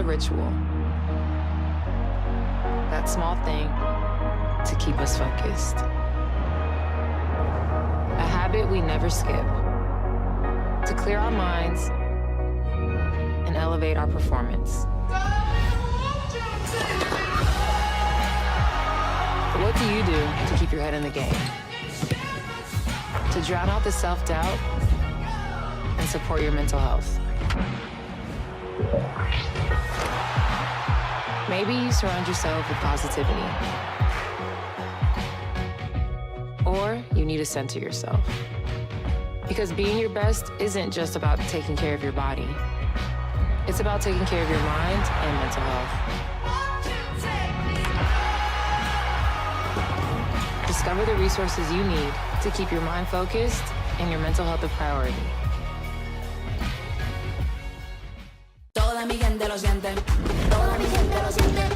ritual. That small thing to keep us focused. A habit we never skip. To clear our minds and elevate our performance. But what do you do to keep your head in the game? To drown out the self-doubt and support your mental health. Maybe you surround yourself with positivity. Or you need to center yourself. Because being your best isn't just about taking care of your body. It's about taking care of your mind and mental health. Discover the resources you need to keep your mind focused and your mental health a priority. Toda mi gente lo siente. Toda mi gente lo siente.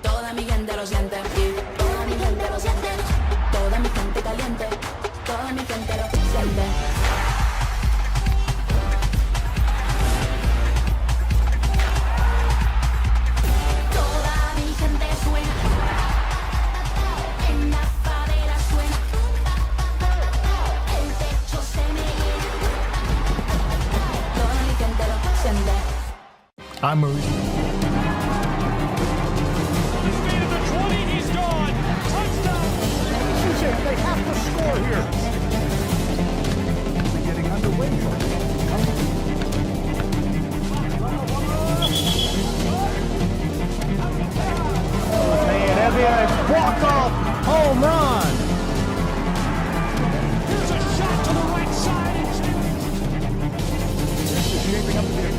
Toda mi gente lo siente. Toda mi gente lo siente. Toda mi gente caliente. Toda mi gente lo siente. I'm Marie. He's made it to 20. He's gone. Touchdown. They have to score here. We're getting underway. LaFayette, walk-off home run. Here's a shot to the right side. This is shaping up to be a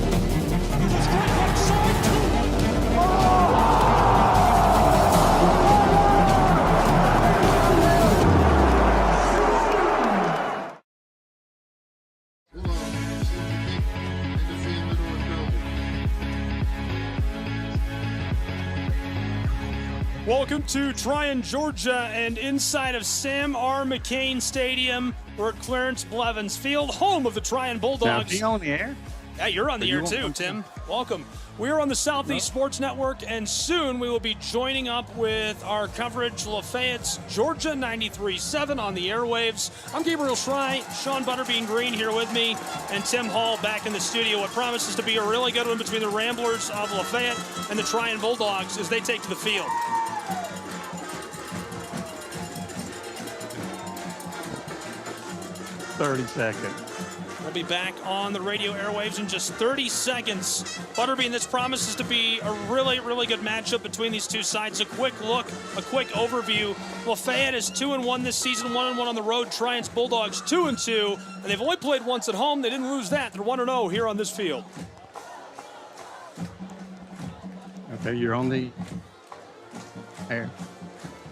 Strike right side, two. Welcome to Trion, Georgia, and inside of Sam R. McCain Stadium, we're at Clarence Blevins Field, home of the Trion Bulldogs. Now, is he on the air? Yeah, you're on the air too, Tim. Welcome. We're on the Southeast Sports Network, and soon we will be joining up with our coverage, Lafayette's Georgia 93.7 on the airwaves. I'm Gabriel Schrei, Sean Butterbean Green here with me, and Tim Hall back in the studio. What promises to be a really good one between the Ramblers of Lafayette and the Trion Bulldogs as they take to the field. We'll be back on the radio airwaves in just 30 seconds. Butterbean, this promises to be a really, really good matchup between these two sides. A quick look, a quick overview. Lafayette is 2-1 this season, 1-1 on the road. Trion's Bulldogs 2-2, and they've only played once at home. They didn't lose that. They're 1-0 here on this field. Okay, you're on the air.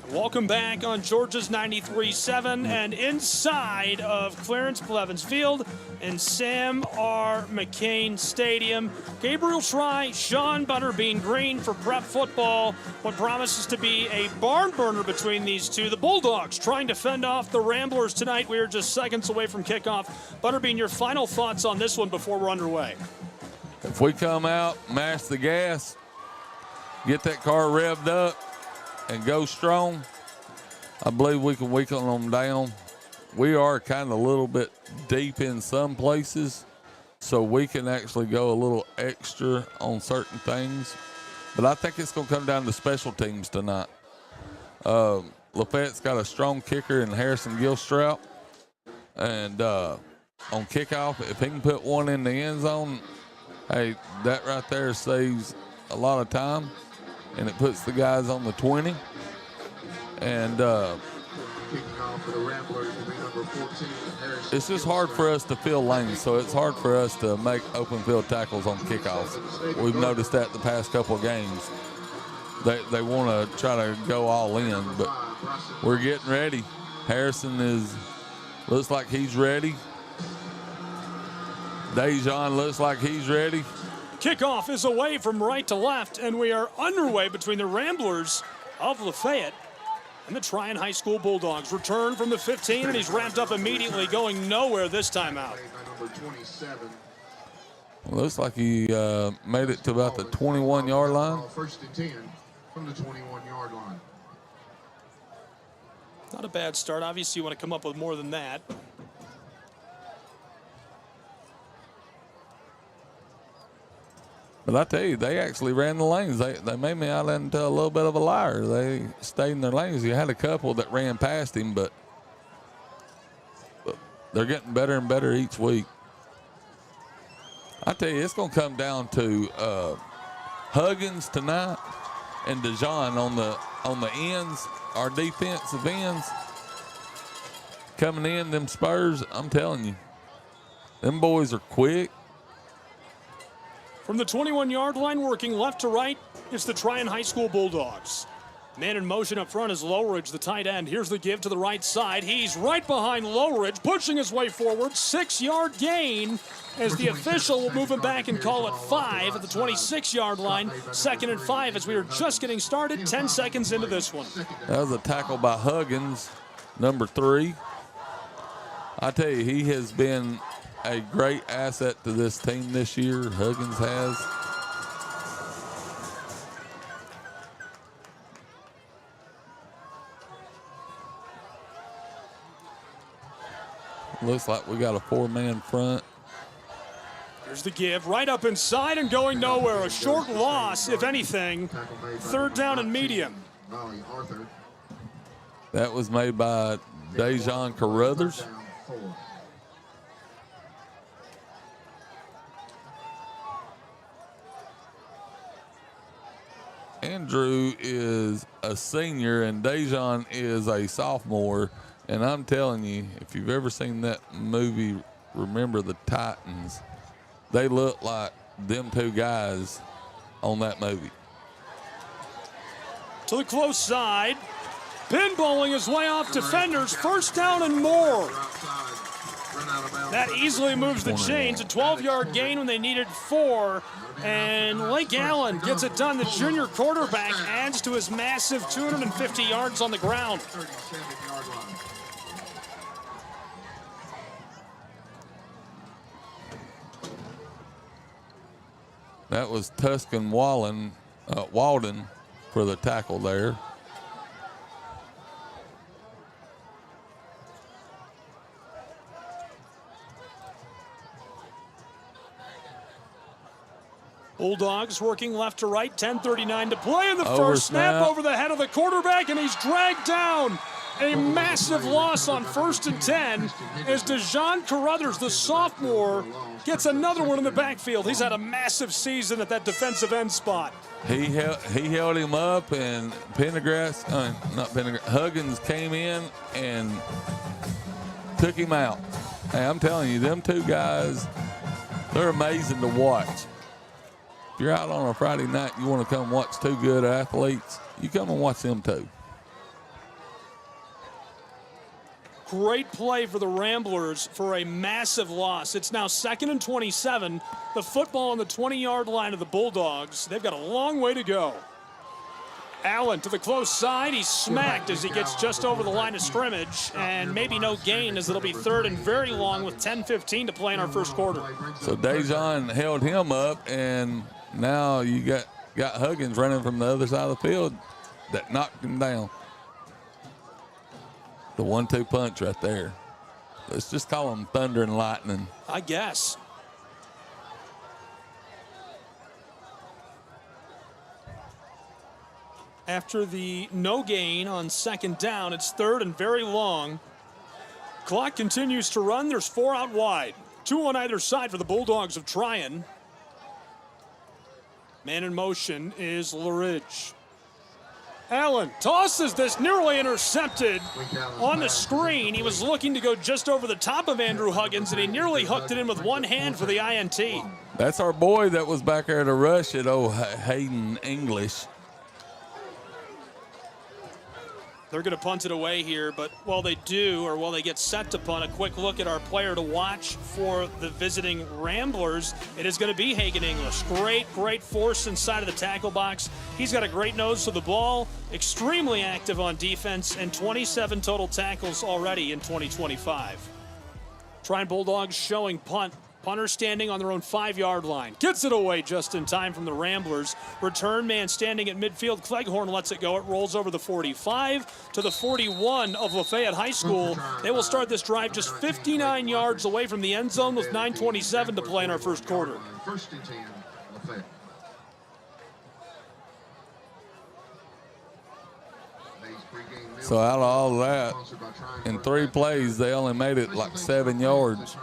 Welcome back on Georgia's 93.7 and inside of Clarence Blevins Field in Sam R. McCain Stadium. Gabriel Schrei, Sean Butterbean Green for Prep Football. What promises to be a barn burner between these two. The Bulldogs trying to fend off the Ramblers tonight. We are just seconds away from kickoff. Butterbean, your final thoughts on this one before we're underway. If we come out, mash the gas, get that car revved up, and go strong, I believe we can weaken them down. We are kind of a little bit deep in some places, so we can actually go a little extra on certain things. But I think it's going to come down to special teams tonight. Lafayette's got a strong kicker in Harrison Gilstrout. And on kickoff, if he can put one in the end zone, hey, that right there saves a lot of time. And it puts the guys on the 20. And it's just hard for us to fill lanes, so it's hard for us to make open field tackles on kickoffs. We've noticed that the past couple of games. They want to try to go all in, but we're getting ready. Harrison looks like he's ready. Dejon looks like he's ready. Kickoff is away from right to left, and we are underway between the Ramblers of Lafayette and the Trion High School Bulldogs. Return from the 15, and he's wrapped up immediately, going nowhere this time out. Looks like he made it to about the 21-yard line. First and 10 from the 21-yard line. Not a bad start. Obviously, you want to come up with more than that. But I tell you, they actually ran the lanes. They made me out into a little bit of a liar. They stayed in their lanes. You had a couple that ran past him, but they're getting better and better each week. I tell you, it's going to come down to Huggins tonight and DeJohn on the ends, our defensive ends. Coming in, them Spurs, I'm telling you, them boys are quick. From the 21-yard line, working left to right, it's the Trion High School Bulldogs. Man in motion up front is Lowridge, the tight end. Here's the give to the right side. He's right behind Lowridge, pushing his way forward. 6-yard gain as the official will move him back and call it 5 at the 26-yard line. 2nd and 5 as we are just getting started, 10 seconds into this one. That was a tackle by Huggins, number 3. I tell you, he has been a great asset to this team this year. Huggins has. Looks like we got a 4-man front. Here's the give, right up inside and going nowhere. A short loss, if anything. 3rd down and medium. That was made by Dejon Carruthers. Andrew is a senior and Dejon is a sophomore. And I'm telling you, if you've ever seen that movie, Remember the Titans, they look like them two guys on that movie. To the close side, pinballing his way off defenders, 1st down and more. That easily moves the chains. A 12-yard gain when they needed 4. And Lake Allen gets it done. The junior quarterback adds to his massive 250 yards on the ground. That was Tuscan Walden for the tackle there. Bulldogs working left to right, 10:39 to play in the Over first snap snap. over the head of the quarterback, and he's dragged down. A massive loss on 1st and 10 as Dejon Carruthers, the sophomore, gets another one in the backfield. He's had a massive season at that defensive end spot. He held him up, and Huggins came in and took him out. Hey, I'm telling you, them two guys, they're amazing to watch. If you're out on a Friday night, you want to come watch two good athletes, you come and watch them two. Great play for the Ramblers for a massive loss. It's now 2nd and 27. The football on the 20-yard line of the Bulldogs. They've got a long way to go. Allen to the close side. He's smacked as he gets just over the line of scrimmage. And maybe no gain as it'll be 3rd and very long with 10:15 to play in our first quarter. So Dejon held him up, and now you got Huggins running from the other side of the field that knocked him down. The 1-2 punch right there. Let's just call them thunder and lightning. I guess. After the no gain on 2nd down, it's 3rd and very long. Clock continues to run. There's 4 out wide. 2 on either side for the Bulldogs of Trion. Man in motion is Lowridge. Allen tosses this, nearly intercepted on the screen. He was looking to go just over the top of Andrew Huggins, and he nearly hooked it in with one hand for the INT. That's our boy that was back there to rush it, Hayden English. They're going to punt it away here, but while they do, or while they get set to punt, a quick look at our player to watch for the visiting Ramblers. It is going to be Hagen English. Great force inside of the tackle box. He's got a great nose for the ball, extremely active on defense, and 27 total tackles already in 2025. Trion Bulldogs showing punt Punter standing on their own 5-yard line. Gets it away just in time from the Ramblers. Return man standing at midfield. Cleghorn lets it go. It rolls over the 45 to the 41 of Lafayette High School. They will start this drive just 59 yards away from the end zone with 9:27 to play in our first quarter. First and 10, Lafayette. So out of all that, in 3 plays, they only made it like 7 yards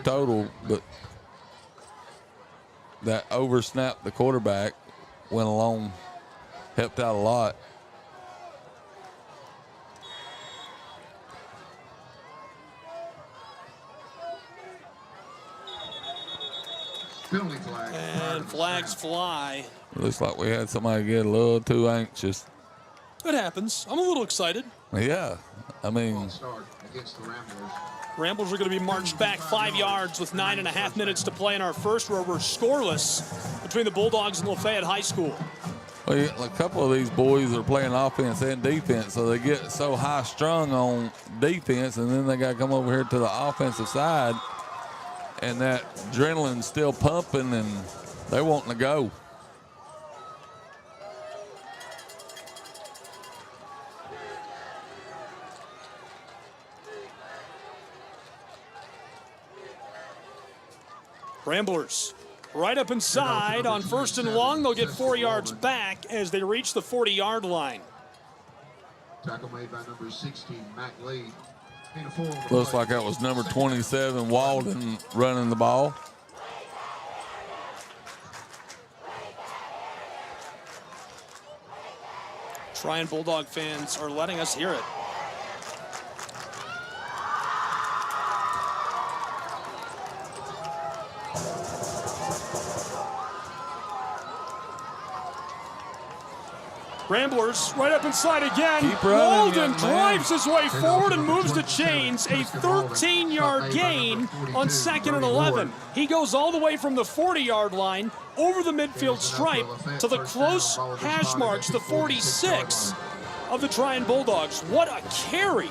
total, but that oversnapped the quarterback, went along, helped out a lot. And flags fly. Looks like we had somebody get a little too anxious. It happens. I'm a little excited. Yeah, I mean, Ramblers are going to be marched back 5 yards with 9.5 minutes to play in our first, where we're scoreless between the Bulldogs and Lafayette High School. well, a couple of these boys are playing offense and defense, so they get so high strung on defense, and then they got to come over here to the offensive side, and that adrenaline's still pumping, and they're wanting to go. Ramblers right up inside on 1st and long. They'll get 4 yards back as they reach the 40-yard line. Tackle made by number 16, Matt Lee. Looks like that was number 27, Walden, running the ball. Trion Bulldog fans are letting us hear it. Ramblers right up inside again. Keep running, Walden young man. drives his way forward and moves the chains. A 13-yard gain on 2nd and 11. He goes all the way from the 40-yard line over the midfield stripe to the close hash marks, the 46 of the Trion Bulldogs. What a carry.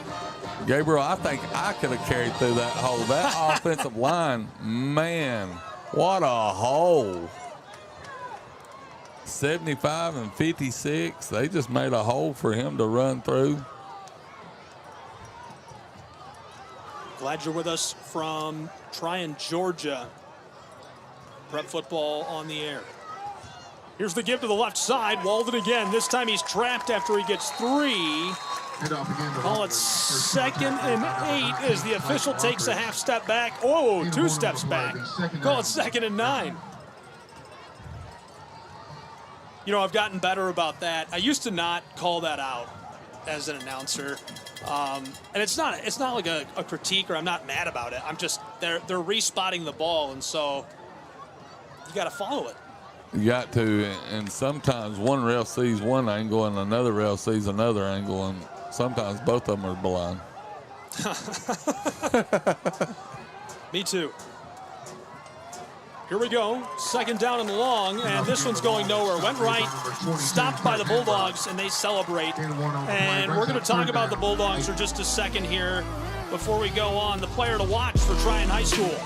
Gabriel, I think I could have carried through that hole. That offensive line, man, what a hole. 75 and 56. They just made a hole for him to run through. Glad you're with us from Trion, Georgia. Prep football on the air. Here's the give to the left side. Walden again. This time he's trapped after he gets 3. Call it 2nd and 8 as the official takes a half step back. Oh, 2 steps back. Call it 2nd and 9. You know, I've gotten better about that. I used to not call that out as an announcer. And it's not like a critique, or I'm not mad about it. I'm just, they're respotting the ball, and so you got to follow it. You got to, and sometimes one ref sees one angle and another ref sees another angle, and sometimes both of them are blind. Me too. Here we go, 2nd down and long, and this one's going nowhere. Went right, stopped by the Bulldogs, and they celebrate. And we're going to talk about the Bulldogs for just a second here before we go on. The player to watch for Trion High School,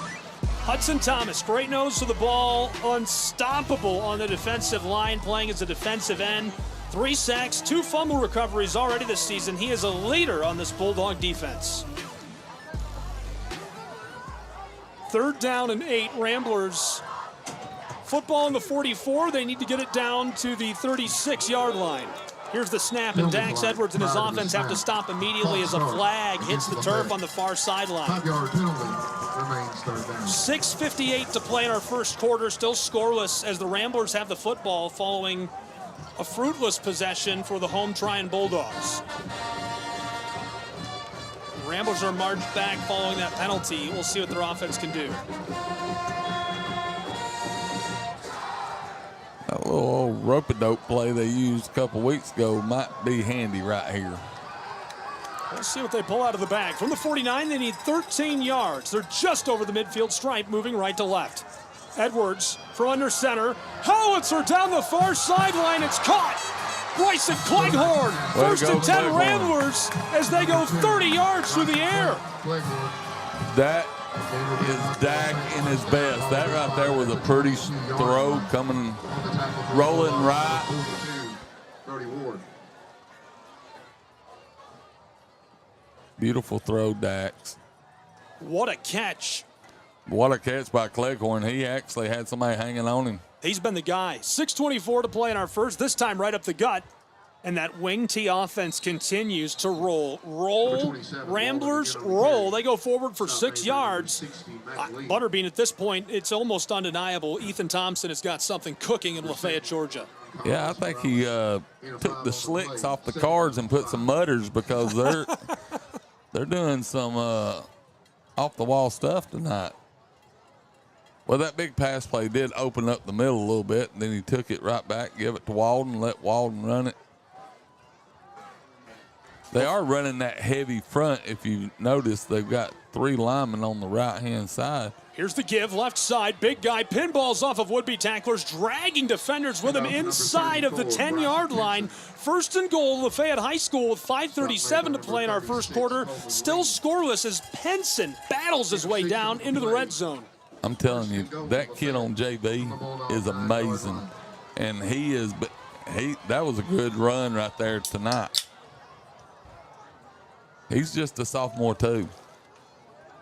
Hudson Thomas, great nose to the ball, unstoppable on the defensive line, playing as a defensive end. 3 sacks, 2 fumble recoveries already this season. He is a leader on this Bulldog defense. 3rd down and 8, Ramblers. Football in the 44. They need to get it down to the 36-yard line. Here's the snap, and Dax Edwards and his offense have to stop immediately as a flag hits the turf on the far sideline. 5-yard penalty remains 3rd down. 6:58 to play in our first quarter, still scoreless as the Ramblers have the football following a fruitless possession for the home Trion Bulldogs. Ramblers are marched back following that penalty. We'll see what their offense can do. That little old rope-a-dope play they used a couple weeks ago might be handy right here. Let's see what they pull out of the bag. From the 49, they need 13 yards. They're just over the midfield stripe, moving right to left. Edwards from under center. Howitzer down the far sideline. It's caught. Bryson Cleghorn, first and 10 Ramblers as they go 30 yards through the air. Cleghorn That is Dak in his best. That right there was a pretty throw coming, rolling right. Beautiful throw, Dax. What a catch. What a catch by Cleghorn. He actually had somebody hanging on him. He's been the guy. 6:24 to play in our first, this time right up the gut. And that wing T offense continues to roll. Roll, Ramblers, roll. They go forward for 6 yards. Butterbean, at this point, it's almost undeniable. Ethan Thompson has got something cooking in Lafayette, Georgia. Yeah, I think he took the slicks off the cards and put some mutters because they're doing some off-the-wall stuff tonight. Well, that big pass play did open up the middle a little bit, and then he took it right back, give it to Walden, let Walden run it. They are running that heavy front. If you notice, they've got 3 linemen on the right-hand side. Here's the give, left side, big guy, pinballs off of would-be tacklers, dragging defenders with him inside of the 10-yard line. First and goal, Lafayette High School with 5:37 to play in our first quarter. Still scoreless as Penson battles his way down into the red zone. I'm telling you, that kid on JV is amazing. And that was a good run right there tonight. He's just a sophomore too.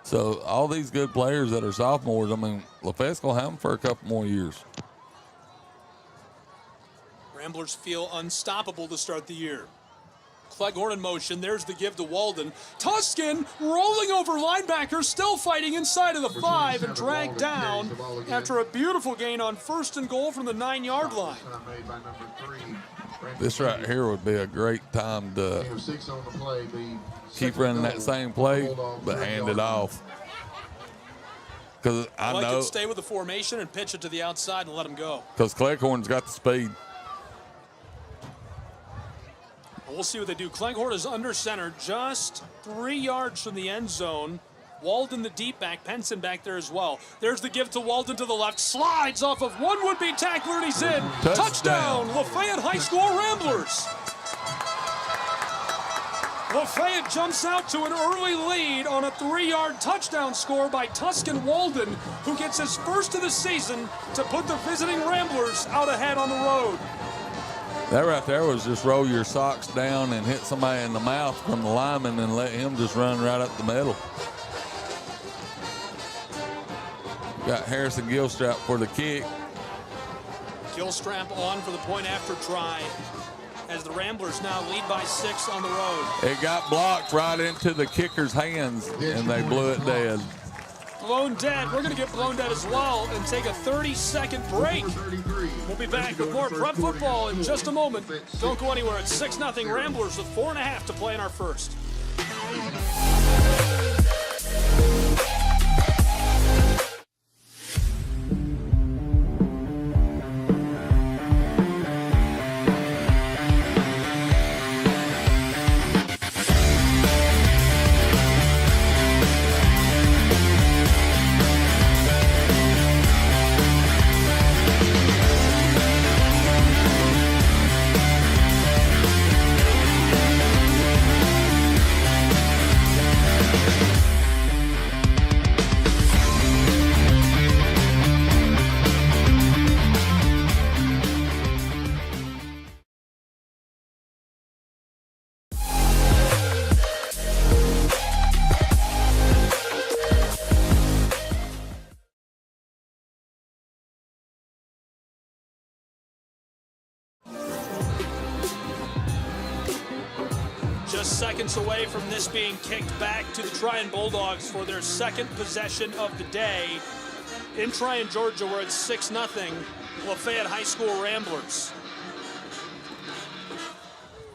So all these good players that are sophomores, I mean, Lafayette's going to have them for a couple more years. Ramblers feel unstoppable to start the year. Cleghorn in motion. There's the give to Walden. Tuscan rolling over linebackers, still fighting inside of the 5 and dragged down after a beautiful gain on first and goal from the 9-yard line. This right here would be a great time to keep running that same play, but hand it off. Because I like know it, stay with the formation and pitch it to the outside and let him go. Because Cleghorn's got the speed. We'll see what they do. Cleghorn is under center, just 3 yards from the end zone. Walden, the deep back, Penson back there as well. There's the give to Walden to the left, slides off of one would-be tackler, and he's in. Touchdown, Lafayette High School Ramblers. Lafayette jumps out to an early lead on a 3-yard touchdown score by Tuscan Walden, who gets his first of the season to put the visiting Ramblers out ahead on the road. That right there was just roll your socks down and hit somebody in the mouth from the lineman and let him just run right up the middle. Got Harrison Gilstrap for the kick. Gilstrap on for the point after try as the Ramblers now lead by 6 on the road. It got blocked right into the kicker's hands and they blew it dead. Blown dead. We're going to get blown dead as well and take a 30-second break. We'll be back with more prep football in just a moment. Don't go anywhere. It's 6-0 Ramblers with 4.5 to play in our first. Just seconds away from this being kicked back to the Trion Bulldogs for their second possession of the day. In Trion, Georgia, where it's 6-0, Lafayette High School Ramblers.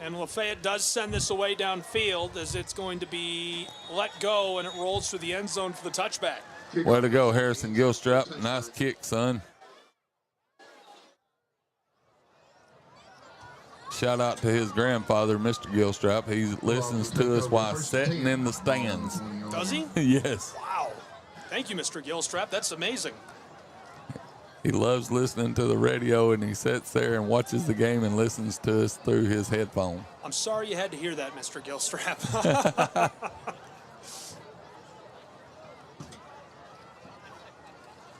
And Lafayette does send this away downfield as it's going to be let go, and it rolls through the end zone for the touchback. Way to go, Harrison Gilstrap. Nice kick, son. Shout out to his grandfather, Mr. Gilstrap. He listens to us while sitting in the stands. Does he? Yes. Wow. Thank you, Mr. Gilstrap. That's amazing. He loves listening to the radio, and he sits there and watches the game and listens to us through his headphone. I'm sorry you had to hear that, Mr. Gilstrap.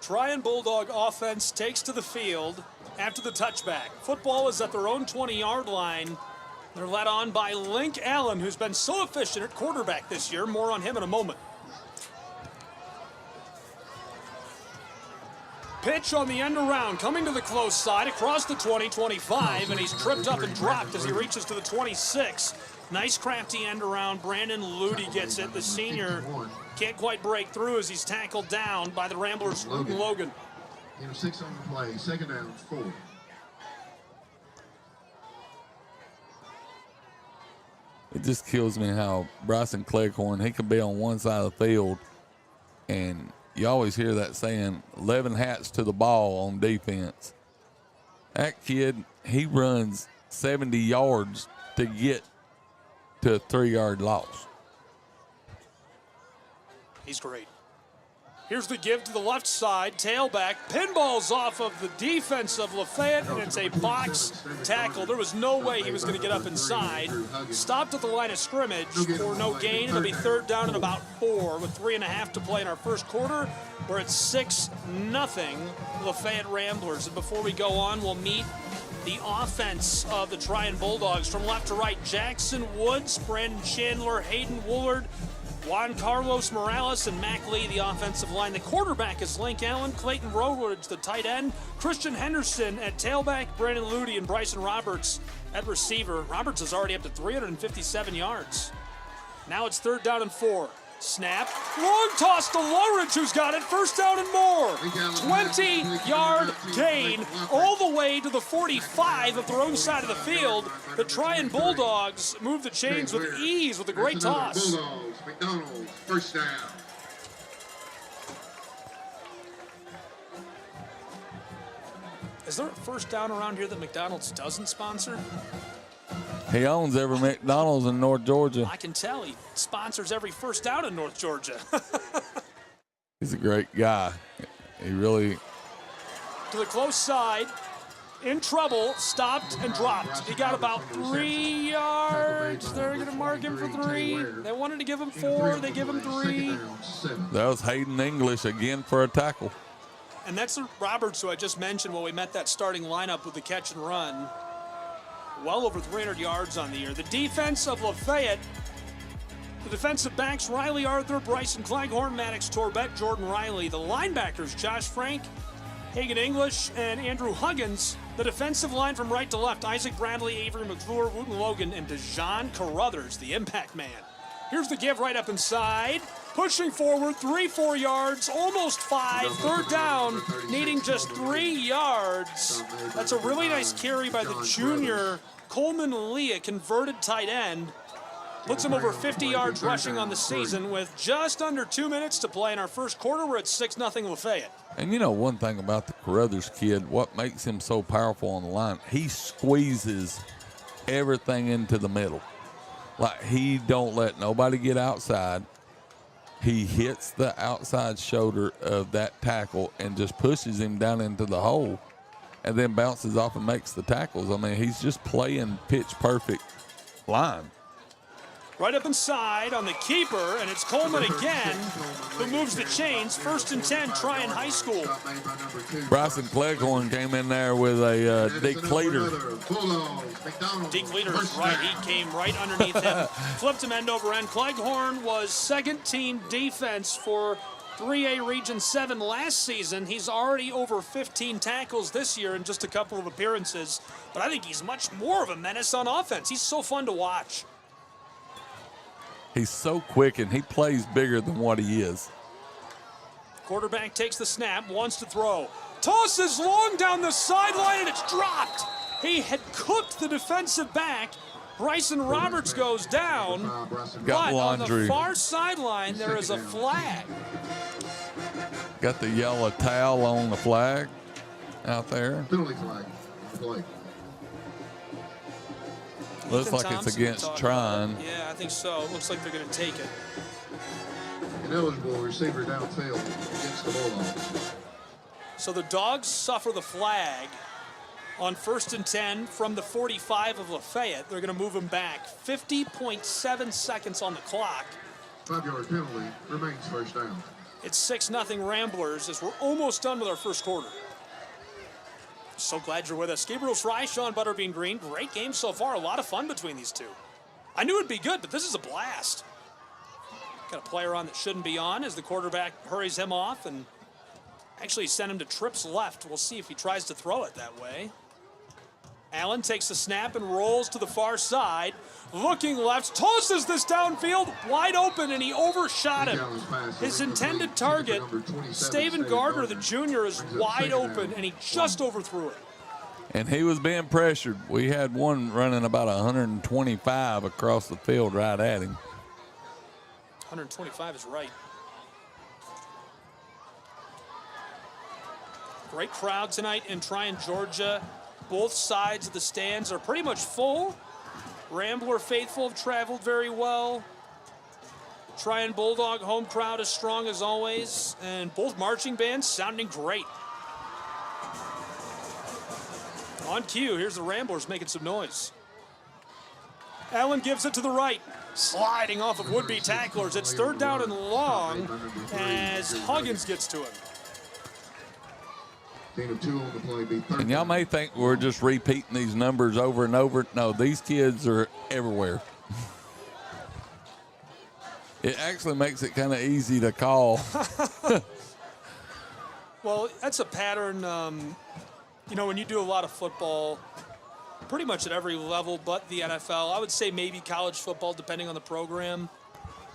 Trion Bulldog offense takes to the field after the touchback. Football is at their own 20-yard line. They're led on by Link Allen, who's been so efficient at quarterback this year. More on him in a moment. Pitch on the end around, coming to the close side across the 20-25, and he's tripped up and dropped as he reaches to the 26. Nice crafty end around. Brandon Ludy gets it. The senior can't quite break through as he's tackled down by the Ramblers' Logan. 6 on the play, 2nd down, 4. It just kills me how Bryson Cleghorn, he can be on one side of the field, and you always hear that saying, 11 hats to the ball on defense. That kid, he runs 70 yards to get to a 3-yard loss. He's great. Here's the give to the left side, tailback, pinballs off of the defense of LaFayette, and it's a box tackle. There was no way he was going to get up inside. Stopped at the line of scrimmage for no gain. It'll be 3rd down and about 4 with 3.5 to play in our first quarter. We're at 6-0 LaFayette Ramblers. And before we go on, we'll meet the offense of the Trion Bulldogs. From left to right, Jackson Woods, Brandon Chandler, Hayden Woolard, Juan Carlos Morales, and Mac Lee, the offensive line. The quarterback is Link Allen, Clayton Routledge, the tight end, Christian Henderson at tailback, Brandon Ludy, and Bryson Roberts at receiver. Roberts is already up to 357 yards. Now it's 3rd down and 4. Snap, long toss to Lowridge, who's got it, 1st down and more. 20-yard gain all the way to the 45 of their own side of the field. The Trion Bulldogs move the chains with ease with a great toss. Bulldogs, McDonald's, 1st down. Is there a 1st down around here that McDonald's doesn't sponsor? He owns every McDonald's in North Georgia. I can tell he sponsors every 1st down in North Georgia. He's a great guy. He really... To the close side, in trouble, stopped and dropped. He got about 3 yards. They're going to mark him for 3. They wanted to give him 4. They give him 3. That was Hayden English again for a tackle. And that's the Roberts who I just mentioned when we met that starting lineup with the catch and run. Well over 300 yards on the year. The defense of LaFayette, the defensive backs, Riley Arthur, Bryson Cleghorn, Maddox Torbett, Jordan Riley. The linebackers, Josh Frank, Hagan English, and Andrew Huggins. The defensive line from right to left, Isaac Bradley, Avery McClure, Wooten Logan, and Dejon Carruthers, the impact man. Here's the give right up inside. Pushing forward, 3-4 yards, almost 5, 3rd down, needing just 3 yards. That's a really nice carry by the junior Coleman Lee, a converted tight end. Puts him over 50 yards rushing on the season with just under 2 minutes to play in our first quarter. We're at 6-0 Lafayette. And you know one thing about the Carruthers kid, what makes him so powerful on the line, he squeezes everything into the middle. Like, he don't let nobody get outside. He hits the outside shoulder of that tackle and just pushes him down into the hole and then bounces off and makes the tackles. I mean, he's just playing pitch perfect line. Right up inside on the keeper, and it's Coleman again who moves the chains. 1st and 10, Trion High School. Bryson Cleghorn came in there with a decleater. Decleater is right. He came right underneath him, flipped him end over end. Cleghorn was 2nd team defense for 3A Region 7 last season. He's already over 15 tackles this year in just a couple of appearances. But I think he's much more of a menace on offense. He's so fun to watch. He's so quick, and he plays bigger than what he is. Quarterback takes the snap, wants to throw. Tosses long down the sideline, and it's dropped. He had cooked the defensive back. Bryson Roberts goes down. Got but laundry. On the far sideline, there is a flag. Got the yellow towel on the flag out there. Penalty flag. Play. Looks like Thompson it's against Trion. Yeah, I think so. It looks like they're going to take it. Ineligible receiver downfield against the Bulldogs. So the Dogs suffer the flag on 1st and 10 from the 45 of Lafayette. They're going to move him back. 50.7 seconds on the clock. 5-yard penalty remains 1st down. It's 6-0 Ramblers as we're almost done with our first quarter. So glad you're with us. Gabriel Fry, Sean Butterbean Green. Great game so far. A lot of fun between these two. I knew it'd be good, but this is a blast. Got a player on that shouldn't be on as the quarterback hurries him off and actually sent him to trips left. We'll see if he tries to throw it that way. Allen takes the snap and rolls to the far side. Looking left, tosses this downfield, wide open, and he overshot him. His intended target, Staven Gardner, the junior, is wide open, and he just overthrew it. And he was being pressured. We had one running about 125 across the field right at him. 125 is right. Great crowd tonight in Trion, Georgia. Both sides of the stands are pretty much full. Rambler faithful have traveled very well. Trion Bulldog home crowd is strong as always. And both marching bands sounding great. On cue, here's the Ramblers making some noise. Allen gives it to the right. Sliding off of would-be tacklers. It's 3rd down and long as Huggins gets to him. And y'all may think we're just repeating these numbers over and over. No, these kids are everywhere. It actually makes it kind of easy to call. Well, that's a pattern, you know, when you do a lot of football, pretty much at every level but the NFL. I would say maybe college football, depending on the program.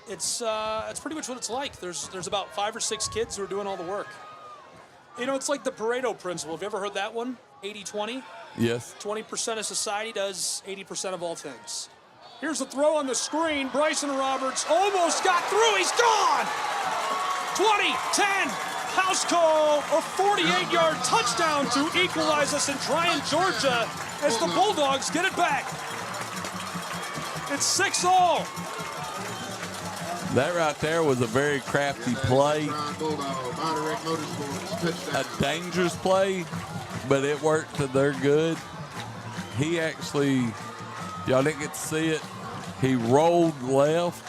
It's pretty much what it's like. There's about 5 or 6 kids who are doing all the work. You know, it's like the Pareto principle. Have you ever heard that one? 80-20? Yes. 20% of society does 80% of all things. Here's the throw on the screen. Bryson Roberts almost got through. He's gone! 20-10. House call, a 48-yard touchdown to equalize us in Trion, Georgia, as the Bulldogs get it back. It's 6-all. That right there was a very crafty play. A dangerous play, but it worked to their good. He actually, y'all didn't get to see it, he rolled left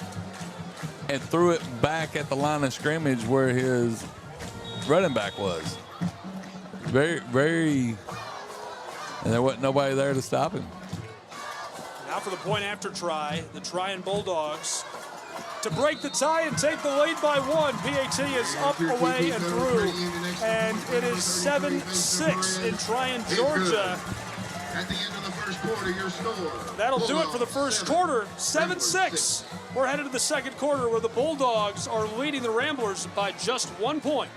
and threw it back at the line of scrimmage where his running back was. Very, and there wasn't nobody there to stop him. Now for the point after try, the Trion Bulldogs to break the tie and take the lead by 1. PAT is up, away, and through. And it is 7-6 in Trion, Georgia. At the end of the first quarter, your score. That'll do it for the first quarter, 7-6. We're headed to the second quarter where the Bulldogs are leading the Ramblers by just 1 point.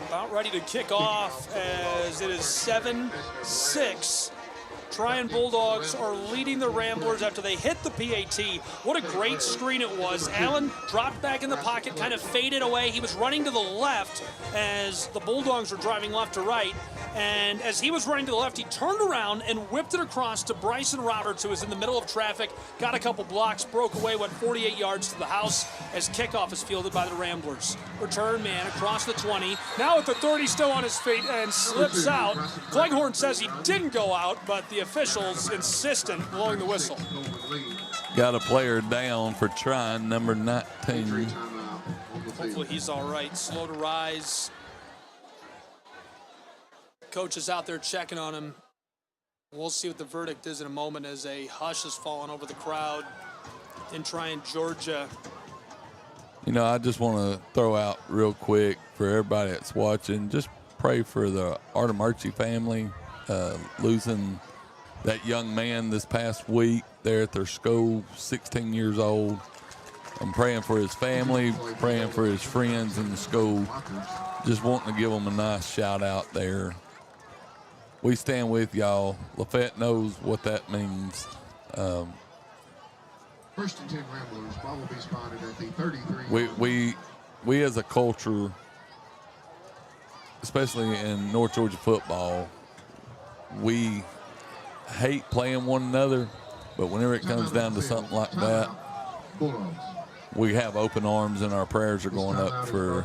About ready to kick off as it is 7-6. Trion Bulldogs are leading the Ramblers after they hit the PAT. What a great screen it was. Allen dropped back in the pocket, kind of faded away. He was running to the left as the Bulldogs were driving left to right. And as he was running to the left, he turned around and whipped it across to Bryson Roberts, who was in the middle of traffic, got a couple blocks, broke away, went 48 yards to the house as kickoff is fielded by the Ramblers. Return man across the 20. Now at the 30, still on his feet and slips out. Cleghorn says he didn't go out, but the officials insistent blowing the whistle. Got a player down for Trion, number 19. Hopefully he's all right. Slow to rise. Coach is out there checking on him. We'll see what the verdict is in a moment as a hush has fallen over the crowd in Trion, Georgia. You know, I just want to throw out real quick for everybody that's watching, just pray for the Artemarchi family losing that young man this past week there at their school, 16 years old. I'm praying for his family, praying for his friends in the school, just wanting to give them a nice shout out there. We stand with y'all. LaFayette knows what that means. First and 10 Ramblers. Ball will be spotted at the 33. We as a culture, especially in North Georgia football, we hate playing one another, but whenever it comes down to something like that, Bulldogs. we have open arms and our prayers are going up for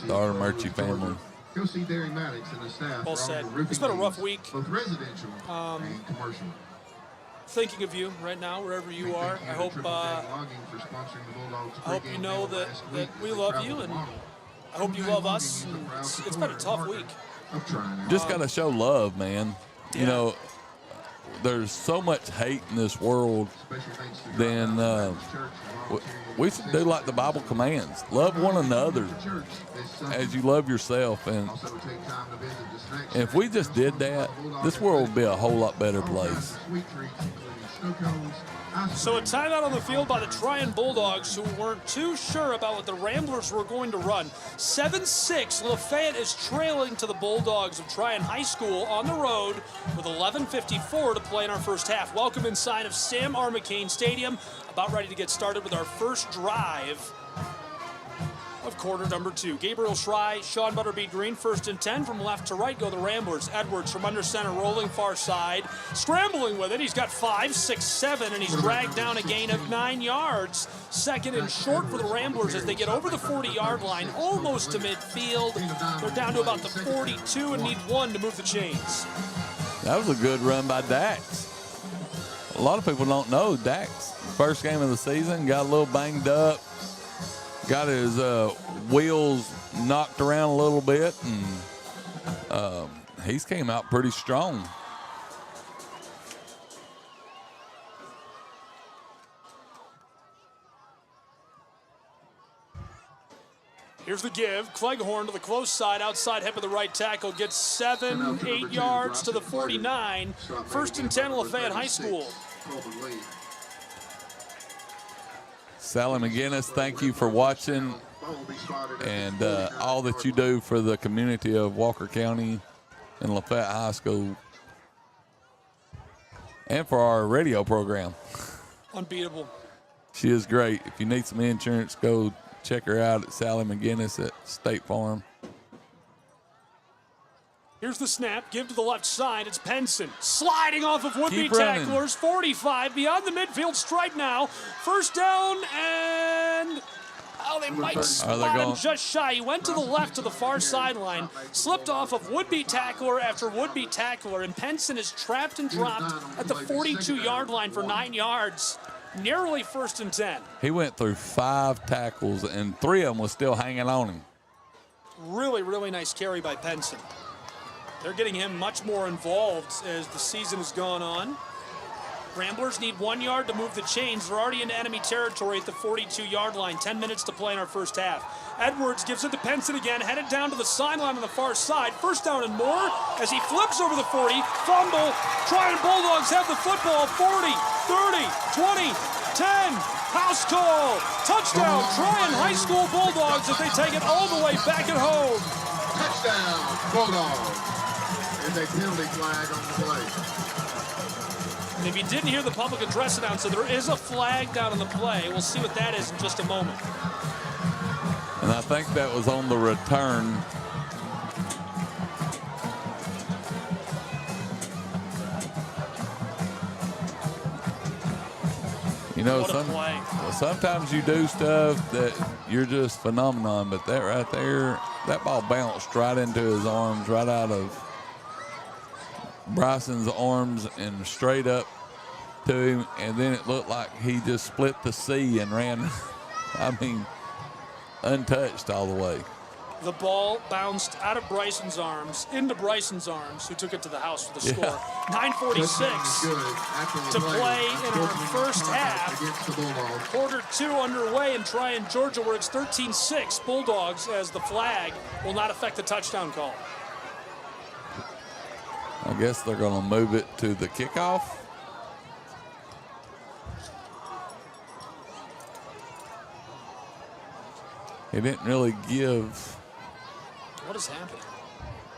the Artemarchi family. Go see Derry Maddox and the staff. Well said. It's been a rough week. Both residential and commercial. Thinking of you right now, wherever you are. I hope you know that we love you, and I hope you love us. It's been a tough week. Just got to show love, man. You know, there's so much hate in this world. Then we should do like the Bible commands. Love one another as you love yourself. And if we just did that, this world would be a whole lot better place. So a timeout on the field by the Trion Bulldogs, who weren't too sure about what the Ramblers were going to run. 7-6, Lafayette is trailing to the Bulldogs of Trion High School on the road with 11:54 to play in our first half. Welcome inside of Sam R. McCain Stadium. About ready to get started with our first drive of quarter number 2. Gabriel Schrei, Sean Butterbeat Green, first and 10. From left to right go the Ramblers. Edwards from under center, rolling far side. Scrambling with it. He's got 5, 6, 7, and he's dragged down a gain of 9 yards. Second and short for the Ramblers as they get over the 40-yard line, almost to midfield. They're down to about the 42 and need 1 to move the chains. That was a good run by Dax. A lot of people don't know Dax. First game of the season, got a little banged up. Got his wheels knocked around a little bit, and he's came out pretty strong. Here's the give. Cleghorn to the close side, outside hip of the right tackle, gets 7, 8 yards to the 49. First and 10, Lafayette High School. Sally McGinnis, thank you for watching and all that you do for the community of Walker County and Lafayette High School and for our radio program. Unbeatable. She is great. If you need some insurance, go check her out at Sally McGinnis at State Farm. Here's the snap. Give to the left side. It's Penson. Sliding off of would-be Keep running. tacklers. 45 beyond the midfield stripe now. First down and... Oh, they might spot him just shy. He went to the left to the far sideline. Slipped off of would-be tackler after would-be tackler. And Penson is trapped and dropped at the 42-yard line for 9 yards. Nearly first and 10. He went through 5 tackles, and 3 of them was still hanging on him. Really, really nice carry by Penson. They're getting him much more involved as the season has gone on. Ramblers need 1 yard to move the chains. They're already into enemy territory at the 42-yard line. 10 minutes to play in our first half. Edwards gives it to Penson again, headed down to the sideline on the far side. First down and more as he flips over the 40. Fumble. Trion Bulldogs have the football. 40, 30, 20, 10. House call. Touchdown. Trion High School Bulldogs as they take it all the way back at home. Touchdown, Bulldogs. And a penalty flag on the play. And if you didn't hear the public address announcer, there is a flag down on the play. We'll see what that is in just a moment. And I think that was on the return. You know, sometimes you do stuff that you're just phenomenon, but that right there, that ball bounced right into his arms, right out of Bryson's arms and straight up to him, and then it looked like he just split the sea and ran. I mean, untouched all the way. The ball bounced out of Bryson's arms, into Bryson's arms, who took it to the house for the score. 9:46 to play in our first half. Quarter 2 underway in Trion, Georgia, where it's 13-6 Bulldogs, as the flag will not affect the touchdown call. I guess they're going to move it to the kickoff. He didn't really give. What is happening?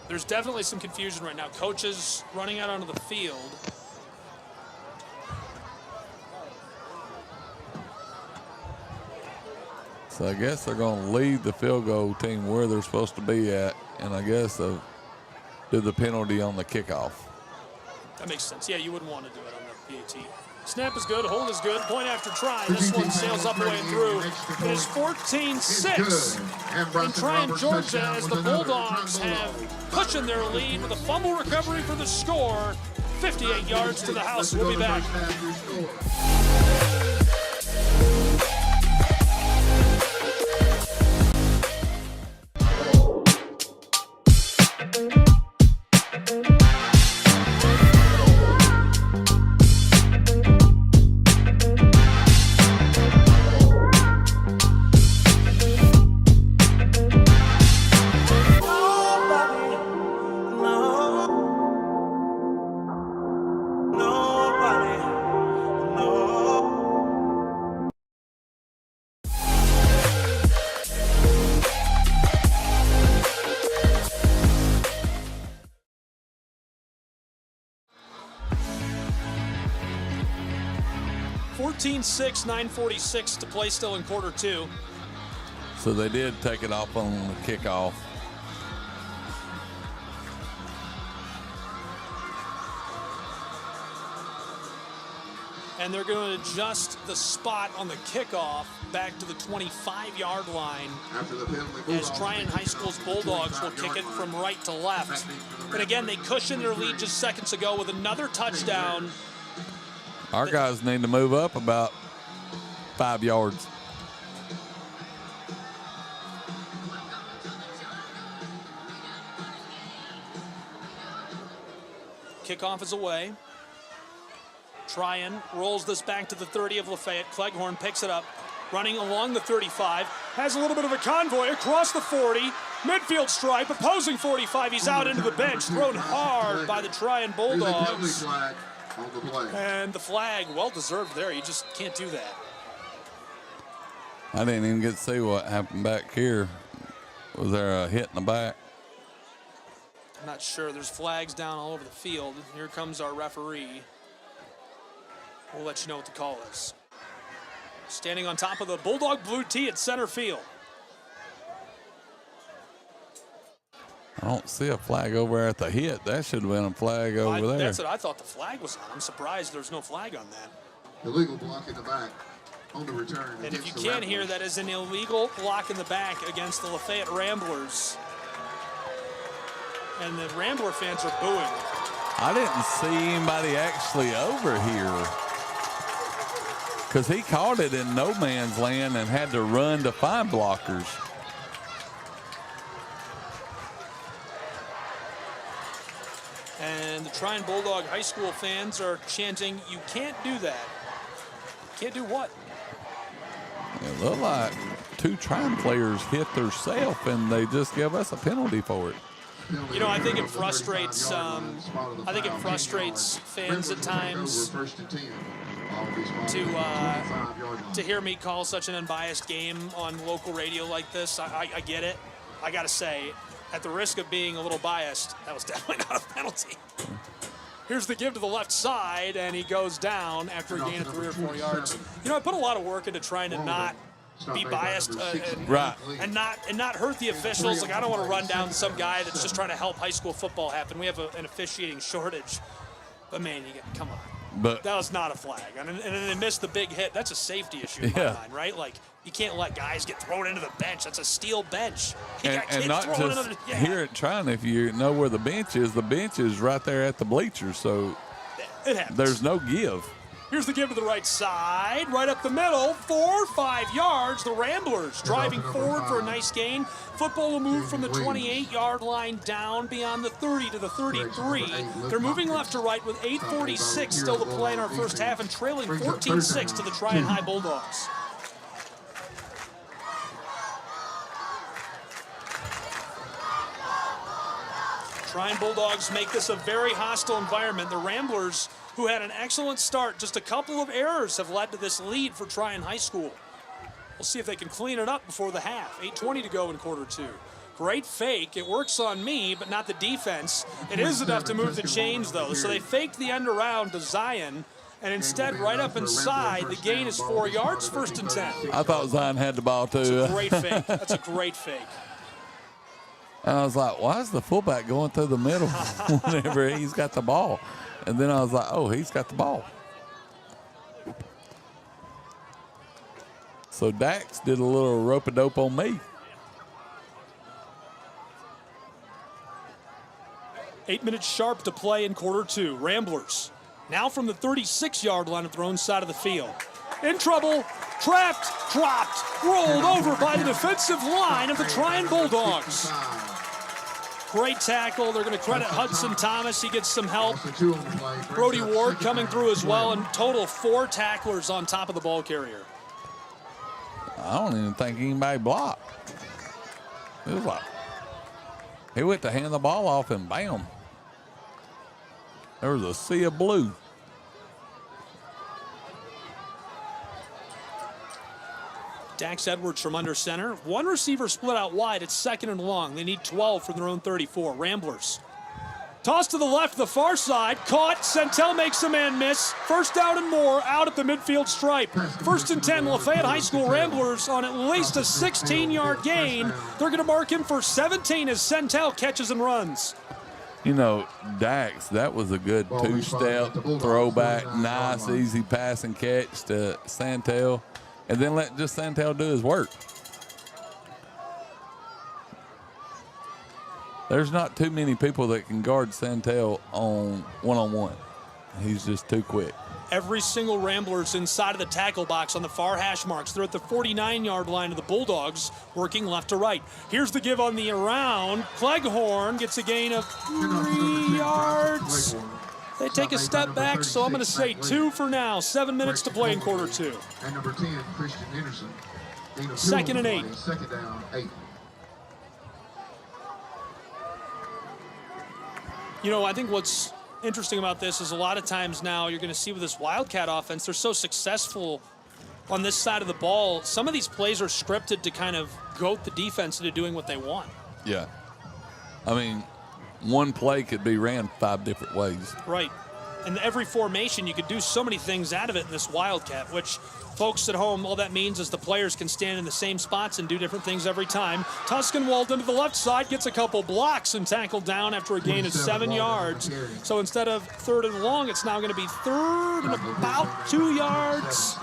There's definitely some confusion right now. Coaches running out onto the field. So I guess they're going to leave the field goal team where they're supposed to be at, and I guess do the penalty on the kickoff. That makes sense. Yeah, you wouldn't want to do it on the PAT. Snap is good, hold is good, point after try. This one sails up, away, and through. It is 14-6 in Trion, Georgia, as the Bulldogs have pushing their lead with a fumble recovery for the score. 58 yards to the house. We'll be back. 14-6, 9:46 to play still in quarter 2. So they did take it off on the kickoff. And they're going to adjust the spot on the kickoff back to the 25-yard line, as Trion High School's Bulldogs will kick it from right to left. And again, they cushioned their lead just seconds ago with another touchdown. Our guys need to move up about 5 yards. Kickoff is away. Trion rolls this back to the 30 of Lafayette. Cleghorn picks it up, running along the 35. Has a little bit of a convoy across the 40. Midfield stripe, opposing 45. He's out into the bench, thrown hard by the Trion Bulldogs. And the flag, well deserved there. You just can't do that. I didn't even get to see what happened back here. Was there a hit in the back? I'm not sure. There's flags down all over the field. Here comes our referee. We'll let you know what the call is. Standing on top of the Bulldog blue tee at center field. I don't see a flag over at the hit. That should have been a flag over there. That's what I thought the flag was on. I'm surprised there's no flag on that. Illegal block in the back on the return. And if you can't hear, that is an illegal block in the back against the Lafayette Ramblers. And the Rambler fans are booing. I didn't see anybody actually over here, because he caught it in no man's land and had to run to find blockers. And the Trion Bulldog High School fans are chanting, "You can't do that." Can't do what? It looked like 2 Trion players hit themselves, and they just give us a penalty for it. You know, I think it frustrates. Fans at times to hear me call such an unbiased game on local radio like this. I get it. I got to say, at the risk of being a little biased, that was definitely not a penalty. Here's the give to the left side, and he goes down after a gain of 3 or 4 yards. You know, I put a lot of work into trying to not be biased and not hurt the officials. Like, I don't want to run down some guy that's just trying to help high school football happen. We have an officiating shortage. But man, come on. But that was not a flag. And then they missed the big hit. That's a safety issue in my mind, right? Like, you can't let guys get thrown into the bench. That's a steel bench. And not just here at Trion, if you know where the bench is right there at the bleachers. So it happens. There's no give. Here's the give to the right side, right up the middle, 4-5 yards. The Ramblers driving forward for a nice gain. Football will move from the 28-yard line down beyond the 30 to the 33. They're moving left to right with 8:46 still to play in our first half and trailing 14-6 to the Trion High Bulldogs. Trion Bulldogs make this a very hostile environment. The Ramblers, who had an excellent start, just a couple of errors have led to this lead for Trion High School. We'll see if they can clean it up before the half. 8:20 to go in quarter two. Great fake. It works on me, but not the defense. It is enough to move the chains, though. So they faked the end around to Zion, and instead, right up inside, the gain is 4 yards, 1st and 10. I thought Zion had the ball, too. That's a great fake. That's a great fake. And I was like, why is the fullback going through the middle whenever he's got the ball? And then I was like, oh, he's got the ball. So Dax did a little rope-a-dope on me. 8 minutes sharp to play in quarter two. Ramblers now from the 36-yard line at their own side of the field. In trouble, trapped, dropped, rolled over by the defensive line of the Trion Bulldogs. Great tackle. They're going to credit Hudson Thomas. He gets some help. Brody Ward coming through as well. In total, 4 tacklers on top of the ball carrier. I don't even think anybody blocked. It was like, he went to hand the ball off and bam. There was a sea of blue. Dax Edwards from under center. One receiver split out wide. It's 2nd and long. They need 12 from their own 34. Ramblers. Toss to the left, the far side. Caught. Centel makes a man miss. 1st down and more out at the midfield stripe. 1st and 10. LaFayette High School Ramblers on at least a 16-yard gain. They're going to mark him for 17 as Centel catches and runs. You know, Dax, that was a good 2-step throwback. Nice, easy pass and catch to Centel. And then let just Centel do his work. There's not too many people that can guard Centel on one-on-one. He's just too quick. Every single Rambler's inside of the tackle box on the far hash marks. They're at the 49-yard line of the Bulldogs, working left to right. Here's the give on the around. Cleghorn gets a gain of 3 yards. They take a step back, so I'm going to say 2 for now. 7 minutes to play in quarter two. And number 10, Christian Anderson. 2nd and 8. 2nd down, 8. You know, I think what's interesting about this is a lot of times now you're going to see with this Wildcat offense, they're so successful on this side of the ball. Some of these plays are scripted to kind of goat the defense into doing what they want. Yeah. I mean, one play could be ran 5 different ways. Right. And every formation, you could do so many things out of it in this Wildcat, which folks at home, all that means is the players can stand in the same spots and do different things every time. Tuscan-Walden to the left side gets a couple blocks and tackled down after a gain of 7 yards. So instead of 3rd and long, it's now going to be 3rd and about 2 yards.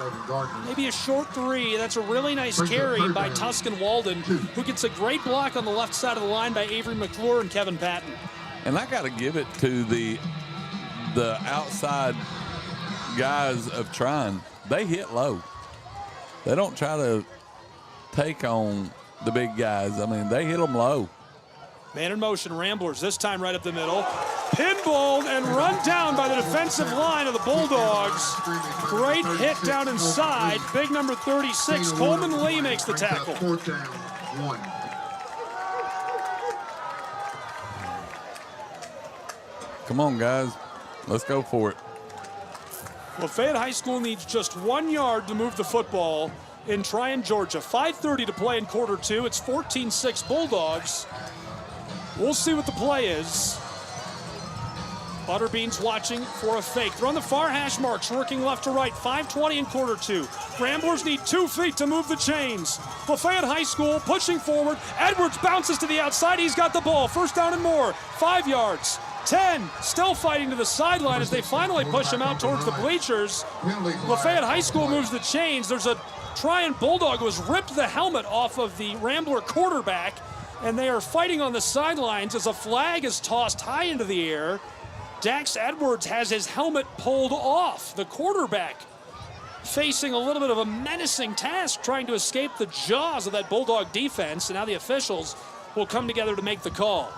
Maybe a short 3. That's a really nice carry by Tuscan-Walden, who gets a great block on the left side of the line by Avery McClure and Kevin Patton. And I got to give it to the outside guys of Trion. They hit low. They don't try to take on the big guys. I mean, they hit them low. Man in motion, Ramblers, this time right up the middle. Pinballed and run down by the defensive line of the Bulldogs. Great hit down inside. Big number 36, Coleman Lee makes the tackle. 4th down, 1. Come on, guys. Let's go for it. LaFayette High School needs just 1 yard to move the football in Trion, Georgia. 5:30 to play in quarter two. It's 14-6 Bulldogs. We'll see what the play is. Butterbean's watching for a fake. They're on the far hash marks, working left to right. 5:20 in quarter two. Ramblers need 2 feet to move the chains. LaFayette High School pushing forward. Edwards bounces to the outside. He's got the ball. 1st down and more. 5 yards. 10, still fighting to the sideline as they finally push him out towards the bleachers. LaFayette High School moves the chains. There's a Trion Bulldog who has ripped the helmet off of the Rambler quarterback, and they are fighting on the sidelines as a flag is tossed high into the air. Dax Edwards has his helmet pulled off. The quarterback facing a little bit of a menacing task, trying to escape the jaws of that Bulldog defense, and now the officials will come together to make the call.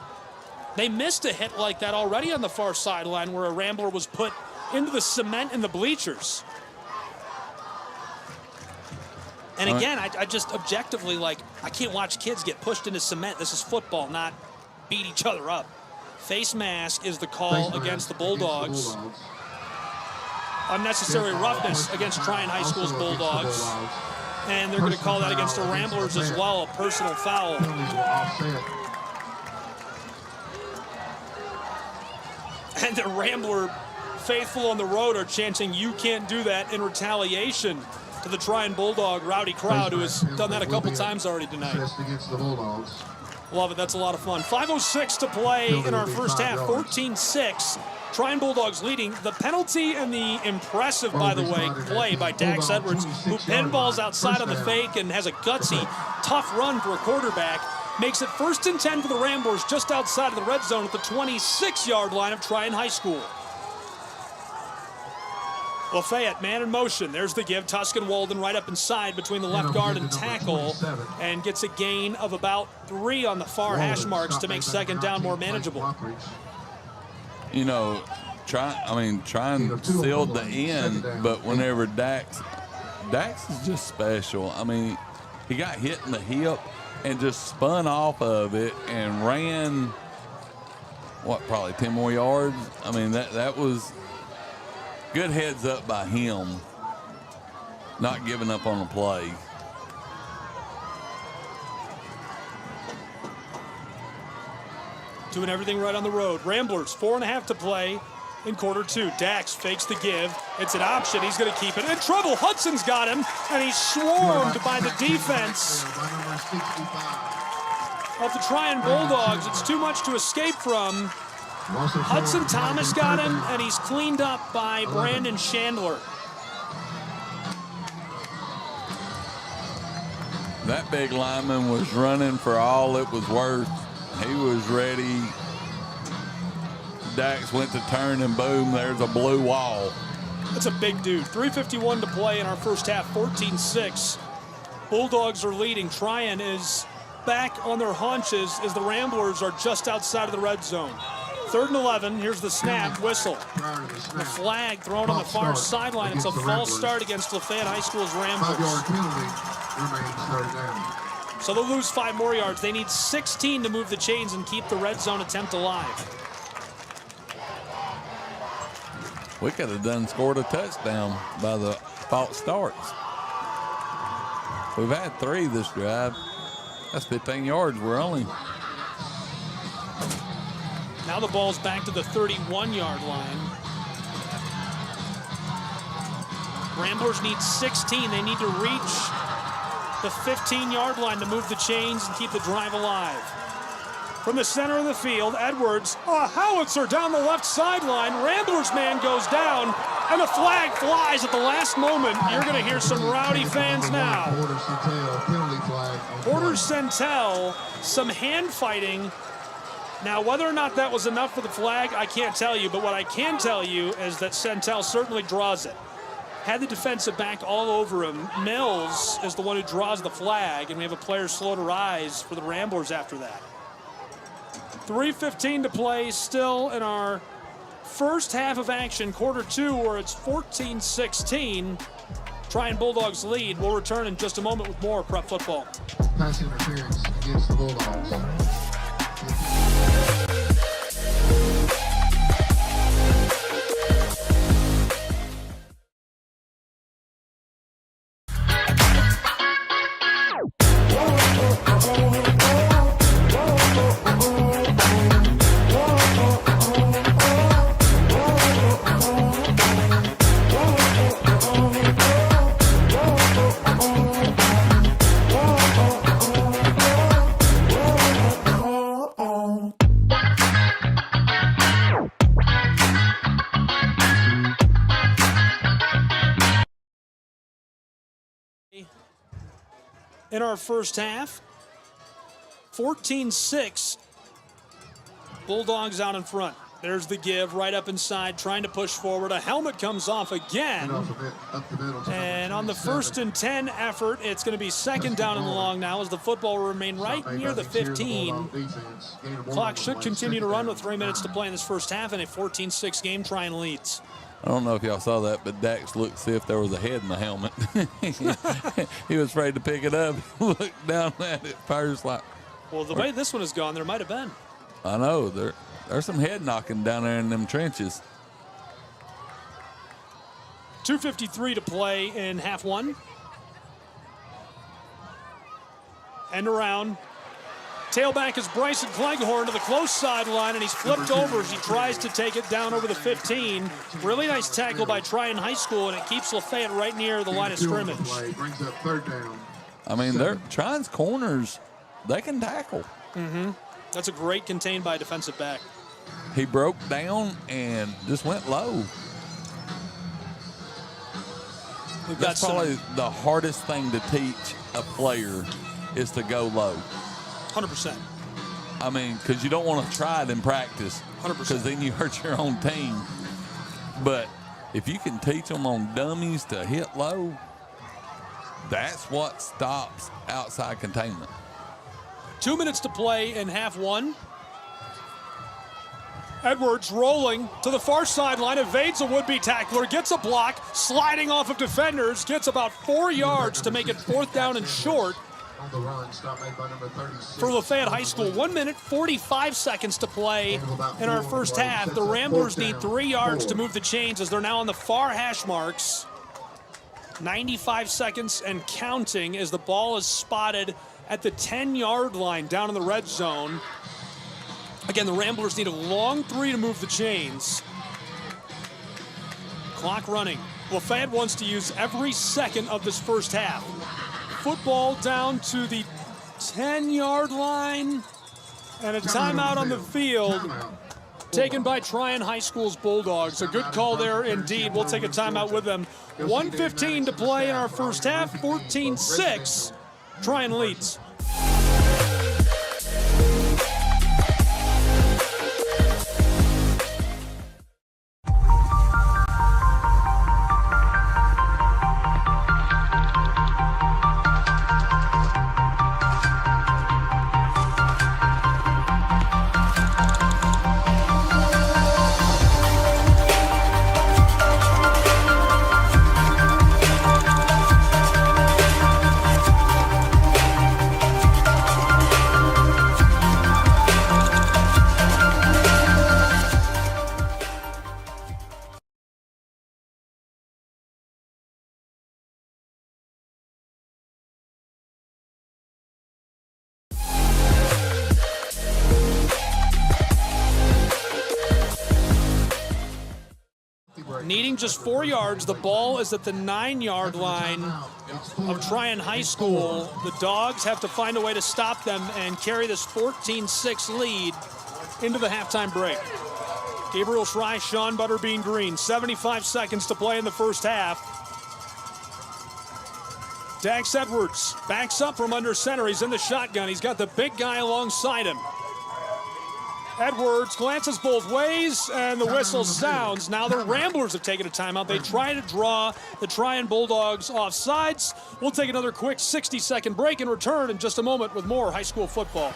They missed a hit like that already on the far sideline where a Rambler was put into the cement in the bleachers. And again, I just objectively, like, I can't watch kids get pushed into cement. This is football, not beat each other up. Face mask is the call against the Bulldogs. Unnecessary roughness against Trion High School's Bulldogs. And they're going to call that against the Ramblers as well, a personal foul. And the Rambler faithful on the road are chanting, "You can't do that," in retaliation to the Trion Bulldog rowdy crowd, who has done that a couple times already tonight. Love it. That's a lot of fun. 5:06 to play in our first half. 14-6. Trion Bulldogs leading. The penalty and the impressive, by the way, play by Dax Edwards, who pinballs outside on the fake and has a gutsy, tough run for a quarterback, makes it 1st and 10 for the Ramblers just outside of the red zone at the 26-yard line of Trion High School. LaFayette, man in motion. There's the give. Tuscan Walden right up inside between the left guard and tackle, and gets a gain of about 3 on the far hash marks to make second down more manageable. You know, Trion sealed the end, but whenever Dax is just special. I mean, he got hit in the hip and just spun off of it and ran, probably 10 more yards? I mean, that was good heads up by him, not giving up on the play. Doing everything right on the road. Ramblers, 4.5 to play in quarter 2. Dax fakes the give. It's an option. He's going to keep it. In trouble. Hudson's got him, and he's swarmed by the defense of the Trion Bulldogs. It's too much to escape from. Hudson Thomas got him, and he's cleaned up by Brandon Chandler. That big lineman was running for all it was worth. He was ready. Dax went to turn, and boom, there's a blue wall. That's a big dude. 3:51 to play in our first half, 14-6. Bulldogs are leading. Trion is back on their haunches as the Ramblers are just outside of the red zone. 3rd and 11. Here's the snap, whistle. The flag thrown on the far sideline. It's a false start against LaFayette High School's Ramblers. 5-yard penalty remains 3rd down. So they'll lose 5 more yards. They need 16 to move the chains and keep the red zone attempt alive. We could have scored a touchdown by the false starts. We've had 3 this drive. That's 15 yards. We're only. Now the ball's back to the 31-yard line. Ramblers need 16. They need to reach the 15-yard line to move the chains and keep the drive alive. From the center of the field, Edwards, a howitzer down the left sideline. Ramblers man goes down, and the flag flies at the last moment. You're going to hear some rowdy fans now. Porter Centel, some hand fighting. Now, whether or not that was enough for the flag, I can't tell you, but what I can tell you is that Centel certainly draws it. Had the defensive back all over him. Mills is the one who draws the flag, and we have a player slow to rise for the Ramblers after that. 3:15 to play still in our first half of action, quarter 2, where it's 14-16. Trion Bulldogs lead. We'll return in just a moment with more Prep Football. Pass interference against the Bulldogs. In our first half, 14-6. Bulldogs out in front. There's the give right up inside, trying to push forward. A helmet comes off again. And on the 1st and 10 effort, it's going to be 2nd down and long now as the football will remain right near the 15. Clock should continue to run with 3 minutes to play in this first half, and a 14-6 game. Trion leads. I don't know if y'all saw that, but Dax looked to see if there was a head in the helmet. He was afraid to pick it up. Looked down at it first like. Well, the way this one has gone, there might have been. I know. There's some head knocking down there in them trenches. 2:53 to play in half one. End around. Tailback is Bryson Cleghorn to the close sideline, and he's flipped over as he tries to take it down over the 15. Really nice tackle by Trion High School, and it keeps LaFayette right near the line of scrimmage. Brings up 3rd down. I mean, they're Trion's corners, they can tackle. That's a great contained by defensive back. He broke down and just went low. That's probably the hardest thing to teach a player is to go low. 100%. I mean, because you don't want to try it in practice. 100%. Because then you hurt your own team. But if you can teach them on dummies to hit low, that's what stops outside containment. 2 minutes to play in half one. Edwards rolling to the far sideline, evades a would-be tackler, gets a block, sliding off of defenders, gets about 4 yards to make it 4th down and short. On the run, stop made by number 36. For Lafayette High School, 1 minute, 45 seconds to play in our first half. The Ramblers need 3 yards to move the chains as they're now on the far hash marks. 95 seconds and counting as the ball is spotted at the 10-yard line down in the red zone. Again, the Ramblers need a long 3 to move the chains. Clock running. Lafayette wants to use every second of this first half. Football down to the 10-yard line, and a timeout on the field taken by Trion High School's Bulldogs. A good call there indeed. We'll take a timeout with them. 1:15 to play in our first half, 14-6. Trion leads. Needing just 4 yards, the ball is at the 9-yard line of Trion High School. The Dogs have to find a way to stop them and carry this 14-6 lead into the halftime break. Gabriel Schrei, Sean Butterbean Green, 75 seconds to play in the first half. Dax Edwards backs up from under center. He's in the shotgun. He's got the big guy alongside him. Edwards glances both ways, and the whistle sounds. Now the Ramblers have taken a timeout. They try to draw the Trion Bulldogs off sides. We'll take another quick 60-second break and return in just a moment with more high school football.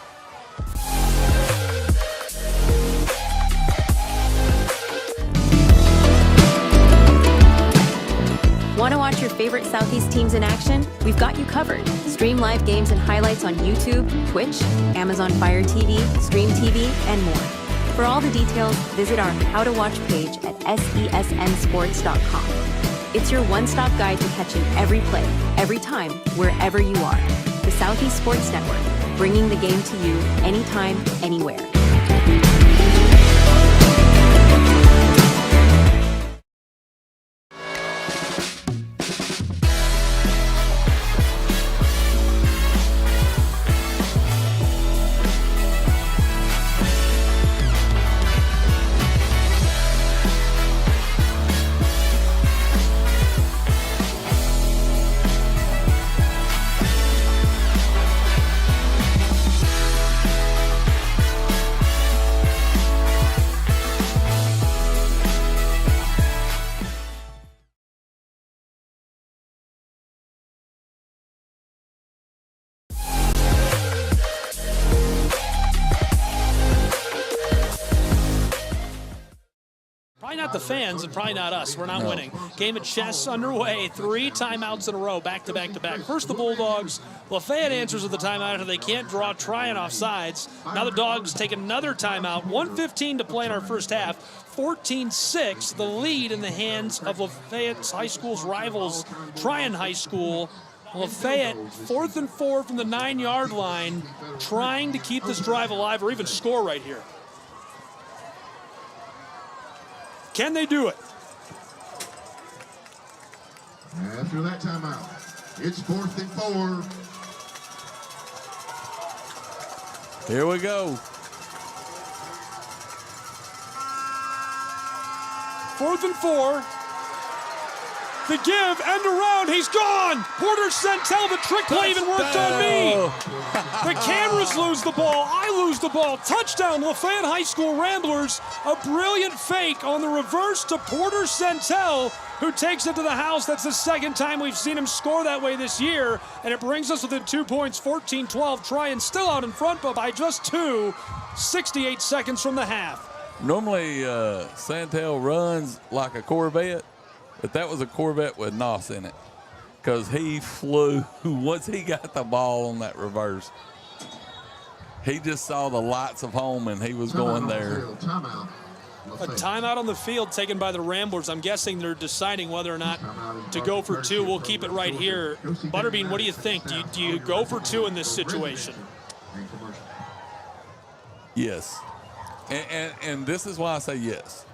Want to watch your favorite Southeast teams in action? We've got you covered. Stream live games and highlights on YouTube, Twitch, Amazon Fire TV, Stream TV, and more. For all the details, visit our How to Watch page at sesnsports.com. It's your one-stop guide to catching every play, every time, wherever you are. The Southeast Sports Network, bringing the game to you anytime, anywhere. Probably not the fans and probably not us. We're not winning. Game of chess underway. 3 timeouts in a row, back to back to back. First the Bulldogs. LaFayette answers with the timeout after they can't draw Trion off sides. Now the Dogs take another timeout. 1:15 to play in our first half. 14-6, the lead in the hands of Lafayette High School's rivals, Trion High School. Lafayette, 4th and 4 from the 9-yard line, trying to keep this drive alive or even score right here. Can they do it? After that timeout, it's 4th and 4. Here we go. 4th and 4. The give, end around, he's gone! Porter Centel, the trick play even worked on me! The cameras lose the ball, I lose the ball. Touchdown, Lafayette High School Ramblers. A brilliant fake on the reverse to Porter Centel, who takes it to the house. That's the second time we've seen him score that way this year, and it brings us within 2 points, 14-12. Trion still out in front, but by just 2, 68 seconds from the half. Normally, Santel runs like a Corvette, but that was a Corvette with NOS in it because he flew once he got the ball on that reverse. He just saw the lights of home, and he was going there. A timeout on the field taken by the Ramblers. I'm guessing they're deciding whether or not to go for 2. We'll keep it right here. Butterbean, what do you think? Do you go for 2 in this situation? Yes. And this is why I say yes.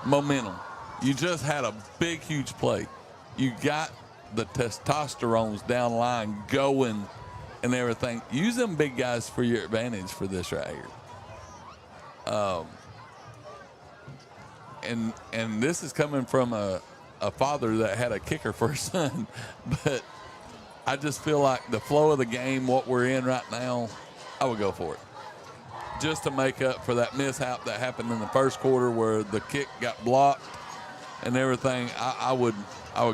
Momentum. You just had a big, huge play. You got the testosterones down the line going and everything. Use them big guys for your advantage for this right here. And this is coming from a father that had a kicker for his son. But I just feel like the flow of the game, what we're in right now, I would go for it. Just to make up for that mishap that happened in the first quarter where the kick got blocked and everything, I would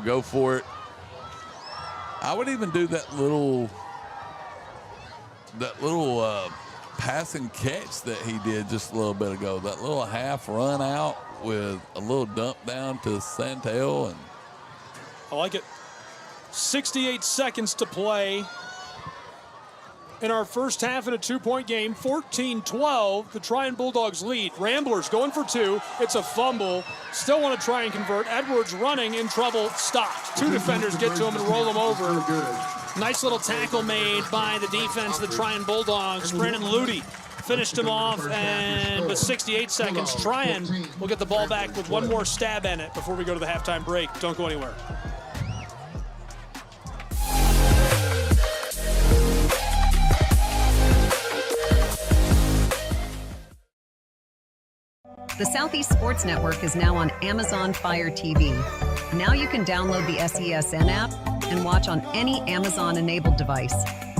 go for it. I would even do that little passing catch that he did just a little bit ago. That little half run out with a little dump down to Santel. And I like it. 68 seconds to play in our first half in a 2-point game. 14-12, the Trion Bulldogs lead. Ramblers going for 2. It's a fumble. Still want to try and convert. Edwards running, in trouble, stopped. 2 defenders get to him and roll him over. Nice little tackle made by the defense of the Trion Bulldogs. Brandon Ludy finished him off, and with 68 seconds, Trion will get the ball back with one more stab at it before we go to the halftime break. Don't go anywhere. The Southeast Sports Network is now on Amazon Fire TV. Now you can download the SESN app and watch on any Amazon-enabled device,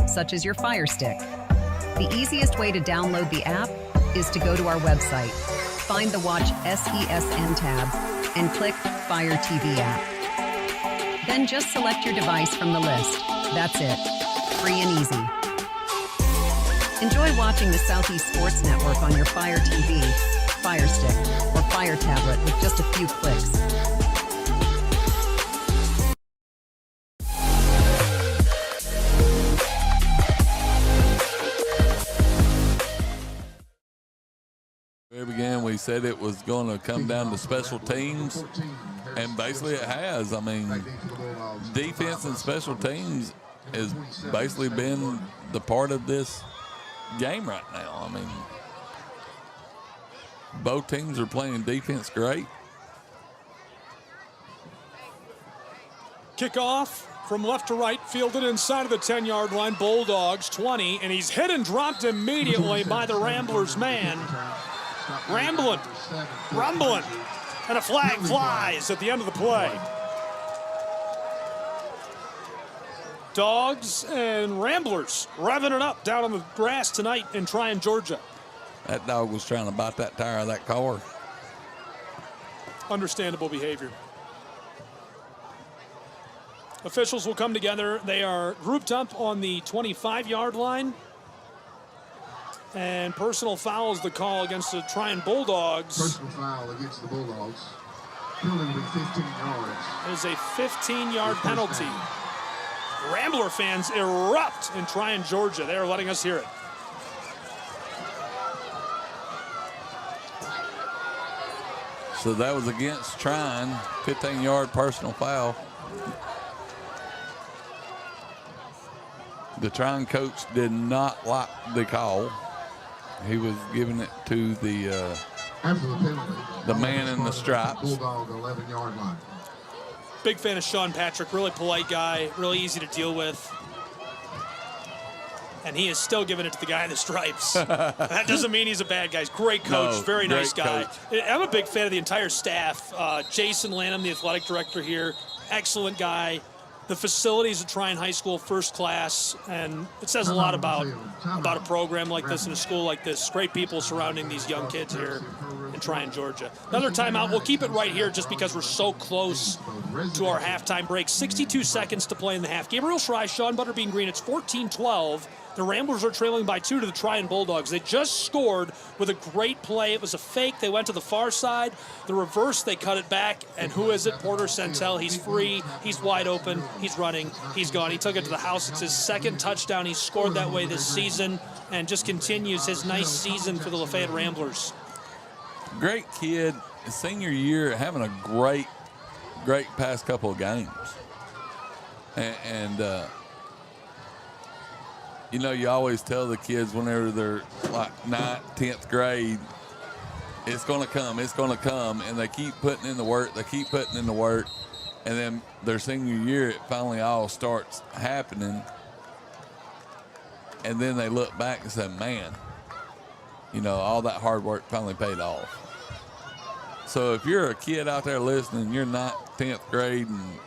such as your Fire Stick. The easiest way to download the app is to go to our website, find the Watch SESN tab, and click Fire TV app. Then just select your device from the list. That's it. Free and easy. Enjoy watching the Southeast Sports Network on your Fire TV, Fire Stick, or Fire tablet with just a few clicks. Very beginning, we said it was going to come down to special teams, and basically it has. I mean, defense and special teams has basically been the part of this game right now. I mean, both teams are playing defense great. Kickoff from left to right, fielded inside of the 10-yard line. Bulldogs 20, and he's hit and dropped immediately by the Ramblers man. Rumbling, and a flag flies at the end of the play. Dogs and Ramblers revving it up down on the grass tonight in Trion, Georgia. That dog was trying to bite that tire of that car. Understandable behavior. Officials will come together. They are grouped up on the 25-yard line. And personal foul is the call against the Trion Bulldogs. Personal foul against the Bulldogs. Penalty will be 15 yards. It is a 15-yard penalty. Rambler fans erupt in Trion, Georgia. They are letting us hear it. So that was against Trion, 15-yard personal foul. The Trion coach did not like the call. He was giving it to the After the penalty, the man in the stripes. Bulldog 11-yard line. Big fan of Sean Patrick, really polite guy, really easy to deal with. And he is still giving it to the guy in the stripes. That doesn't mean he's a bad guy. He's a great coach, No, very nice great guy. coach. I'm a big fan of the entire staff. Jason Lanham, the athletic director here, excellent guy. The facilities at Trion High School, first class, and it says a lot about a program like this and a school like this. Great people surrounding these young kids here in Trion, Georgia. Another timeout. We'll keep it right here just because we're so close to our halftime break. 62 seconds to play in the half. Gabriel Schrei, Sean Butterbean Green. It's 14-12. The Ramblers are trailing by 2 to the Trion Bulldogs. They just scored with a great play. It was a fake. They went to the far side. The reverse, they cut it back. And who is it? Porter Centel. He's free. He's wide open. He's running. He's gone. He took it to the house. It's his second touchdown. He's scored that way this season and just continues his nice season for the Lafayette Ramblers. Great kid, senior year, having a great past couple of games. And you know, you always tell the kids whenever they're like 9th, 10th grade, it's going to come, and they keep putting in the work, and then their senior year, it finally all starts happening, and then they look back and say, man, you know, all that hard work finally paid off. So if you're a kid out there listening, you're 9th, 10th grade and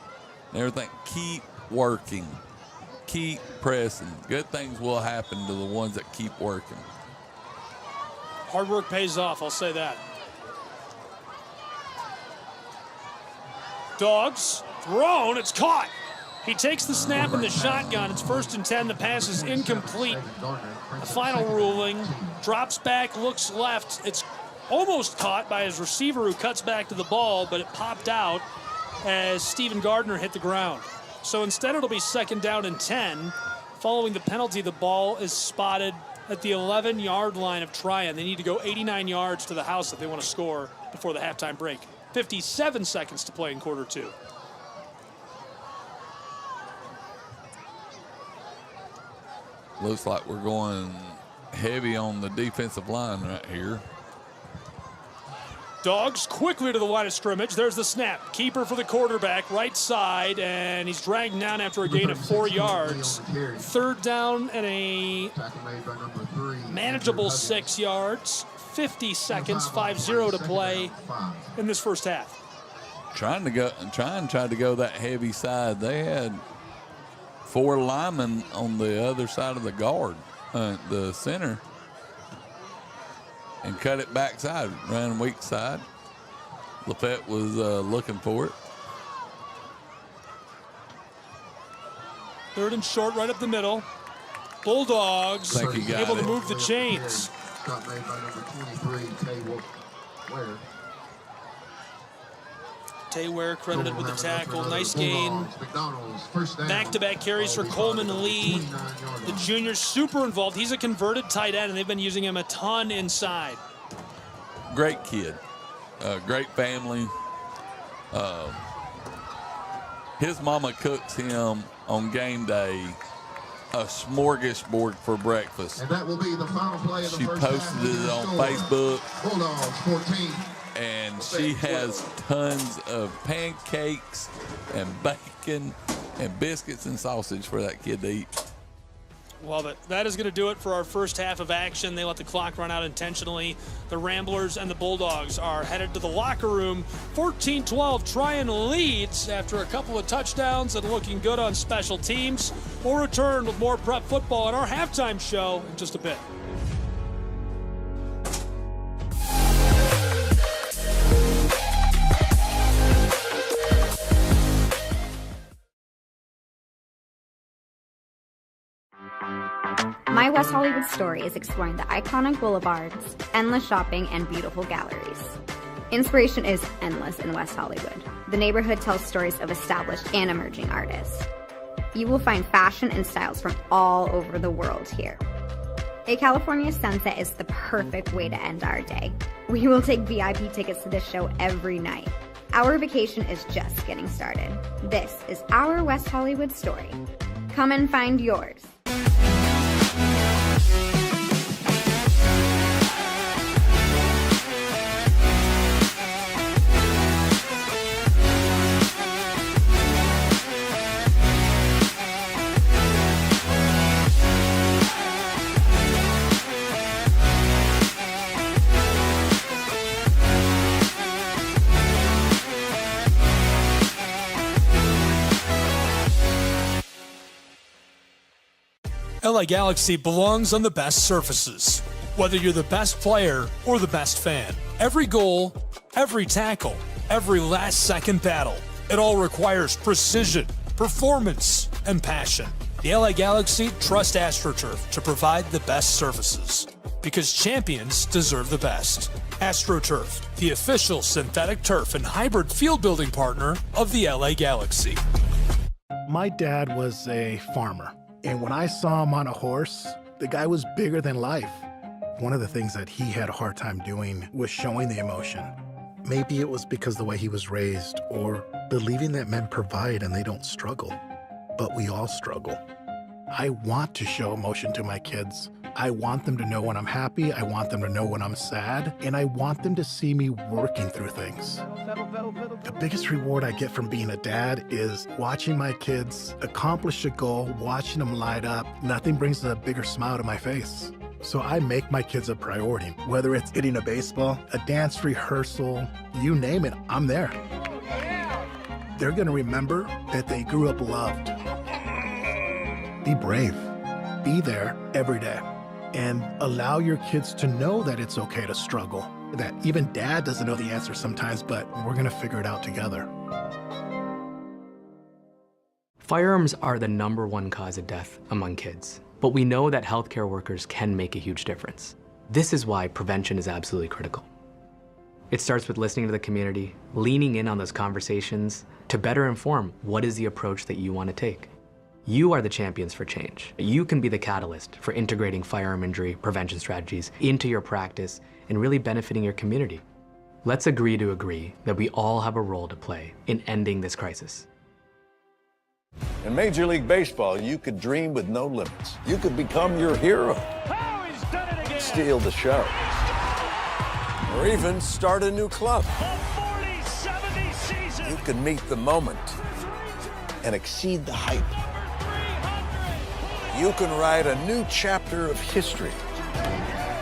everything, keep working. Keep pressing. Good things will happen to the ones that keep working. Hard work pays off, I'll say that. Dogs, thrown, it's caught. He takes the snap in the shotgun. It's 1st and 10. The pass is incomplete. The final ruling, drops back, looks left. It's almost caught by his receiver who cuts back to the ball, but it popped out as Stephen Gardner hit the ground. So instead it'll be 2nd down and 10. Following the penalty, the ball is spotted at the 11-yard line of Trion. They need to go 89 yards to the house if they want to score before the halftime break. 57 seconds to play in quarter 2. Looks like we're going heavy on the defensive line right here. Dogs quickly to the line of scrimmage. There's the snap. Keeper for the quarterback, right side, and he's dragged down after a gain of 4 yards. 3rd down and a manageable 6 yards. 50 seconds, 5-0 to play in this first half. Tried to go that heavy side. They had 4 linemen on the other side of the guard, the center, and cut it backside, ran weak side. LaFayette was looking for it. 3rd and short, right up the middle. Bulldogs Think he got able to it. move the chains. Stop made by number 23, Tay Ware. Tay Ware credited with the tackle. Nice gain. Back-to-back carries for Coleman Lee. The junior's super involved. He's a converted tight end, and they've been using him a ton inside. Great kid. Great family. His mama cooks him on game day a smorgasbord for breakfast. And that will be the final play of the She first posted half. it on Facebook. Bulldogs 14. And she has tons of pancakes and bacon and biscuits and sausage for that kid to eat. Love it. That is going to do it for our first half of action. They let the clock run out intentionally. The Ramblers and the Bulldogs are headed to the locker room. 14-12, Trion leads after a couple of touchdowns and looking good on special teams. We'll return with more prep football on our halftime show in just a bit. My West Hollywood story is exploring the iconic boulevards, endless shopping, and beautiful galleries. Inspiration is endless in West Hollywood. The neighborhood tells stories of established and emerging artists. You will find fashion and styles from all over the world here. A California sunset is the perfect way to end our day. We will take VIP tickets to this show every night. Our vacation is just getting started. This is our West Hollywood story. Come and find yours. LA Galaxy belongs on the best surfaces. Whether you're the best player or the best fan, every goal, every tackle, every last-second battle, it all requires precision, performance, and passion. The LA Galaxy trust AstroTurf to provide the best surfaces, because champions deserve the best. AstroTurf, the official synthetic turf and hybrid field building partner of the LA Galaxy. My dad was a farmer. And when I saw him on a horse, the guy was bigger than life. One of the things that he had a hard time doing was showing the emotion. Maybe it was because the way he was raised, or believing that men provide and they don't struggle. But we all struggle. I want to show emotion to my kids. I want them to know when I'm happy, I want them to know when I'm sad, and I want them to see me working through things. The biggest reward I get from being a dad is watching my kids accomplish a goal, watching them light up. Nothing brings a bigger smile to my face. So I make my kids a priority. Whether it's hitting a baseball, a dance rehearsal, you name it, I'm there. They're gonna remember that they grew up loved. Be brave. Be there every day. And allow your kids to know that it's okay to struggle. That even dad doesn't know the answer sometimes, but we're gonna figure it out together. Firearms are the #1 cause of death among kids, but we know that healthcare workers can make a huge difference. This is why prevention is absolutely critical. It starts with listening to the community, leaning in on those conversations to better inform what is the approach that you want to take. You are the champions for change. You can be the catalyst for integrating firearm injury prevention strategies into your practice and really benefiting your community. Let's agree to agree that we all have a role to play in ending this crisis. In Major League Baseball, you could dream with no limits. You could become your hero, steal the show, or even start a new club. You could meet the moment and exceed the hype. You can write a new chapter of history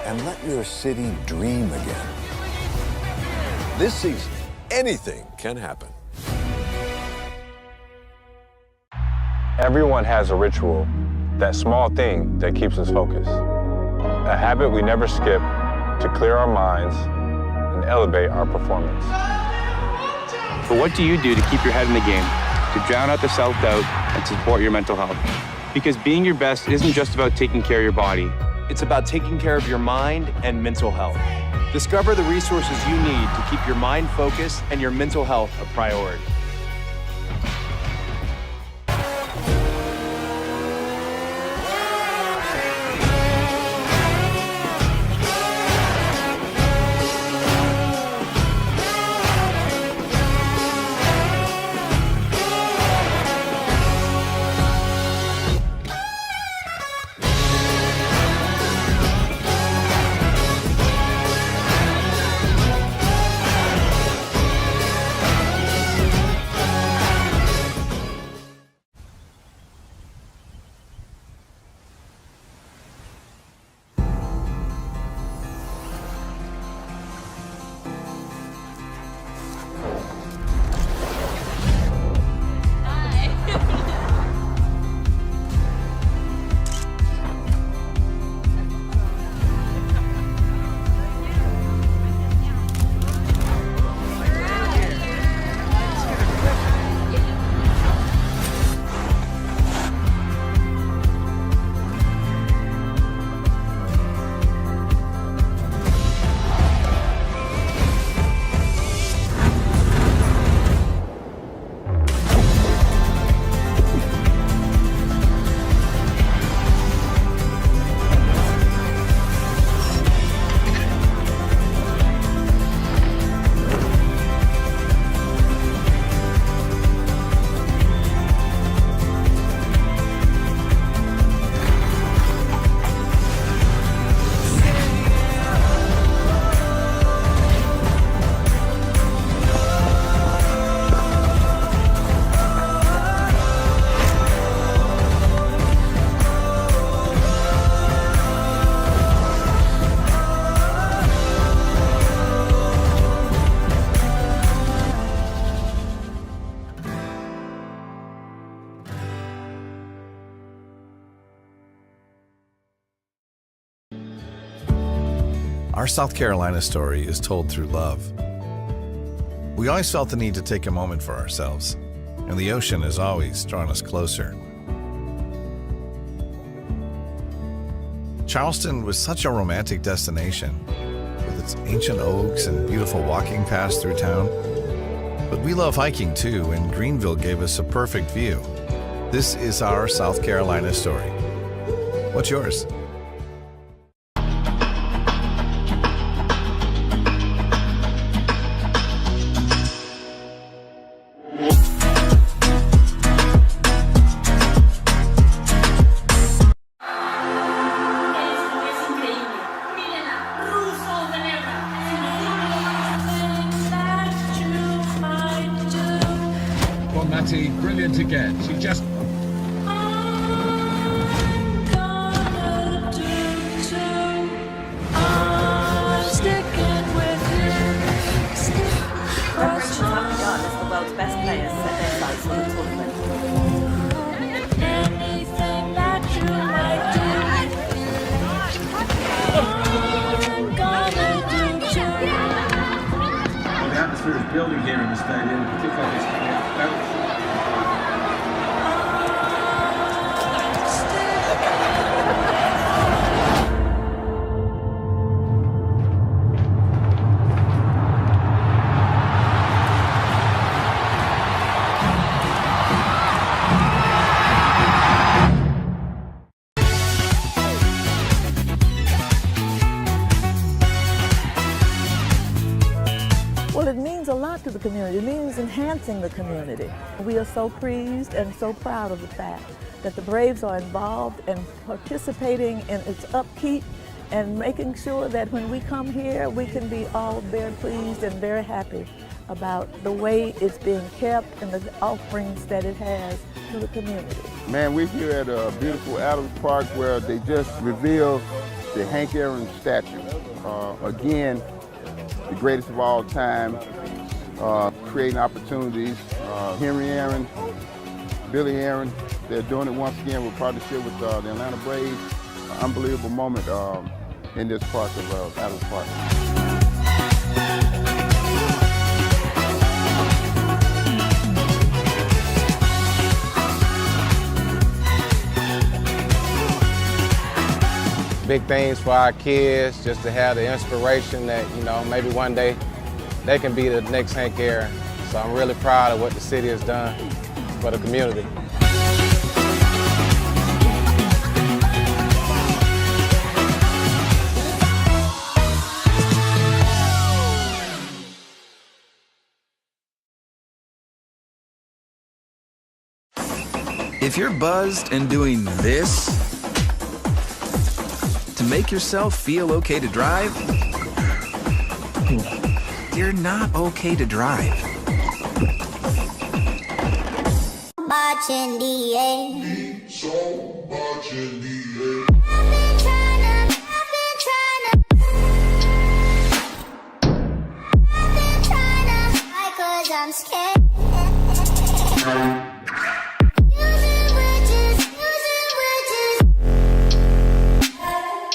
and let your city dream again. This season, anything can happen. Everyone has a ritual, that small thing that keeps us focused. A habit we never skip to clear our minds and elevate our performance. But what do you do to keep your head in the game, to drown out the self-doubt and support your mental health? Because being your best isn't just about taking care of your body. It's about taking care of your mind and mental health. Discover the resources you need to keep your mind focused and your mental health a priority. Our South Carolina story is told through love. We always felt the need to take a moment for ourselves, and the ocean has always drawn us closer. Charleston was such a romantic destination, with its ancient oaks and beautiful walking paths through town. But we love hiking too, and Greenville gave us a perfect view. This is our South Carolina story. What's yours? Brilliant again. She just... The atmosphere is building here in the stadium, particularly this Well, it means a lot to the community. It means enhancing the community. We are so pleased and so proud of the fact that the Braves are involved and participating in its upkeep and making sure that when we come here, we can be all very pleased and very happy about the way it's being kept and the offerings that it has to the community. Man, we're here at a beautiful Adams Park where they just revealed the Hank Aaron statue. Again, the greatest of all time, creating opportunities. Henry Aaron, Billy Aaron, they're doing it once again with partnership with the Atlanta Braves. Unbelievable moment in this park of Adams Park. Big things for our kids, just to have the inspiration that, you know, maybe one day they can be the next Hank Aaron. So I'm really proud of what the city has done for the community. If you're buzzed and doing this to make yourself feel okay to drive, you're not okay to drive. I'm scared.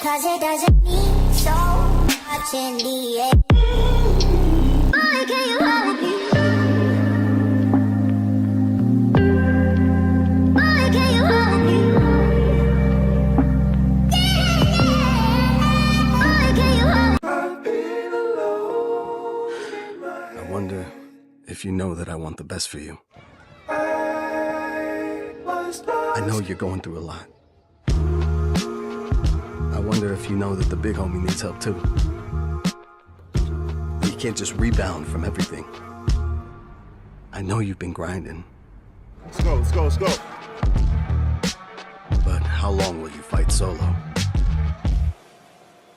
Cause it doesn't mean so much in the end. Boy, can you hold me? Boy, can you hold me? Boy, can you hold me? I wonder if you know that I want the best for you. I know you're going through a lot. I wonder if you know that the big homie needs help too. You can't just rebound from everything. I know you've been grinding. Let's go, let's go, let's go. But how long will you fight solo?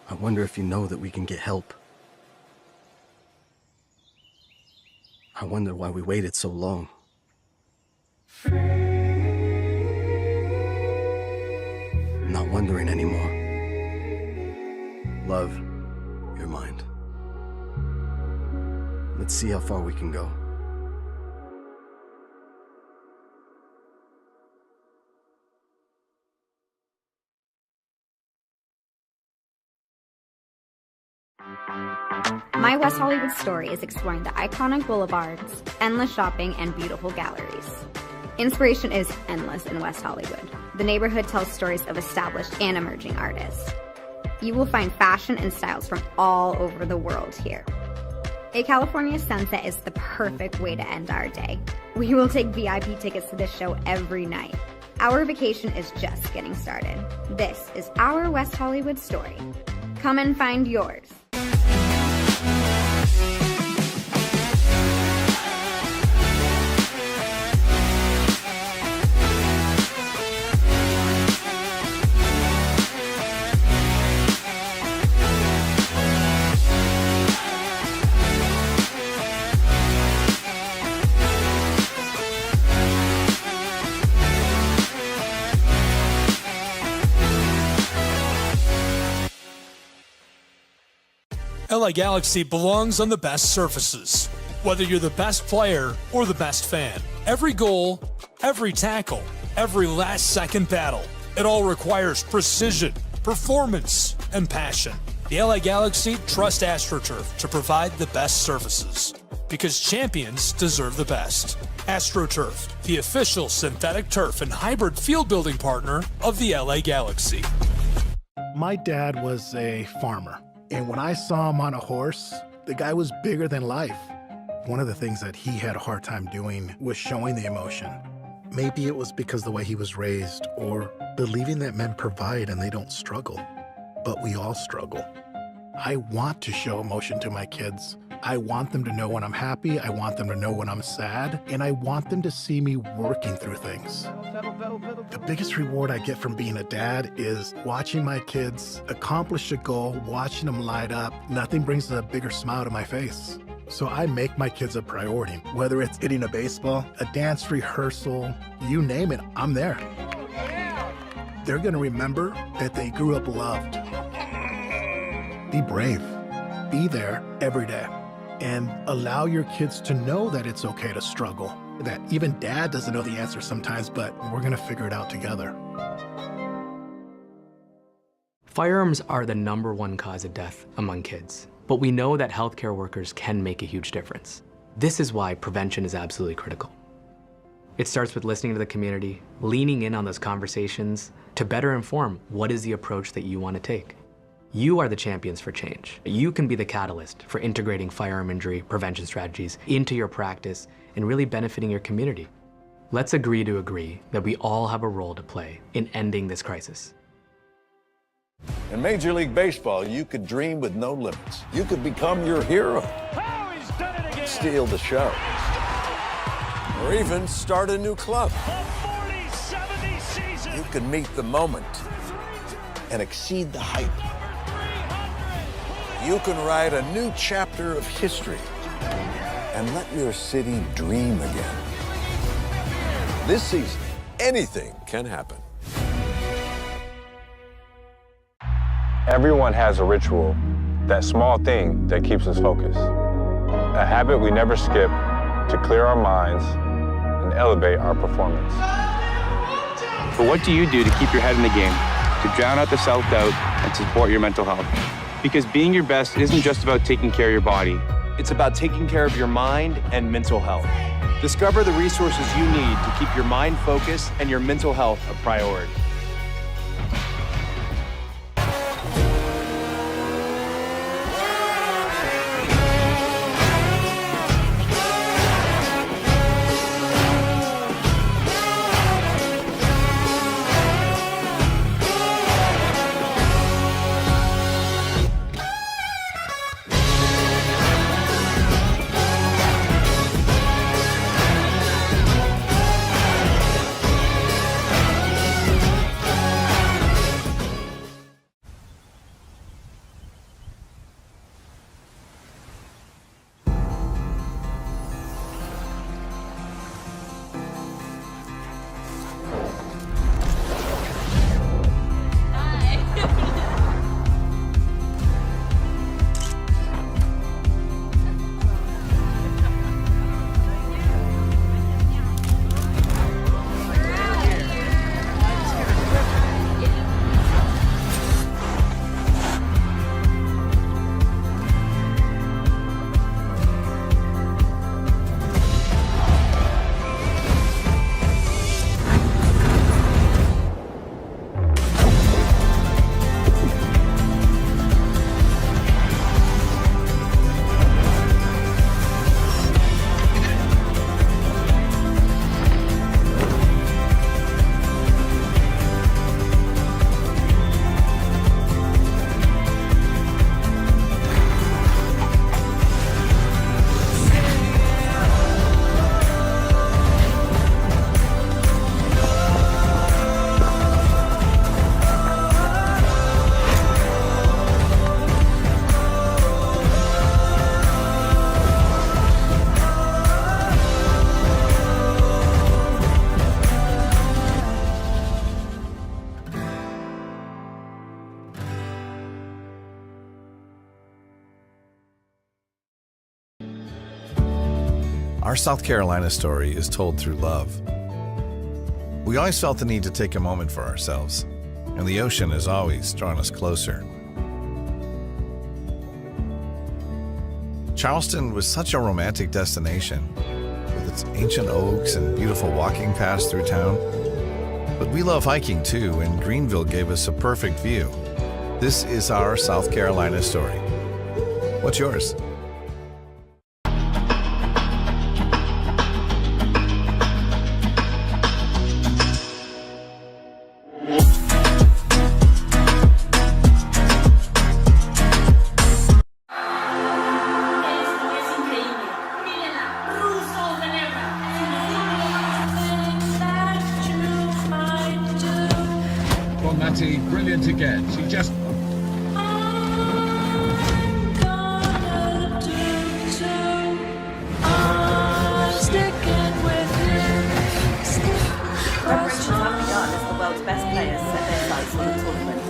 I wonder if you know that we can get help. I wonder why we waited so long. Not wondering anymore. Love, your mind. Let's see how far we can go. My West Hollywood story is exploring the iconic boulevards, endless shopping, and beautiful galleries. Inspiration is endless in West Hollywood. The neighborhood tells stories of established and emerging artists. You will find fashion and styles from all over the world here. A California sunset is the perfect way to end our day. We will take VIP tickets to this show every night. Our vacation is just getting started. This is our West Hollywood story. Come and find yours. LA Galaxy belongs on the best surfaces. Whether you're the best player or the best fan, every goal, every tackle, every last-second battle, it all requires precision, performance, and passion. The LA Galaxy trust AstroTurf to provide the best surfaces, because champions deserve the best. AstroTurf, the official synthetic turf and hybrid field building partner of the LA Galaxy. My dad was a farmer. And when I saw him on a horse, the guy was bigger than life. One of the things that he had a hard time doing was showing the emotion. Maybe it was because the way he was raised, or believing that men provide and they don't struggle. But we all struggle. I want to show emotion to my kids. I want them to know when I'm happy, I want them to know when I'm sad, and I want them to see me working through things. The biggest reward I get from being a dad is watching my kids accomplish a goal, watching them light up. Nothing brings a bigger smile to my face. So I make my kids a priority. Whether it's hitting a baseball, a dance rehearsal, you name it, I'm there. They're gonna remember that they grew up loved. Be brave. Be there every day. And allow your kids to know that it's okay to struggle. That even dad doesn't know the answer sometimes, but we're gonna figure it out together. Firearms are the #1 cause of death among kids, but we know that healthcare workers can make a huge difference. This is why prevention is absolutely critical. It starts with listening to the community, leaning in on those conversations to better inform what is the approach that you want to take. You are the champions for change. You can be the catalyst for integrating firearm injury prevention strategies into your practice and really benefiting your community. Let's agree to agree that we all have a role to play in ending this crisis. In Major League Baseball, you could dream with no limits. You could become your hero. Steal the show. Or even start a new club. You could meet the moment and exceed the hype. You can write a new chapter of history and let your city dream again. This season, anything can happen. Everyone has a ritual, that small thing that keeps us focused. A habit we never skip to clear our minds and elevate our performance. But what do you do to keep your head in the game, to drown out the self-doubt and support your mental health? Because being your best isn't just about taking care of your body. It's about taking care of your mind and mental health. Discover the resources you need to keep your mind focused and your mental health a priority. Our South Carolina story is told through love. We always felt the need to take a moment for ourselves, and the ocean has always drawn us closer. Charleston was such a romantic destination, with its ancient oaks and beautiful walking paths through town. But we love hiking too, and Greenville gave us a perfect view. This is our South Carolina story. What's yours? Brilliant again. She just... Preparations have begun as the world's best players set their sights on the tournament.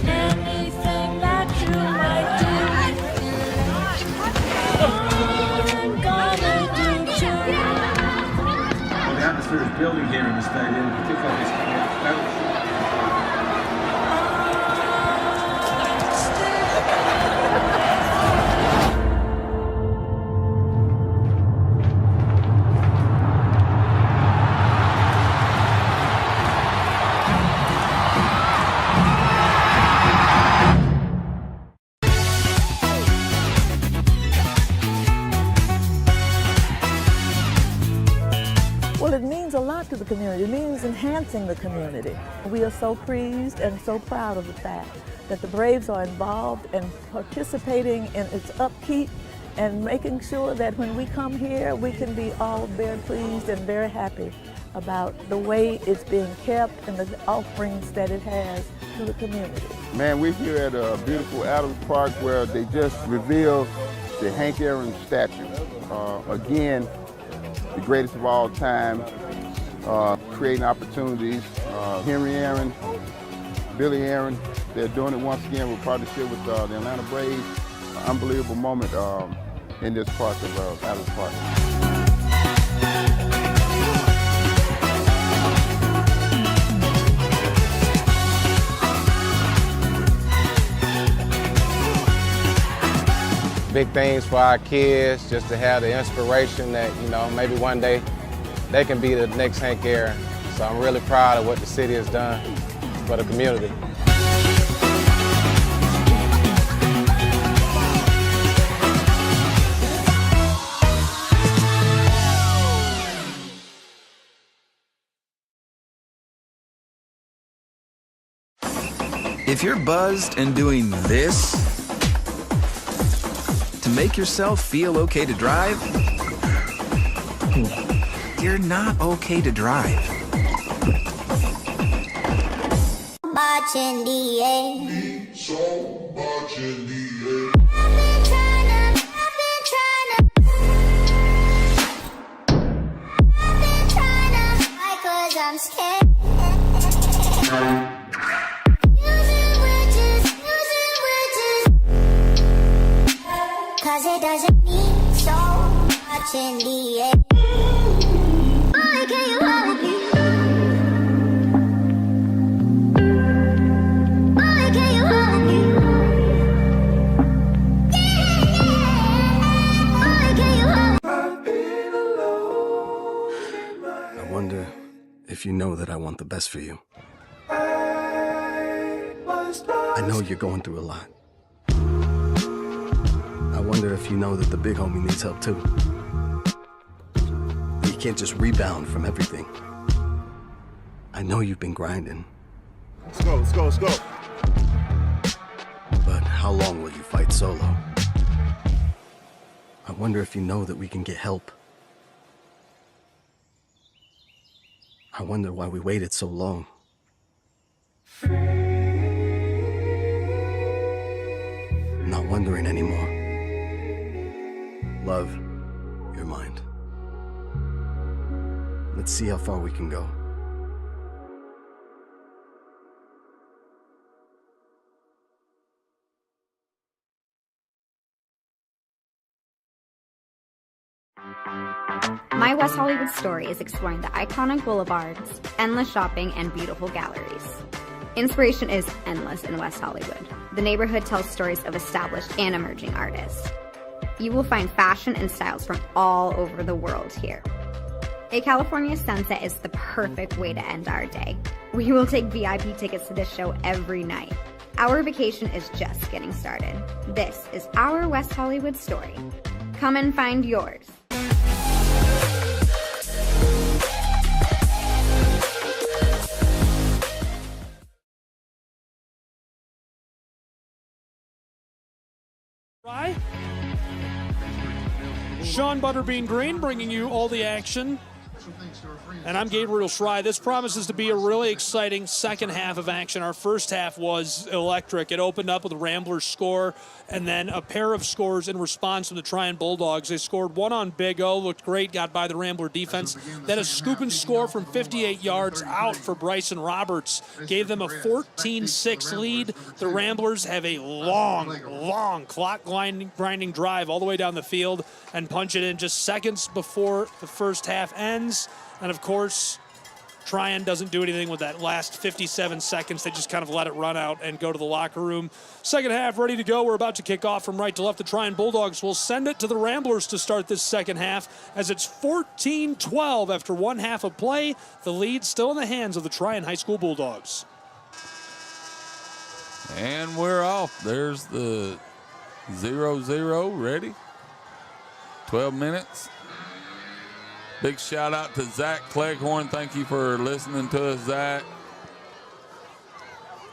Anything that you might do, I'm gonna do too. Well, the atmosphere is building here in the stadium. Particularly this Well, it means a lot to the community. It means enhancing the community. We are so pleased and so proud of the fact that the Braves are involved and participating in its upkeep and making sure that when we come here, we can be all very pleased and very happy about the way it's being kept and the offerings that it has to the community. Man, we're here at a beautiful Adams Park where they just revealed the Hank Aaron statue. Again, the greatest of all time, creating opportunities. Henry Aaron, Billy Aaron, they're doing it once again with partnership with the Atlanta Braves. Unbelievable moment in this part of Adams Park. Big things for our kids, just to have the inspiration that, you know, maybe one day they can be the next Hank Aaron. So I'm really proud of what the city has done for the community. If you're buzzed and doing this to make yourself feel okay to drive, you're not okay to drive. Much in the air. So much in the air. I'm scared. Cause it doesn't mean so much in the air. Why can't you hold me? Why can't you hold me? Why can't you hold me? I wonder if you know that I want the best for you. I know you're going through a lot. I wonder if you know that the big homie needs help too. You can't just rebound from everything. I know you've been grinding. Let's go, let's go, let's go. But how long will you fight solo? I wonder if you know that we can get help. I wonder why we waited so long. I'm not wondering anymore. Love, your mind. Let's see how far we can go. My West Hollywood story is exploring the iconic boulevards, endless shopping, and beautiful galleries. Inspiration is endless in West Hollywood. The neighborhood tells stories of established and emerging artists. You will find fashion and styles from all over the world here. A California sunset is the perfect way to end our day. We will take VIP tickets to this show every night. Our vacation is just getting started. This is our West Hollywood story. Come and find yours. Sean Butterbean Green bringing you all the action. And I'm Gabriel Schrei. This promises to be a really exciting second half of action. Our first half was electric. It opened up with a Ramblers score and then a pair of scores in response from the Trion Bulldogs. They scored one on Big O, looked great, got by the Rambler defense. Then a scoop and score from 58 yards out for Bryson Roberts gave them a 14-6 lead. The Ramblers have a long clock grinding drive all the way down the field and punch it in just seconds before the first half ends. And of course, Trion doesn't do anything with that last 57 seconds. They just kind of let it run out and go to the locker room. Second half ready to go. We're about to kick off from right to left. The Trion Bulldogs will send it to the Ramblers to start this second half as it's 14-12 after one half of play. The lead still in the hands of the Trion High School Bulldogs. And we're off. There's the 0-0 ready. 12 minutes. Big shout out to Zach Cleghorn. Thank you for listening to us, Zach.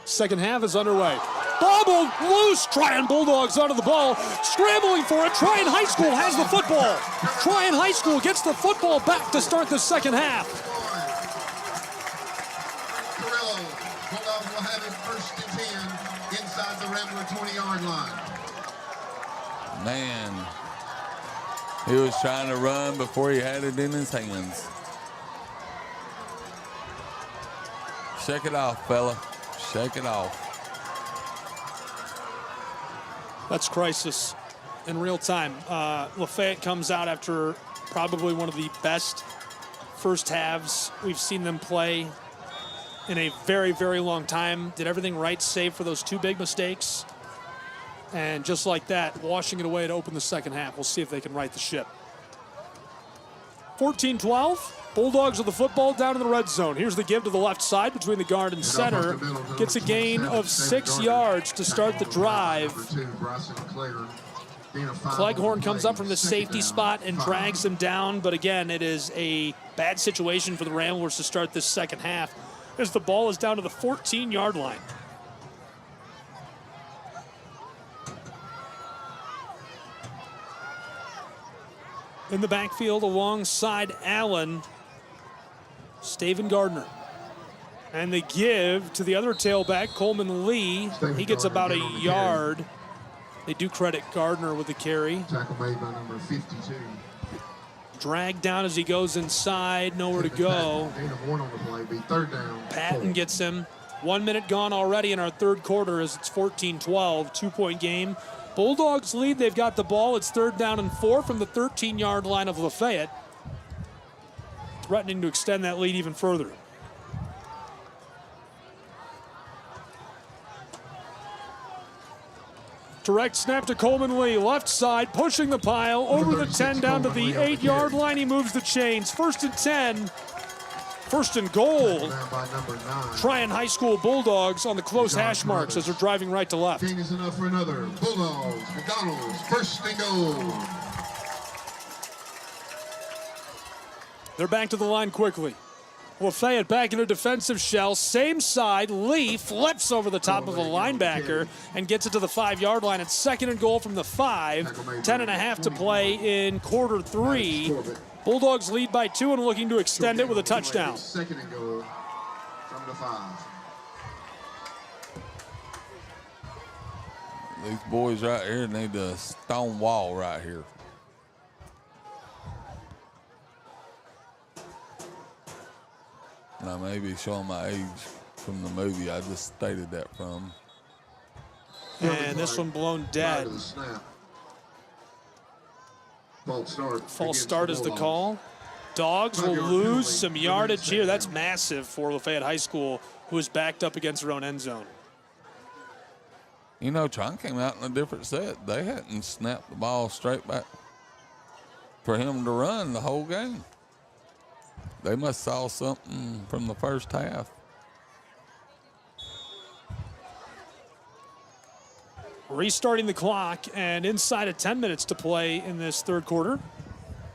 Second half is underway. Bobbled loose. Trion Bulldogs out of the ball. Scrambling for it. Trion High School has the football. Trion High School gets the football back to start the second half. Bulldogs will have it first and 10 inside the Rambler 20-yard line. Man. He was trying to run before he had it in his hands. Shake it off, fella. Shake it off. That's crisis in real time. LaFayette comes out after probably one of the best first halves we've seen them play in a very, very long time. Did everything right save for those two big mistakes. And just like that, washing it away to open the second half. We'll see if they can right the ship. 14-12. Bulldogs with the football down in the red zone. Here's the give to the left side between the guard and center. Gets a gain of 6 yards to start the drive. Cleghorn comes up from the safety spot and drags him down. But again, it is a bad situation for the Ramblers to start this second half as the ball is down to the 14-yard line. In the backfield alongside Allen, Staven Gardner. And they give to the other tailback, Coleman Lee. He gets about a yard. They do credit Gardner with the carry. Tackle made by number 52. Dragged down as he goes inside, nowhere to go. Third down. Patton gets him. 1 minute gone already in our third quarter as it's 14-12, 2-point game. Bulldogs lead, they've got the ball. It's 3rd down and 4 from the 13-yard line of LaFayette. Threatening to extend that lead even further. Direct snap to Coleman Lee, left side, pushing the pile, over the 10, down to the 8-yard line. He moves the chains. 1st and 10. 1st and goal. Trion High School Bulldogs on the close hash marks as they're driving right to left. 10 is enough for another. Bulldogs, McDonald's, 1st and goal. They're back to the line quickly. LaFayette back in a defensive shell. Same side. Lee flips over the top of a linebacker and gets it to the 5-yard line. It's 2nd and goal from the 5. 10.5 to play in quarter 3. Bulldogs lead by 2 and looking to extend it with a touchdown. 2nd and goal from the 5. These boys right here need a stone wall right here. And I may be showing my age from the movie I just stated that from. And this one blown dead. False start. False start is the call. Dogs will lose some yardage here. That's massive for Lafayette High School, who is backed up against their own end zone. You know, Trion came out in a different set. They hadn't snapped the ball straight back for him to run the whole game. They must saw something from the first half. Restarting the clock and inside of 10 minutes to play in this third quarter.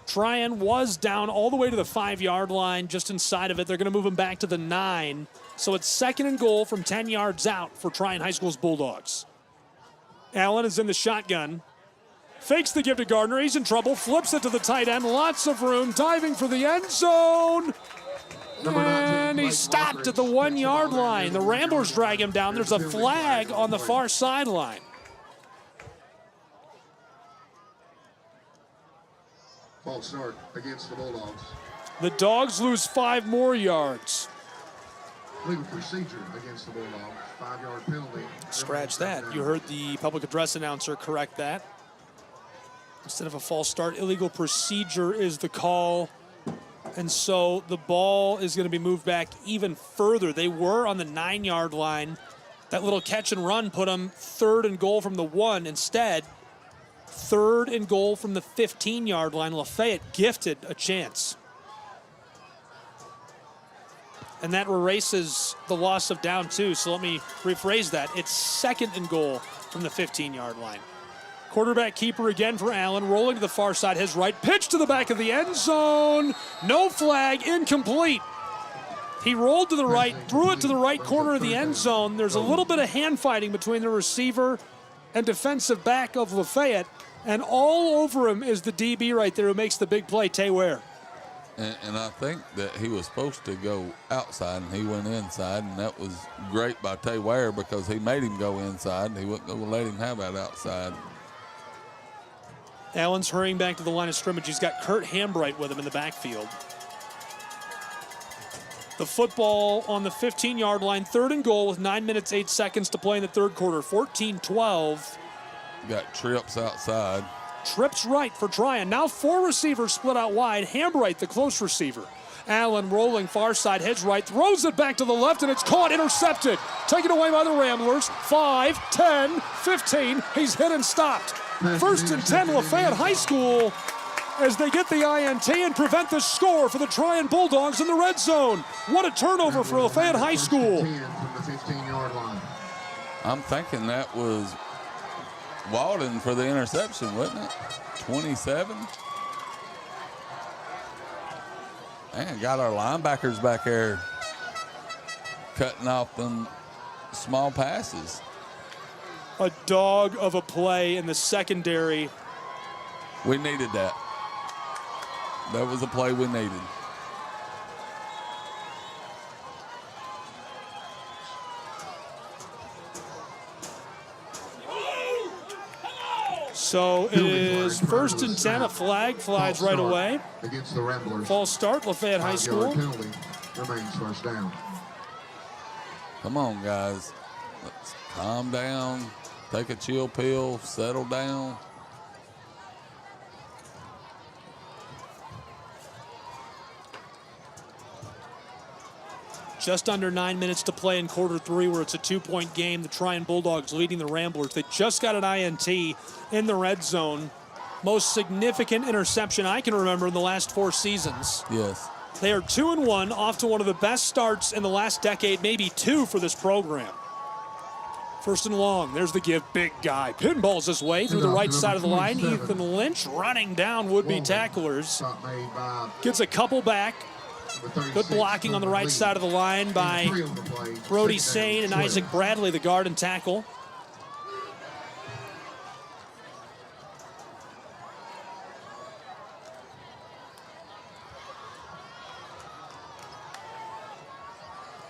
Trion was down all the way to the 5-yard line, just inside of it. They're going to move him back to the 9. So it's 2nd and goal from 10 yards out for Trion High School's Bulldogs. Allen is in the shotgun. Fakes the give to Gardner. He's in trouble. Flips it to the tight end. Lots of room. Diving for the end zone. And he stopped at the 1-yard line. The Ramblers drag him down. There's a flag on the far sideline. False start against the Bulldogs. The Dogs lose 5 more yards. Legal procedure against the Bulldogs. 5-yard penalty. Scratch that. You heard the public address announcer correct that. Instead of a false start, illegal procedure is the call. And so the ball is going to be moved back even further. They were on the 9-yard line. That little catch and run put them 3rd and goal from the 1. Instead, 3rd and goal from the 15-yard line. Lafayette gifted a chance. And that erases the loss of down 2. So let me rephrase that. It's 2nd and goal from the 15-yard line. Quarterback keeper again for Allen, rolling to the far side, his right, pitch to the back of the end zone. No flag, incomplete. He rolled to the right, threw it to the right corner of the end zone. There's a little bit of hand fighting between the receiver and defensive back of Lafayette, and all over him is the DB right there who makes the big play, Tay Ware. And I think that he was supposed to go outside, and he went inside, and that was great by Tay Ware because he made him go inside. He wasn't going to let him have that outside. Allen's hurrying back to the line of scrimmage. He's got Kurt Hambright with him in the backfield. The football on the 15-yard line, 3rd and goal with 9 minutes, 8 seconds to play in the third quarter, 14-12. Got trips outside. Trips right for Trion. Now 4 receivers split out wide. Hambright, the close receiver. Allen rolling far side, heads right, throws it back to the left, and it's caught, intercepted. Taken away by the Ramblers. 5, 10, 15. He's hit and stopped. 1st and 10, Lafayette High School, as they get the INT and prevent the score for the Trion Bulldogs in the red zone. What a turnover for Lafayette High School. I'm thinking that was Walden for the interception, wasn't it? 27. Man, got our linebackers back there cutting off them small passes. A dog of a play in the secondary. We needed that. That was a play we needed. So it is 1st and 10. A flag flies right away. Against the Ramblers. False start, Lafayette High School. Penalty remains 1st down. Come on, guys. Let's calm down. Take a chill pill. Settle down. Just under 9 minutes to play in quarter 3, where it's a 2-point game. The Trion Bulldogs leading the Ramblers. They just got an INT in the red zone. Most significant interception I can remember in the last 4 seasons. Yes. They are 2-1, off to one of the best starts in the last decade, maybe 2 for this program. 1st and long, there's the give, big guy. Pinballs his way through the right side of the line. Ethan Lynch running down would-be tacklers. Gets a couple back. Good blocking on the right side of the line by Brody Sane and Isaac Bradley, the guard and tackle.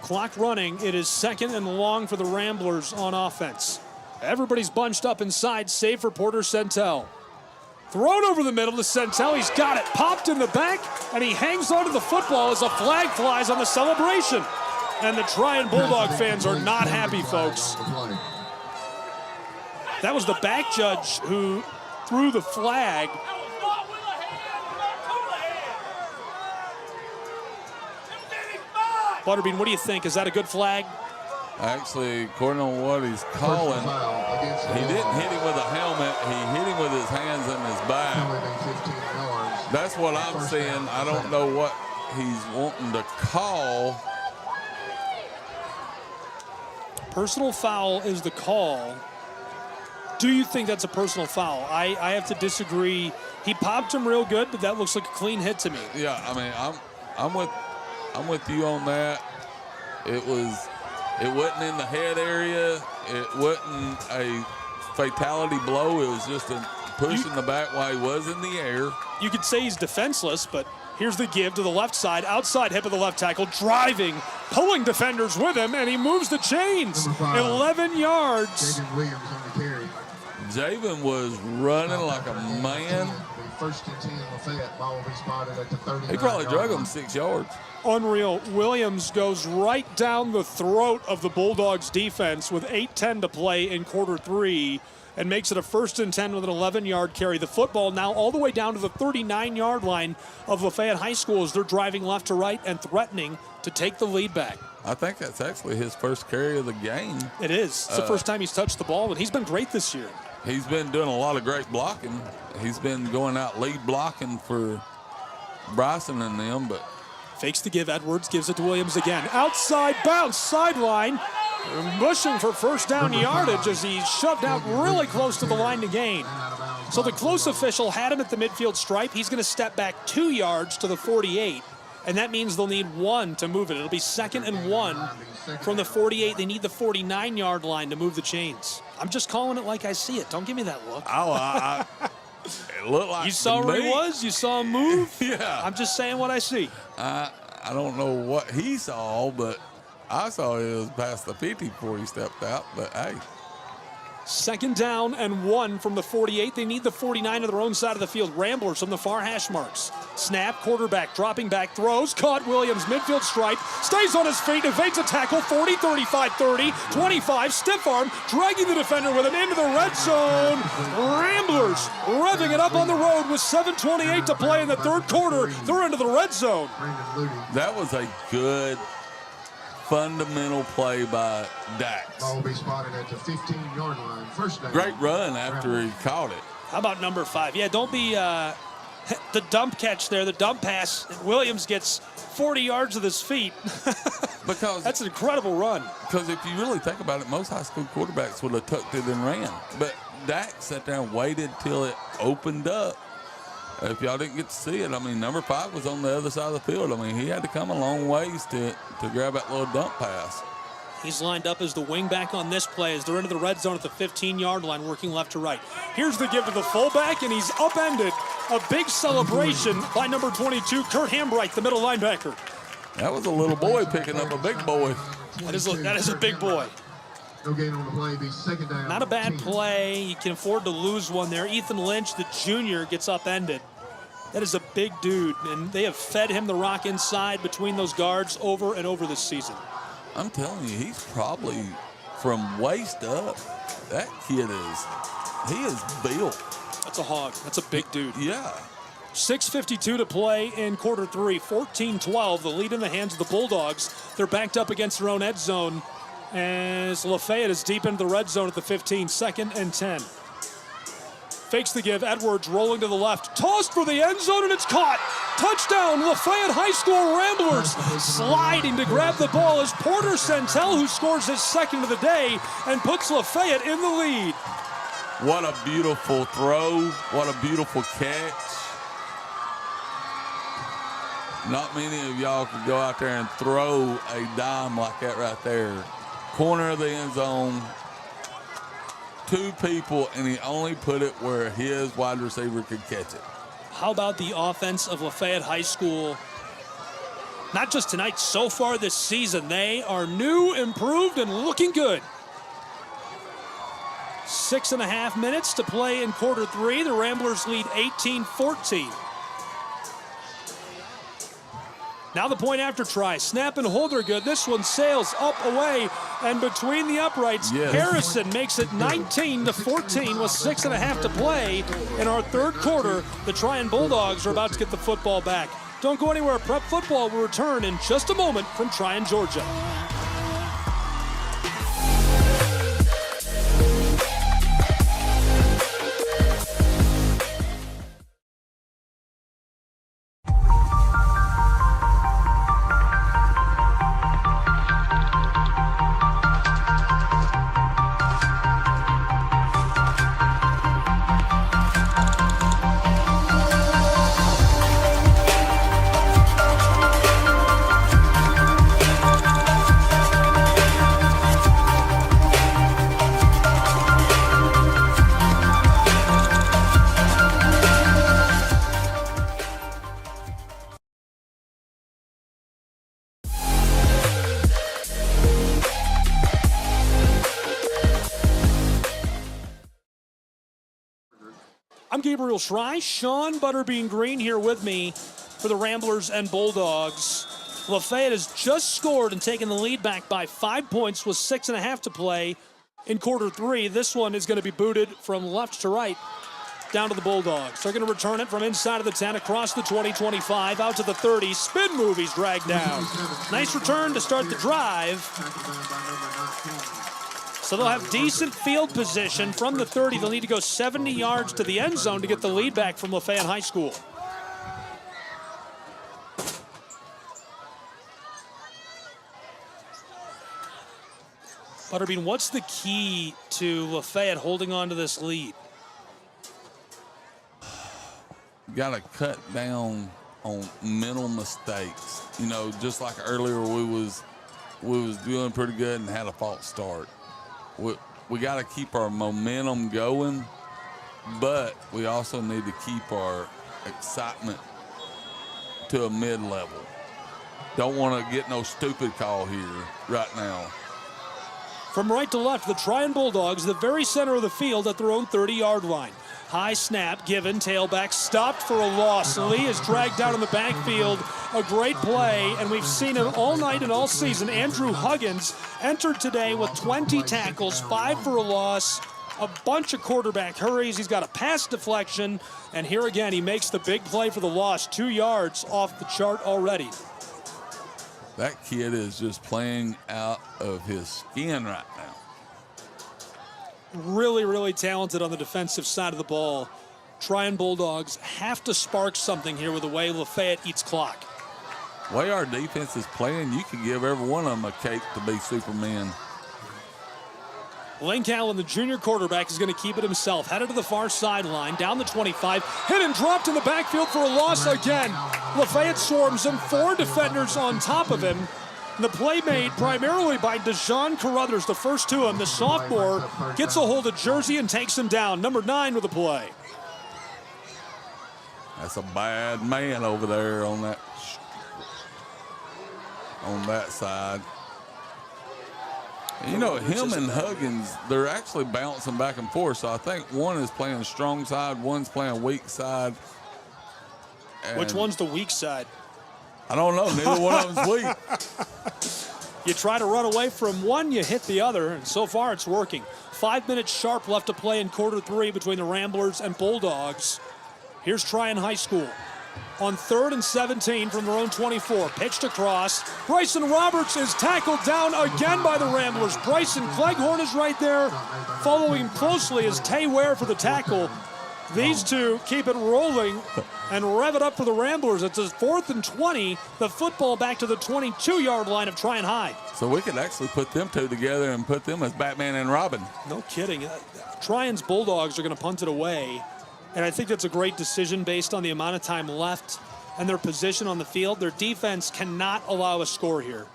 Clock running. It is 2nd and long for the Ramblers on offense. Everybody's bunched up inside, save for Porter Centel. Thrown over the middle to Centel. He's got it. Popped in the back, and he hangs onto the football as a flag flies on the celebration. And the Trion Bulldog fans are not happy, folks. That was the back judge who threw the flag. Butterbean, what do you think? Is that a good flag? Actually, according to what he's calling, he didn't hit him with a helmet. He hit him with his hands in his back. That's what I'm seeing. I don't know what he's wanting to call. Personal foul is the call. Do you think that's a personal foul? I have to disagree. He popped him real good, but that looks like a clean hit to me. Yeah, I mean, I'm with you on that. It wasn't in the head area. It wasn't a fatality blow. It was just a push in the back while he was in the air. You could say he's defenseless, but here's the give to the left side, outside hip of the left tackle, driving, pulling defenders with him, and he moves the chains. 11 yards. Javen was running like a man. First and 10, LaFayette. Ball will be spotted at the 39. He probably drug him 6 yards. Unreal. Williams goes right down the throat of the Bulldogs defense with 8:10 to play in quarter 3 and makes it a 1st and 10 with an 11-yard carry. The football now all the way down to the 39-yard line of Lafayette High School as they're driving left to right and threatening to take the lead back. I think that's actually his first carry of the game. It is. It's the first time he's touched the ball, and he's been great this year. He's been doing a lot of great blocking. He's been going out lead blocking for Bryson and them, but fakes the give. Edwards gives it to Williams again. Outside bounce, sideline. Pushing for first down yardage as he's shoved out really close to the line to gain. So the close official had him at the midfield stripe. He's going to step back 2 yards to the 48, and that means they'll need 1 to move it. It'll be 2nd and 1 from the 48. They need the 49-yard line to move the chains. I'm just calling it like I see it. Don't give me that look. Oh, it looked like you saw where he was. You saw him move. Yeah. I'm just saying what I see. I don't know what he saw, but I saw he was past the 50 before he stepped out. But hey. 2nd down and 1 from the 48. They need the 49 to their own side of the field. Ramblers from the far hash marks. Snap, quarterback, dropping back, throws. Caught Williams, midfield stripe. Stays on his feet, evades a tackle. 40, 35, 30, 25. Stiff arm, dragging the defender with him into the red zone. Ramblers revving it up on the road with 7:28 to play in the 3rd quarter. They're into the red zone. That was a good fundamental play by Dax. Ball will be spotted at the 15-yard line. First down. Great run after he caught it. How about number 5? Yeah, don't be the dump catch there, the dump pass. Williams gets 40 yards with his feet. Because that's an incredible run. Because if you really think about it, most high school quarterbacks would have tucked it and ran. But Dax sat there and waited till it opened up. If y'all didn't get to see it, I mean, number 5 was on the other side of the field. I mean, he had to come a long ways to grab that little dump pass. He's lined up as the wingback on this play as they're into the red zone at the 15-yard line, working left to right. Here's the give to the fullback, and he's upended. A big celebration by number 22, Kurt Hambright, the middle linebacker. That was a little boy picking up a big boy. That is a big boy. No gain on the play, be 2nd down. Not a bad play. You can afford to lose one there. Ethan Lynch, the junior, gets upended. That is a big dude, and they have fed him the rock inside between those guards over and over this season. I'm telling you, he's probably from waist up. That kid he is built. That's a hog. That's a big dude. Yeah. 6:52 to play in quarter 3. 14-12, the lead in the hands of the Bulldogs. They're backed up against their own end zone as Lafayette is deep into the red zone at the 15, 2nd and 10. Fakes the give. Edwards rolling to the left. Tossed for the end zone, and it's caught. Touchdown, Lafayette High School Ramblers. Sliding to grab the ball is Porter Santel, who scores his 2nd of the day and puts Lafayette in the lead. What a beautiful throw. What a beautiful catch. Not many of y'all could go out there and throw a dime like that right there. Corner of the end zone. 2 people, and he only put it where his wide receiver could catch it. How about the offense of Lafayette High School? Not just tonight, so far this season. They are new, improved, and looking good. 6.5 minutes to play in quarter 3. The Ramblers lead 18-14. Now the point after try. Snap and hold are good. This one sails up, away, and between the uprights. Yes. Harrison makes it 19-14 with 6.5 to play in our 3rd quarter. The Trion Bulldogs are about to get the football back. Don't go anywhere. Prep football will return in just a moment from Trion, Georgia. I'm Gabriel Schrei. Sean Butterbean Green here with me for the Ramblers and Bulldogs. LaFayette has just scored and taken the lead back by 5 points with 6.5 to play in quarter three. This one is going to be booted from left to right down to the Bulldogs. They're going to return it from inside of the 10 across the 20-25 out to the 30. Spin move, he's dragged down. Nice return to start the drive. So they'll have decent field position from the 30. They'll need to go 70 yards to the end zone to get the lead back from LaFayette High School. Butterbean, what's the key to LaFayette holding on to this lead? Got to cut down on mental mistakes. You know, just like earlier we was doing pretty good and had a false start. We got to keep our momentum going, but we also need to keep our excitement to a mid-level. Don't want to get no stupid call here right now. From right to left, the Trion Bulldogs, the very center of the field at their own 30-yard line. High snap given, tailback stopped for a loss. Lee is dragged down in the backfield. A great play, and we've seen him all night and all season. Andrew Huggins entered today with 20 tackles, 5 for a loss, a bunch of quarterback hurries. He's got a pass deflection, and here again he makes the big play for the loss. 2 yards off the chart already. That kid is just playing out of his skin right now. Really, really talented on the defensive side of the ball. Trion Bulldogs have to spark something here with the way LaFayette eats clock. The way our defense is playing, you can give every one of them a cape to be Superman. Lane Callan, the junior quarterback, is going to keep it himself. Headed to the far sideline, down the 25. Hit and dropped in the backfield for a loss again. LaFayette swarms him, 4 defenders on top of him. The play made primarily by Deshaun Carruthers, the first to him. The sophomore gets a hold of Jersey and takes him down. Number 9 with the play. That's a bad man over there on that side. You know, him and Huggins, they're actually bouncing back and forth. So I think one is playing strong side, one's playing weak side. Which one's the weak side? I don't know. Neither one of them's weak. You try to run away from one, you hit the other, and so far it's working. 5 minutes sharp left to play in quarter three between the Ramblers and Bulldogs. Here's Trion High School. On 3rd and 17 from their own 24. Pitched across. Bryson Roberts is tackled down again by the Ramblers. Bryson Cleghorn is right there. Following him closely is Tay Ware for the tackle. These two keep it rolling and rev it up for the Ramblers. It's a 4th and 20. The football back to the 22-yard line of Trion High. So we could actually put them two together and put them as Batman and Robin. No kidding. Trion's Bulldogs are going to punt it away. And I think that's a great decision based on the amount of time left and their position on the field. Their defense cannot allow a score here.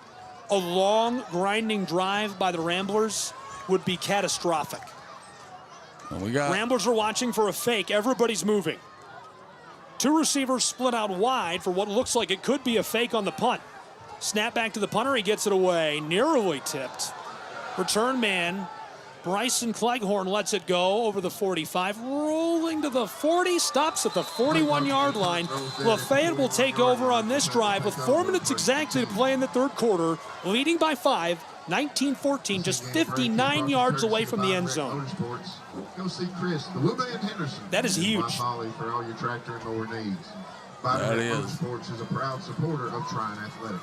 A long, grinding drive by the Ramblers would be catastrophic. Ramblers are watching for a fake. Everybody's moving. 2 receivers split out wide for what looks like it could be a fake on the punt. Snap back to the punter. He gets it away. Narrowly tipped. Return man. Bryson Cleghorn lets it go over the 45. Rolling to the 40. Stops at the 41-yard line. LaFayette will take over on this drive with 4 minutes exactly to play in the third quarter. Leading by 5. 19-14, just 59 yards away from the end zone. Go see Chris, the Woodman Henderson. That is huge. For all your tractor and mower needs. That is. Sports is a proud supporter of Trion Athletics.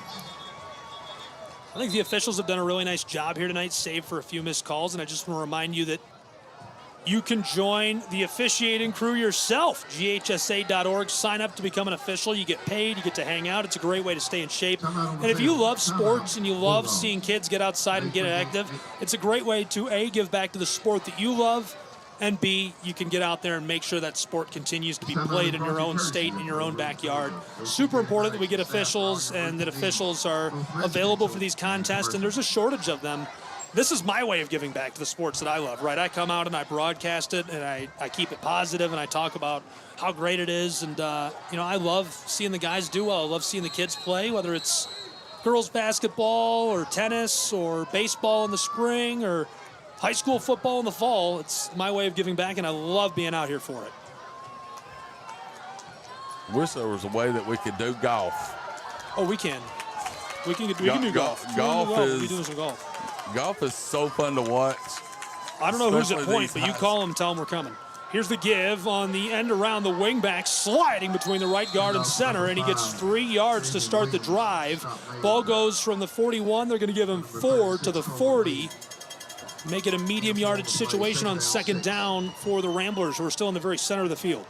I think the officials have done a really nice job here tonight, save for a few missed calls. And I just want to remind you that you can join the officiating crew yourself. GHSA.org. Sign up to become an official. You get paid. You get to hang out. It's a great way to stay in shape. And if you love sports and you love seeing kids get outside and get active, it's a great way to, A, give back to the sport that you love, and B, you can get out there and make sure that sport continues to be played in your own state, in your own backyard. Super important that we get officials and that officials are available for these contests, and there's a shortage of them. This is my way of giving back to the sports that I love, right? I come out and I broadcast it, and I keep it positive, and I talk about how great it is. And, you know, I love seeing the guys do well. I love seeing the kids play, whether it's girls basketball or tennis or baseball in the spring or high school football in the fall. It's my way of giving back, and I love being out here for it. Wish there was a way that we could do golf. Oh, we can. We can do golf. We do some golf. Golf is so fun to watch. I don't know who's at Especially point, these but you call them, tell them we're coming. Here's the give on the end around the wingback, sliding between the right guard and center, and he gets 3 yards to start the drive. Ball goes from the 41. They're going to give him 4 to the 40. Make it a medium yardage situation on second down for the Ramblers, who are still in the very center of the field.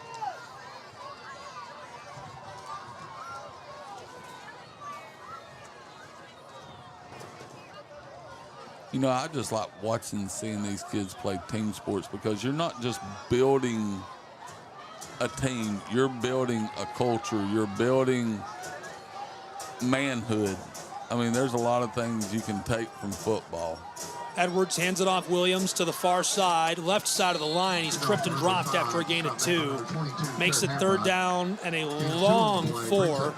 You know, I just like watching, seeing these kids play team sports, because you're not just building a team, you're building a culture, you're building manhood. I mean, there's a lot of things you can take from football. Edwards hands it off Williams to the far side, left side of the line. He's tripped and dropped after a gain of 2. Makes it third down and a long 4.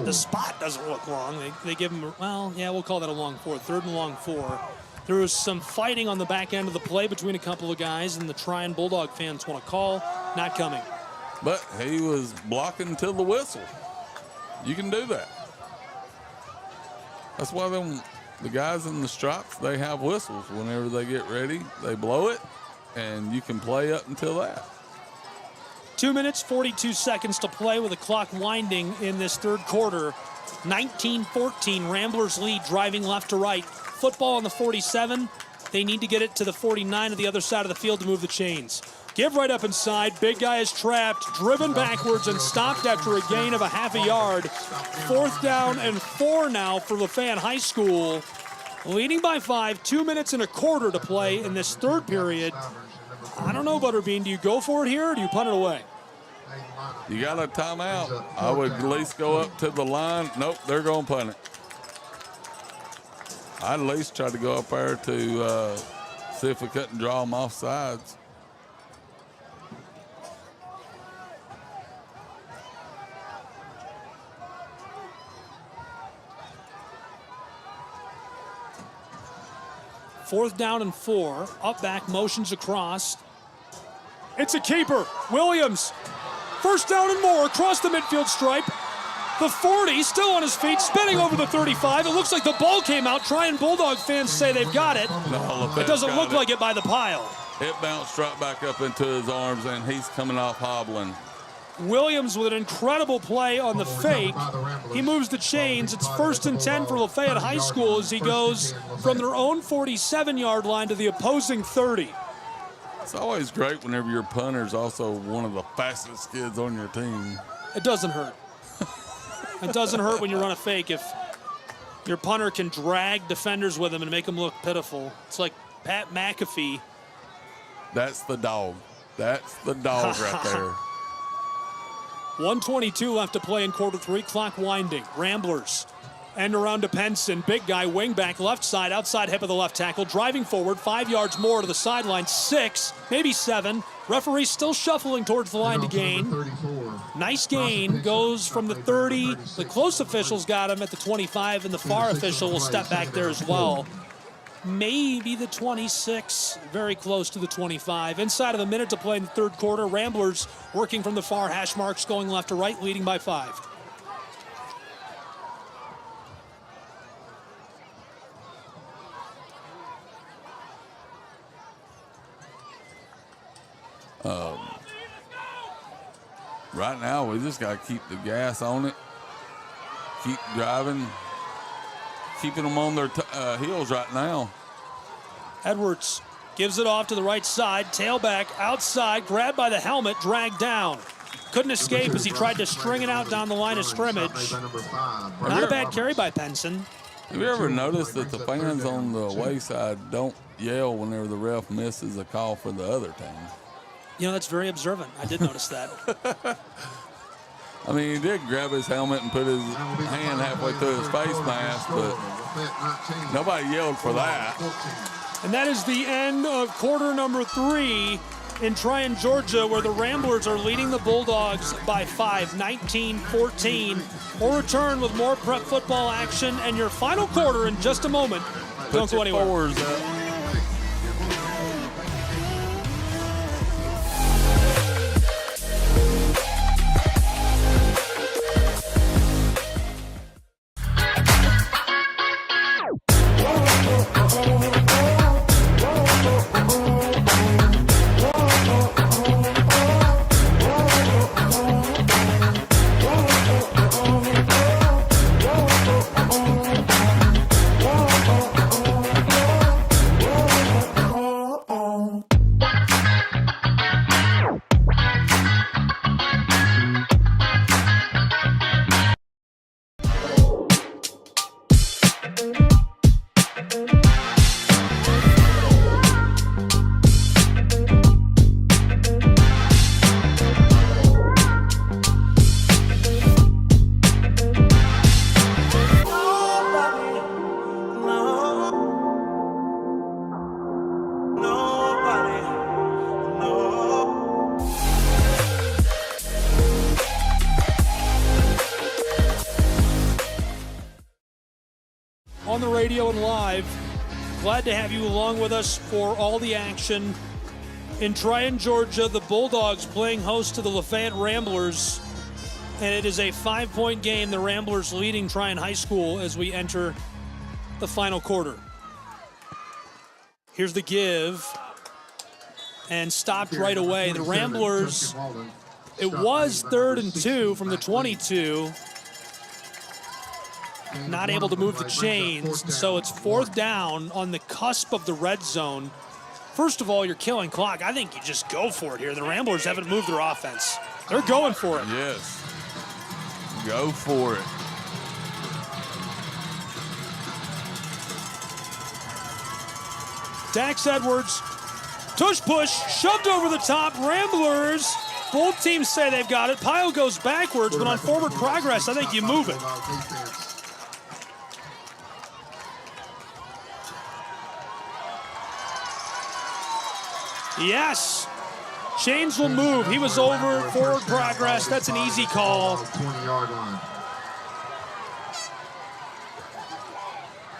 The spot doesn't look long. They give him, well, yeah, we'll call that a long 4. Third and long 4. There was some fighting on the back end of the play between a couple of guys, and the Trion Bulldog fans want to call. Not coming. But he was blocking till the whistle. You can do that. That's why the guys in the stripes, they have whistles. Whenever they get ready, they blow it, and you can play up until that. 2 minutes, 42 seconds to play with the clock winding in this third quarter. 19-14, Ramblers lead, driving left to right. Football on the 47. They need to get it to the 49 on the other side of the field to move the chains. Give right up inside. Big guy is trapped, driven backwards, and stopped after a gain of a half a yard. 4th down and 4 now for LaFayette High School. Leading by 5, 2 minutes and a quarter to play in this third period. I don't know, Butterbean, do you go for it here or do you punt it away? You got a timeout. I would at least go up to the line. Nope, they're going to punt it. I'd at least try to go up there to see if we couldn't draw them off sides. Fourth down and 4. Up back, motions across. It's a keeper. Williams. First down and more across the midfield stripe. The 40 still on his feet, spinning over the 35. It looks like the ball came out. Trion Bulldog fans say they've got it. No, it doesn't look like it by the pile. It bounced right back up into his arms, and he's coming off hobbling. Williams with an incredible play on the fake. He moves the chains. It's 1st and 10 for LaFayette High School as he goes from their own 47-yard line to the opposing 30. It's always great whenever your punter's also one of the fastest kids on your team. It doesn't hurt. It doesn't hurt when you run a fake if your punter can drag defenders with him and make them look pitiful. It's like Pat McAfee. That's the dog. That's the dog right there. 1:22 left to play in quarter 3. Clock winding. Ramblers end around to Penson. Big guy, wingback, left side, outside hip of the left tackle. Driving forward, 5 yards more to the sideline. 6, maybe 7. Referee still shuffling towards the line to gain. Nice gain. Goes from the 30. The close officials got him at the 25, and the far official will step back there as well. Maybe the 26, very close to the 25. Inside of a minute to play in the third quarter. Ramblers working from the far hash marks, going left to right, leading by 5. Right now, we just got to keep the gas on it, keep driving, keeping them on their heels right now. Edwards gives it off to the right side, tailback outside, grabbed by the helmet, dragged down. Couldn't escape as he tried to string it out down the line of scrimmage. Not a bad carry by Penson. Have you ever noticed that the fans on the away side don't yell whenever the ref misses a call for the other team? You know, that's very observant. I did notice that. I mean, he did grab his helmet and put his hand halfway through his face mask, but nobody yelled for that. And that is the end of quarter number 3 in Trion, Georgia, where the Ramblers are leading the Bulldogs by 5, 19-14. We'll return with more prep football action and your final quarter in just a moment. Don't go anywhere. On the radio and live, glad to have you along with us for all the action. In Trion, Georgia, the Bulldogs playing host to the LaFayette Ramblers, and it is a 5-point game. The Ramblers leading Trion High School as we enter the final quarter. Here's the give, and stopped right away. The Ramblers, it was 3rd and 2 from the 22. Not able to move the chains, so it's 4th down on the cusp of the red zone. First of all, you're killing clock. I think you just go for it here. The Ramblers haven't moved their offense. They're going for it. Yes. Go for it. Dax Edwards, tush push, shoved over the top. Ramblers, both teams say they've got it. Pile goes backwards, but on forward progress, I think you move it. Yes, chains will move. He was over, forward progress. That's an easy call. 20-yard line.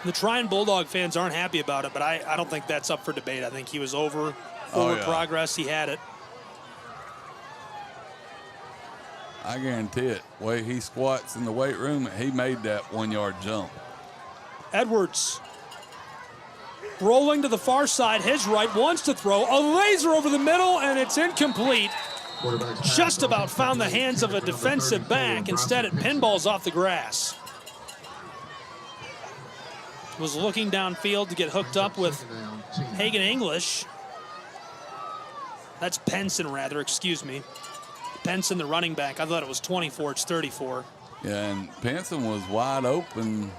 The Trion Bulldog fans aren't happy about it, but I don't think that's up for debate. I think he was over, forward progress. He had it. I guarantee it. The way he squats in the weight room, he made that 1-yard jump. Edwards rolling to the far side, his right, wants to throw. A laser over the middle, and it's incomplete. Just about found the hands of a defensive back. Instead, it pinballs off the grass. Was looking downfield to get hooked up with Hagan English. That's Penson, rather, excuse me. Penson, the running back. I thought it was 24, it's 34. Yeah, and Penson was wide open.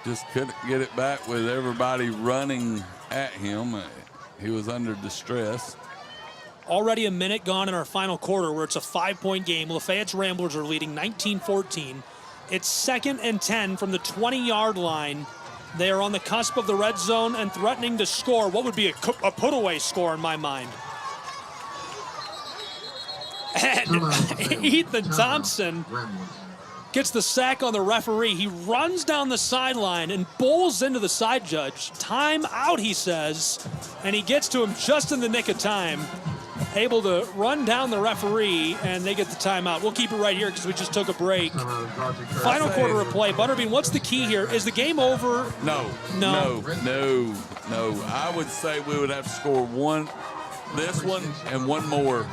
Just couldn't get it back with everybody running at him. He was under distress. Already a minute gone in our final quarter where it's a 5-point game. Lafayette's Ramblers are leading 19-14. It's 2nd and 10 from the 20-yard line. They are on the cusp of the red zone and threatening to score what would be a put-away score in my mind. And Ethan Thompson gets the sack on the referee. He runs down the sideline and bowls into the side judge. Time out, he says, and he gets to him just in the nick of time. Able to run down the referee, and they get the timeout. We'll keep it right here because we just took a break. Final quarter of play. Butterbean, what's the key here? Is the game over? No. I would say we would have to score one this one and one more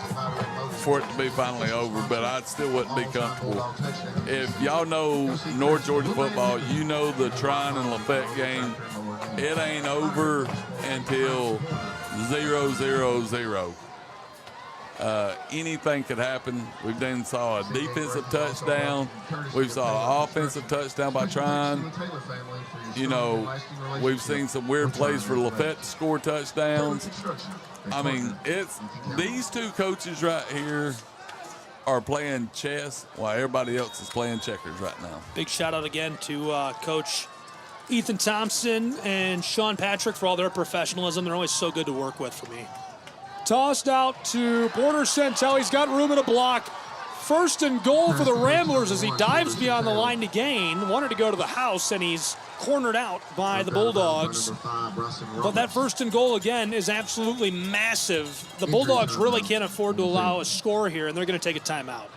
for it to be finally over, but I still wouldn't be comfortable. If y'all know North Georgia football, you know the Trion and LaFayette game. It ain't over until 0-0-0. Anything could happen. We've then saw a defensive touchdown. We've saw an offensive touchdown by Trion. You know, we've seen some weird plays for LaFayette to score touchdowns. I mean, it's these two coaches right here are playing chess while everybody else is playing checkers right now. Big shout out again to Coach Ethan Thompson and Sean Patrick for all their professionalism. They're always so good to work with for me. Tossed out to Porter Centel. He's got room in a block. First and goal for the Ramblers as he dives beyond the line to gain. Wanted to go to the house, and he's cornered out by the Bulldogs. But that first and goal, again, is absolutely massive. The Bulldogs really can't afford to allow a score here, and they're going to take a timeout.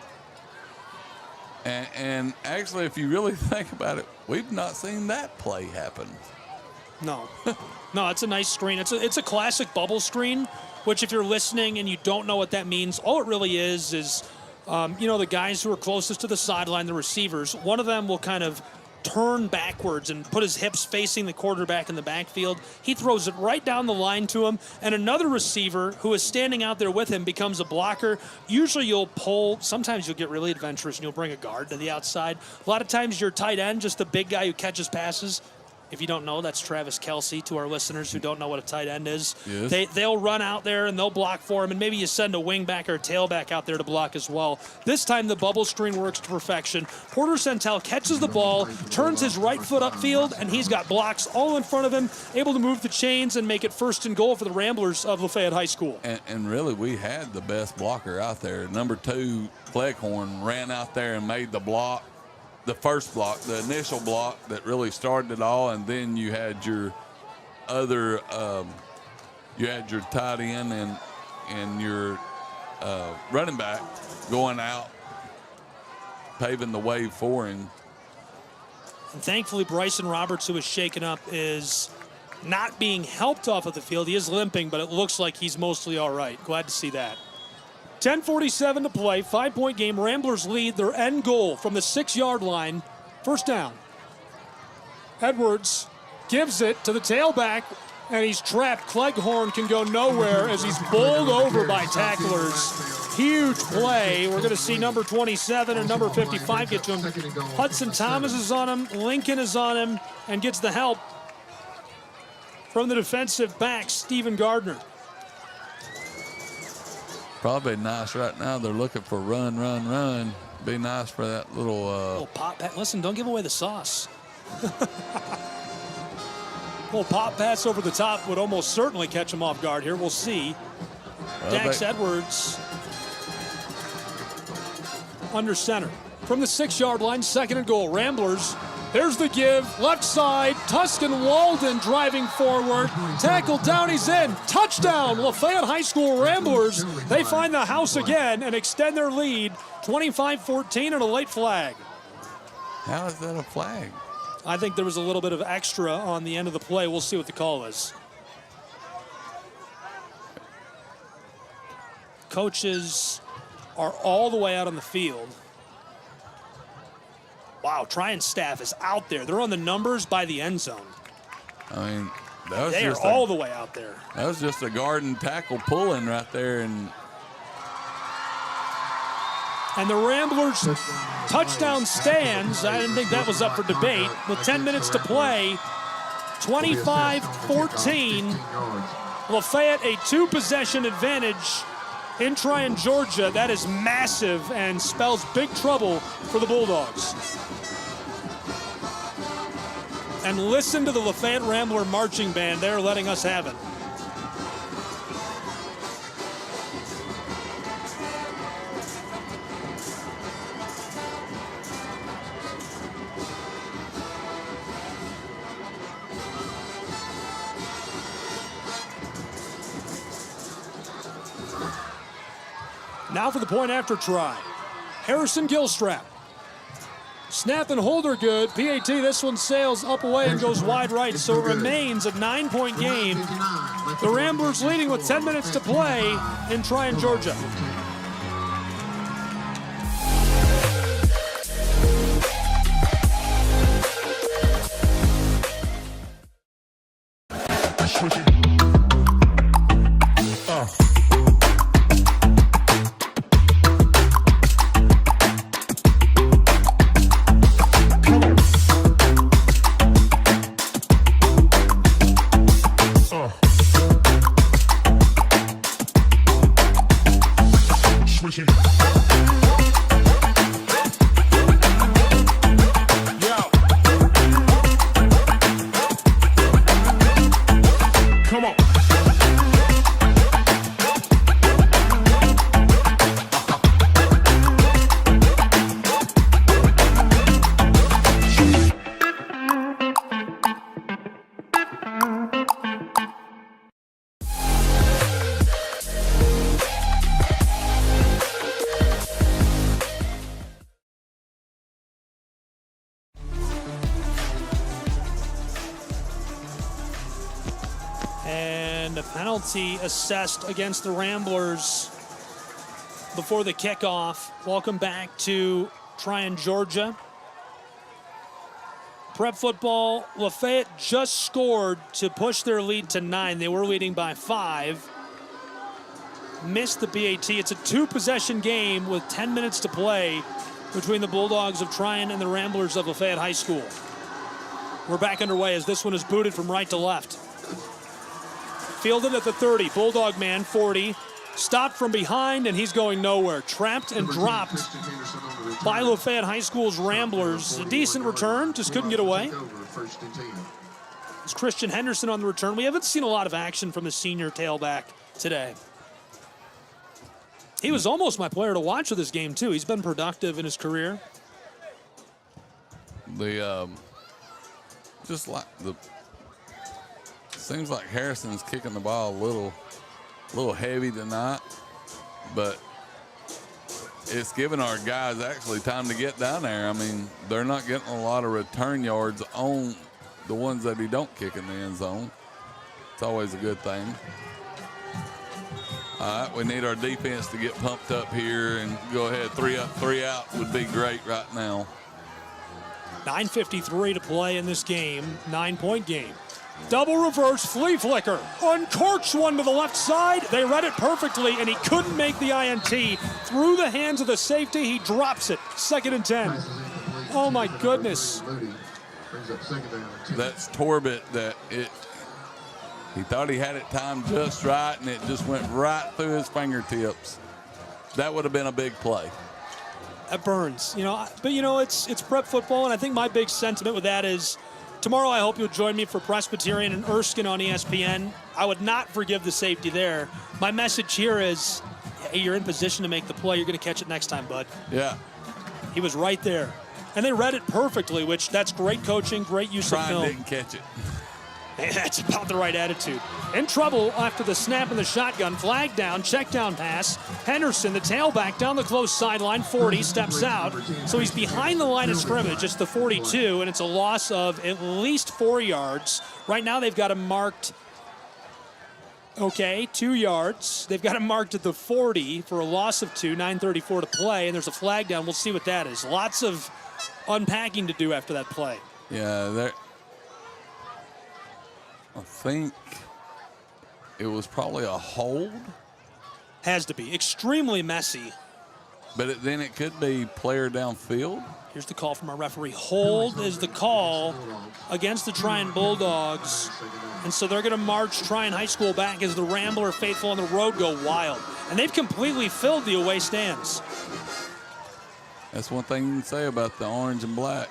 And actually, if you really think about it, we've not seen that play happen. No. No, it's a nice screen. It's a classic bubble screen, which if you're listening and you don't know what that means, all it really is, you know, the guys who are closest to the sideline, the receivers, one of them will kind of turn backwards and put his hips facing the quarterback in the backfield. He throws it right down the line to him, and another receiver who is standing out there with him becomes a blocker. Usually you'll pull, sometimes you'll get really adventurous and you'll bring a guard to the outside. A lot of times your tight end, just the big guy who catches passes. If you don't know, that's Travis Kelsey to our listeners who don't know what a tight end is. Yes. They'll run out there and they'll block for him, and maybe you send a wingback or a tailback out there to block as well. This time the bubble screen works to perfection. Porter Centel catches the ball, turns his right foot upfield, and he's got blocks all in front of him, able to move the chains and make it first and goal for the Ramblers of Lafayette High School. And really, we had the best blocker out there. Number 2, Cleghorn, ran out there and made the block. The first block, the initial block that really started it all, and then you had your other, you had your tight end and your running back going out, paving the way for him. And thankfully, Bryson Roberts, who was shaken up, is not being helped off of the field. He is limping, but it looks like he's mostly all right. Glad to see that. 10:47 to play, 5-point game. Ramblers lead their end goal from the 6-yard line. First down. Edwards gives it to the tailback, and he's trapped. Cleghorn can go nowhere as he's bowled over by tacklers. Huge play. We're going to see number 27 and number 55 get to him. Hudson Thomas is on him. Lincoln is on him and gets the help from the defensive back, Stephen Gardner. Probably nice right now. They're looking for run. Be nice for that little... little pop pass. Listen, don't give away the sauce. Little pop pass over the top would almost certainly catch him off guard here. We'll see. Well, Dax Edwards under center. From the 6-yard line, second and goal. Ramblers. There's the give, left side, Tuscan Walden driving forward, tackled down, he's in, touchdown, Lafayette High School Ramblers. They find the house again and extend their lead, 25-14 and a late flag. How is that a flag? I think there was a little bit of extra on the end of the play. We'll see what the call is. Coaches are all the way out on the field. Wow, Trion staff is out there. They're on the numbers by the end zone. I mean, that was they are all the way out there. That was just a guard and tackle pulling right there. And the Ramblers touchdown stands. I didn't think that was up for debate. With 10 minutes to play, 25-14. Lafayette a 2-possession advantage in Trion, Georgia. That is massive and spells big trouble for the Bulldogs. And listen to the Lafayette Rambler marching band. They're letting us have it. Now for the point after try. Harrison Gilstrap Snap and hold are good. PAT, this one sails up away and goes wide right, so it remains a 9-point game. The Ramblers leading with 10 minutes to play in Trion, Georgia. And a penalty assessed against the Ramblers before the kickoff. Welcome back to Trion, Georgia. Prep football, LaFayette just scored to push their lead to 9. They were leading by 5. Missed the PAT. It's a 2-possession game with 10 minutes to play between the Bulldogs of Trion and the Ramblers of LaFayette High School. We're back underway as this one is booted from right to left. Fielded at the 30, Bulldog man, 40. Stopped from behind, and he's going nowhere. Trapped and dropped by Lafayette High School's Ramblers. A decent return, just couldn't get away. It's Christian Henderson on the return. We haven't seen a lot of action from the senior tailback today. He was almost my player to watch of this game, too. He's been productive in his career. Seems like Harrison's kicking the ball a little heavy tonight, but it's giving our guys actually time to get down there. I mean, they're not getting a lot of return yards on the ones that he don't kick in the end zone. It's always a good thing. All right, we need our defense to get pumped up here and go ahead. 3 up, 3 out would be great right now. 9:53 to play in this game, 9-point game. Double reverse, flea flicker, uncorks one to the left side. They read it perfectly, and he couldn't make the INT. Through the hands of the safety, he drops it. 2nd and 10. Oh my goodness. That's Torbett he thought he had it timed just right, and it just went right through his fingertips. That would have been a big play. That burns, but it's prep football, and I think my big sentiment with that is tomorrow I hope you'll join me for Presbyterian and Erskine on ESPN. I would not forgive the safety there. My message here is, hey, you're in position to make the play. You're going to catch it next time, bud. Yeah. He was right there. And they read it perfectly, which that's great coaching, great use of film. Didn't catch it. That's about the right attitude. In trouble after the snap in the shotgun. Flag down, check down pass. Henderson, the tailback, down the close sideline. 40, steps out. So he's behind the line of scrimmage. It's the 42, and it's a loss of at least 4 yards. Right now they've got him marked, 2 yards. They've got him marked at the 40 for a loss of 2, 9:34 to play, and there's a flag down. We'll see what that is. Lots of unpacking to do after that play. Yeah, I think it was probably a hold. Has to be. Extremely messy. But then it could be player downfield. Here's the call from our referee. Hold is the call against the Trion Bulldogs. And so they're going to march Trion High School back as the Rambler faithful on the road go wild. And they've completely filled the away stands. That's one thing you can say about the orange and black.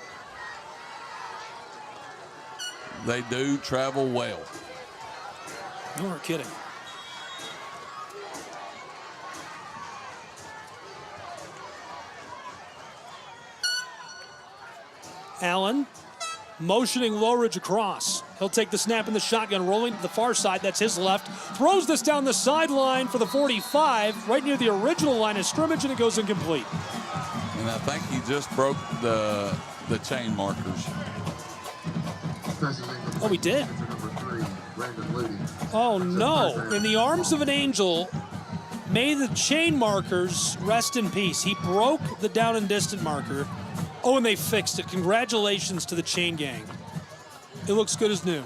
They do travel well. You are kidding. Allen motioning Lowridge across. He'll take the snap in the shotgun, rolling to the far side. That's his left. Throws this down the sideline for the 45, right near the original line of scrimmage, and it goes incomplete. And I think he just broke the the chain markers. Oh, we did. Oh, no. In the arms of an angel, may the chain markers rest in peace. He broke the down and distant marker. Oh, and they fixed it. Congratulations to the chain gang. It looks good as new.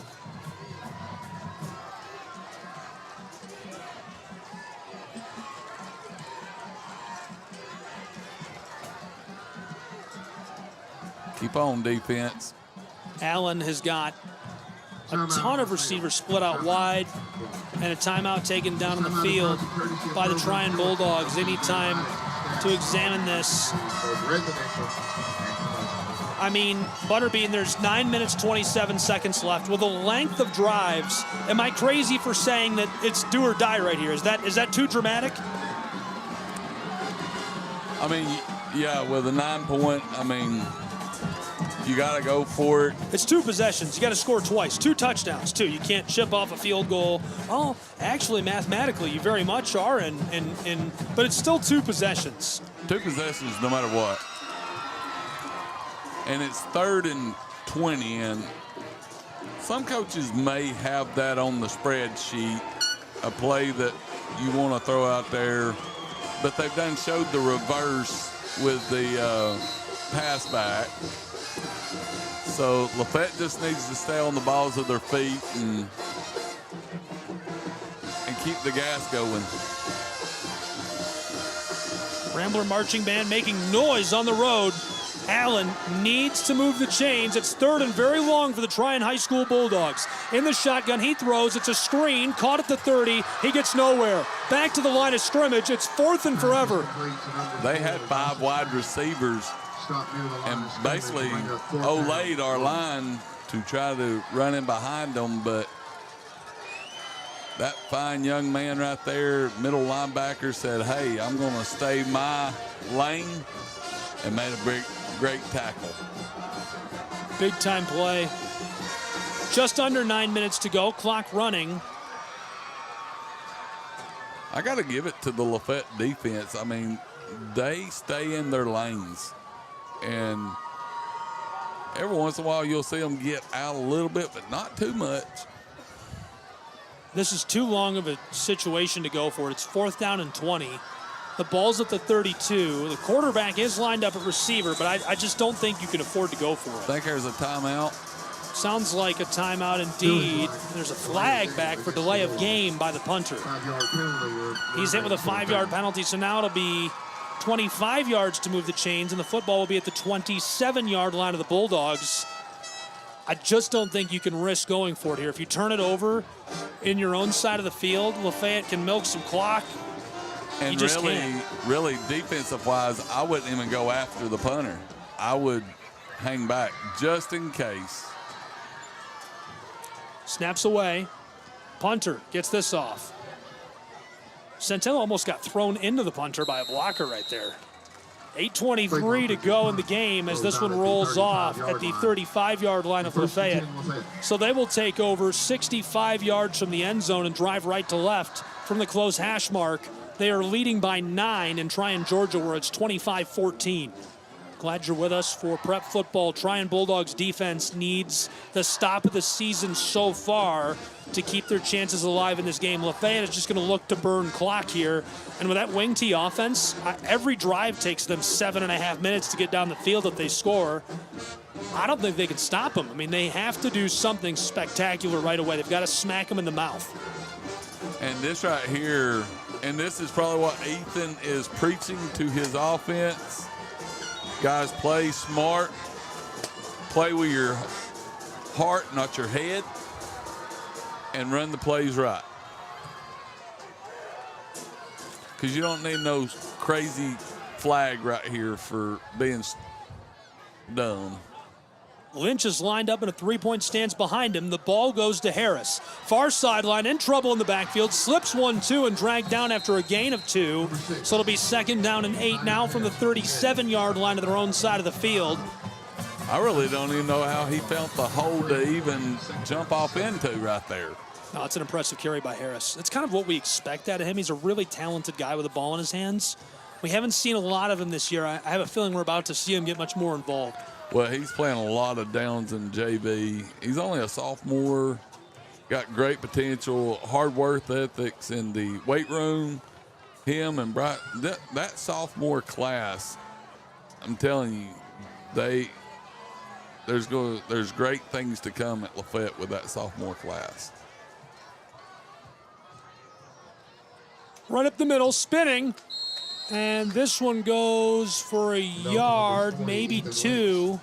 Keep on, defense. Allen has got a ton of receivers split out wide, and a timeout taken down in the field by the Trion Bulldogs. They need time to examine this. I mean, Butterbean, there's 9 minutes, 27 seconds left. With a length of drives, am I crazy for saying that it's do or die right here? Is that too dramatic? I mean, yeah, with a 9 point, I mean, you got to go for it. It's 2 possessions. You got to score twice. 2 touchdowns, too. You can't chip off a field goal. Oh, actually, mathematically, you very much are, but it's still 2 possessions. 2 possessions no matter what. And it's 3rd and 20, and some coaches may have that on the spreadsheet, a play that you want to throw out there, but they've done showed the reverse with the pass back. So LaFayette just needs to stay on the balls of their feet and keep the gas going. Rambler Marching Band making noise on the road. Allen needs to move the chains. It's 3rd and very long for the Trion High School Bulldogs. In the shotgun, he throws. It's a screen, caught at the 30. He gets nowhere. Back to the line of scrimmage. It's 4th and forever. They had 5 wide receivers and basically olayed our line to try to run in behind them, but that fine young man right there, middle linebacker, said, hey, I'm going to stay my lane, and made a great tackle. Big time play. Just under 9 minutes to go, clock running. I got to give it to the Lafayette defense. I mean, they stay in their lanes. And every once in a while, you'll see them get out a little bit, but not too much. This is too long of a situation to go for it. It's 4th down and 20. The ball's at the 32. The quarterback is lined up at receiver, but I just don't think you can afford to go for it. Think there's a timeout? Sounds like a timeout indeed. There's a flag back for delay of game by the punter. He's hit with a 5-yard penalty, so now it'll be 25 yards to move the chains, and the football will be at the 27-yard line of the Bulldogs. I just don't think you can risk going for it here. If you turn it over in your own side of the field, Lafayette can milk some clock. And really defensive-wise, I wouldn't even go after the punter. I would hang back just in case. Snaps away. Punter gets this off. Centennial almost got thrown into the punter by a blocker right there. 8:23 to go in the game as this one rolls off at the 35-yard line of Lafayette. So they will take over 65 yards from the end zone and drive right to left from the close hash mark. They are leading by 9 in Trion, Georgia, where it's 25-14. Glad you're with us for Prep Football. Trion Bulldogs defense needs the stop of the season so far to keep their chances alive in this game. Lafayette is just going to look to burn clock here. And with that wing tee offense, every drive takes them 7.5 minutes to get down the field if they score. I don't think they can stop them. I mean, they have to do something spectacular right away. They've got to smack them in the mouth. And this right here, and this is probably what Ethan is preaching to his offense. Guys, play smart. Play with your heart, not your head. And run the plays right. Because you don't need no crazy flag right here for being dumb. Lynch is lined up in a three-point stance behind him. The ball goes to Harris. Far sideline, in trouble in the backfield. Slips 1-2 and dragged down after a gain of 2. So it'll be 2nd down and 8 now from the 37-yard line of their own side of the field. I really don't even know how he felt the hole to even jump off into right there. No, it's an impressive carry by Harris. It's kind of what we expect out of him. He's a really talented guy with a ball in his hands. We haven't seen a lot of him this year. I have a feeling we're about to see him get much more involved. Well, he's playing a lot of downs in JV. He's only a sophomore, got great potential, hard work ethics in the weight room. Him and Bright, that sophomore class, I'm telling you, there's great things to come at LaFayette with that sophomore class. Right up the middle, spinning. And this one goes for a yard, maybe 2.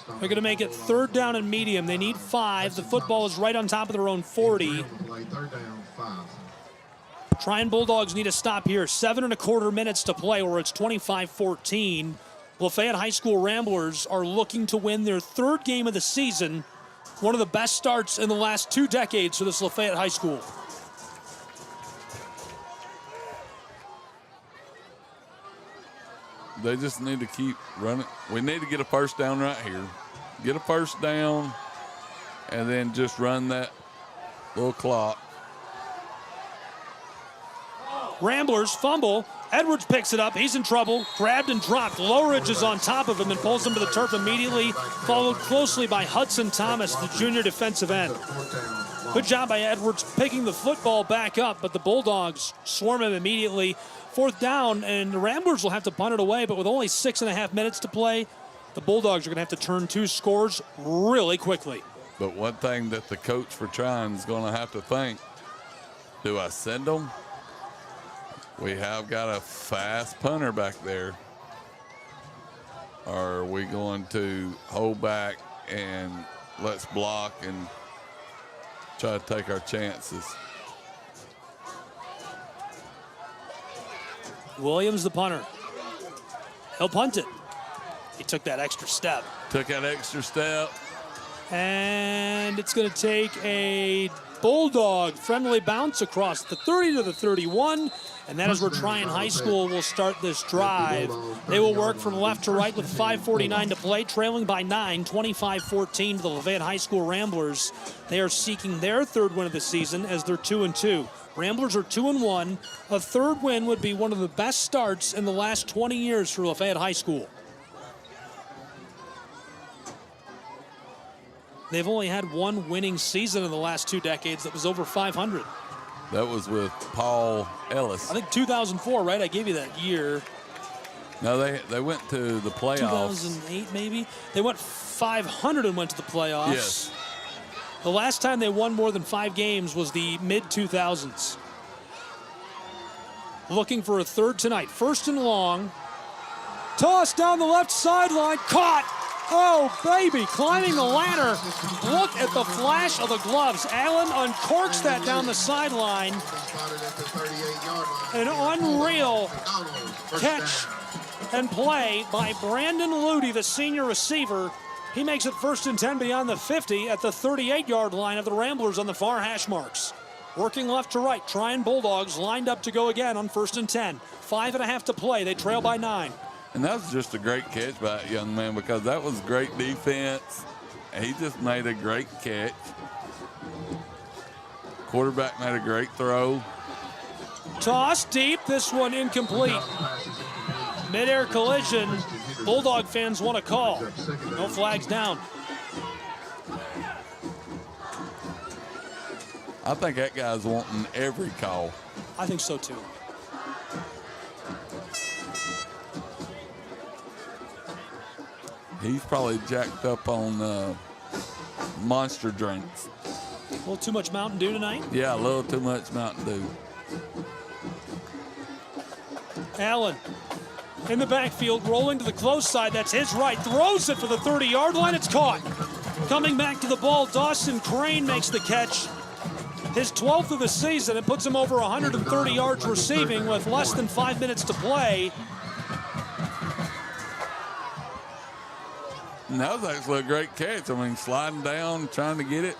They're going to make it 3rd down and medium. They need 5. The football is right on top of their own 40. Trion Bulldogs need a stop here. 7 1/4 minutes to play, or it's 25-14. Lafayette High School Ramblers are looking to win their 3rd game of the season. One of the best starts in the last 2 decades for this Lafayette High School. They just need to keep running. We need to get a first down right here. Get a first down, and then just run that little clock. Ramblers fumble. Edwards picks it up. He's in trouble. Grabbed and dropped. Lowridge is on top of him and pulls him to the turf immediately, followed closely by Hudson Thomas, the junior defensive end. Good job by Edwards picking the football back up, but the Bulldogs swarm him immediately. 4th down, and the Ramblers will have to punt it away, but with only 6 1/2 minutes to play, the Bulldogs are going to have to turn 2 scores really quickly. But one thing that the coach for Trion is going to have to think, do I send them? We have got a fast punter back there. Or are we going to hold back and let's block and try to take our chances? Williams, the punter. He'll punt it. He took that extra step. And it's going to take a Bulldog friendly bounce across the 30 to the 31. And that is where Trion High School will start this drive. They will work from left to right with 5:49 to play, trailing by 9, 25-14 to the Lafayette High School Ramblers. They are seeking their 3rd win of the season as they're 2-2. Ramblers are 2-1. A 3rd win would be one of the best starts in the last 20 years for Lafayette High School. They've only had 1 winning season in the last 2 decades that was over 500. That was with Paul Ellis. I think 2004, right? I gave you that year. No, they went to the playoffs. 2008, maybe? They went 500 and went to the playoffs. Yes. The last time they won more than 5 games was the mid-2000s. Looking for a 3rd tonight. 1st and long. Toss down the left sideline. Caught. Oh, baby, climbing the ladder. Look at the flash of the gloves. Allen uncorks that down the sideline. An unreal catch and play by Brandon Ludy, the senior receiver. He makes it 1st and 10 beyond the 50 at the 38-yard line of the Ramblers on the far hash marks. Working left to right, Trion Bulldogs lined up to go again on 1st and 10. 5 1/2 to play. They trail by 9. And that was just a great catch by that young man because that was great defense. And he just made a great catch. Quarterback made a great throw. Toss deep. This one incomplete. Mid-air collision. Bulldog fans want a call. No flags down. I think that guy's wanting every call. I think so too. He's probably jacked up on monster drinks. A little too much Mountain Dew tonight? Yeah, a little too much Mountain Dew. Allen in the backfield, rolling to the close side. That's his right. Throws it for the 30-yard line. It's caught. Coming back to the ball, Dawson Crane makes the catch. His 12th of the season. It puts him over 130 yards receiving with less than 5 minutes to play. And that was actually a great catch. I mean, sliding down, trying to get it.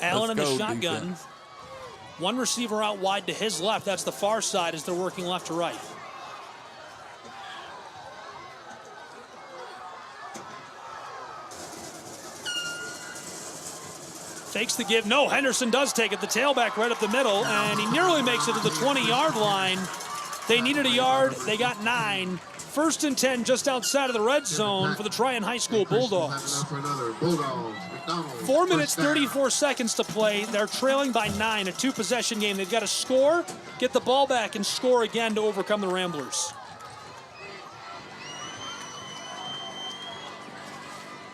Allen in the shotgun. Defense. One receiver out wide to his left. That's the far side as they're working left to right. Fakes the give. No, Henderson does take it. The tailback right up the middle, and he nearly makes it to the 20-yard line. They needed a yard. They got 9. First and 10 just outside of the red zone for the Trion High School Bulldogs. 4 minutes, 34 seconds to play. They're trailing by 9, a 2-possession game. They've got to score, get the ball back, and score again to overcome the Ramblers.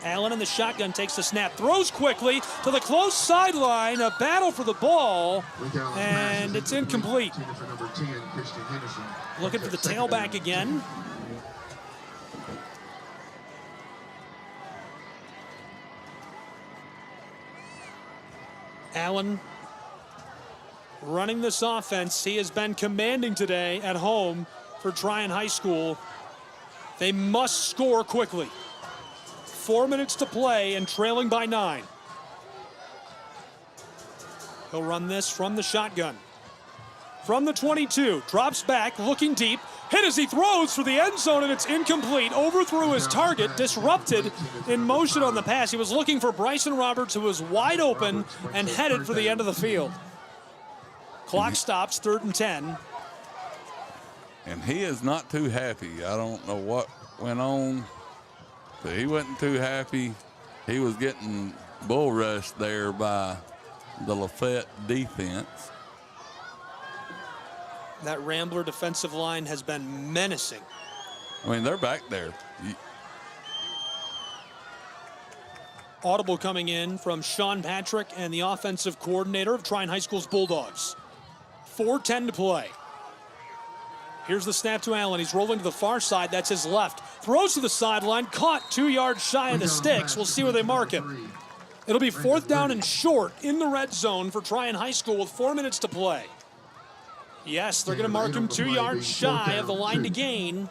Allen in the shotgun takes the snap, throws quickly to the close sideline, a battle for the ball, and it's incomplete. Looking for the tailback again. Allen running this offense. He has been commanding today at home for Trion High School. They must score quickly. 4 minutes to play and trailing by 9. He'll run this from the shotgun. From the 22, drops back, looking deep, hit as he throws for the end zone, and it's incomplete. Overthrew his target, disrupted in motion on the pass. He was looking for Bryson Roberts, who was wide open and headed for the end of the field. Clock stops, 3rd and 10. And he is not too happy. I don't know what went on, but he wasn't too happy. He was getting bull rushed there by the LaFayette defense. That Rambler defensive line has been menacing. I mean, they're back there. Audible coming in from Sean Patrick and the offensive coordinator of Trion High School's Bulldogs. 4:10 to play. Here's the snap to Allen. He's rolling to the far side. That's his left. Throws to the sideline. Caught 2 yards shy of the sticks. We'll see where they mark him. It'll be 4th down and short in the red zone for Trion High School with 4 minutes to play. Yes, they're going to mark him 2 yards shy of the line to gain.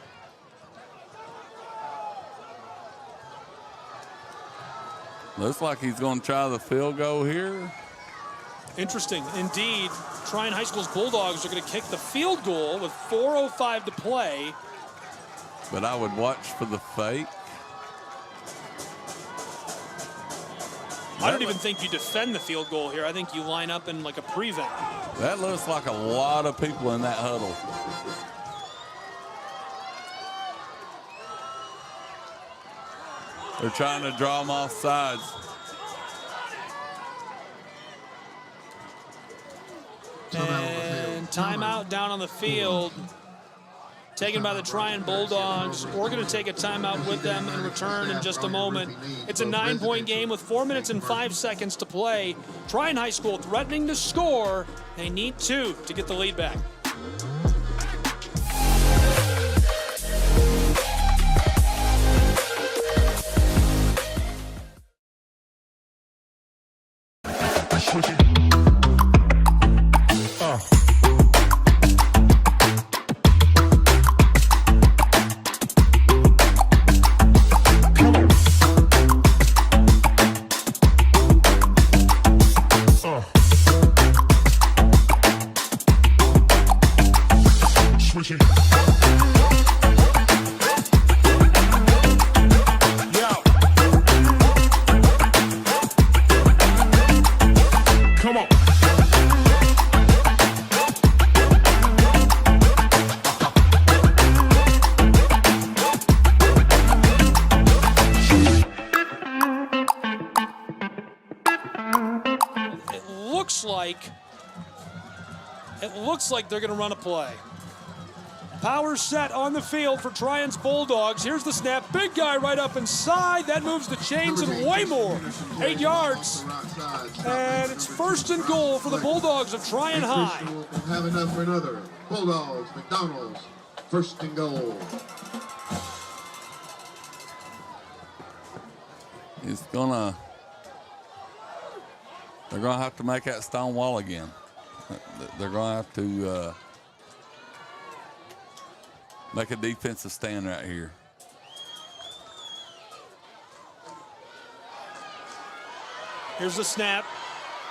Looks like he's going to try the field goal here. Interesting. Indeed, Trion High School's Bulldogs are going to kick the field goal with 4:05 to play. But I would watch for the fake. I don't even think you defend the field goal here. I think you line up in like a prevent. That looks like a lot of people in that huddle. They're trying to draw them off sides. And timeout down on the field. Taken by the Trion Bulldogs. We're going to take a timeout with them and return in just a moment. It's a 9-point game with 4 minutes and 5 seconds to play. Trion High School threatening to score. They need 2 to get the lead back. It looks like they're going to run a play. Power set on the field for Trion's Bulldogs. Here's the snap. Big guy right up inside. That moves the chains and way more. 8 yards. And it's 1st and goal for the Bulldogs of Trion High. Have enough for another. Bulldogs, McDonald's, 1st and goal. They're gonna have to make that stone wall again. They're gonna have to make a defensive stand right here. Here's the snap.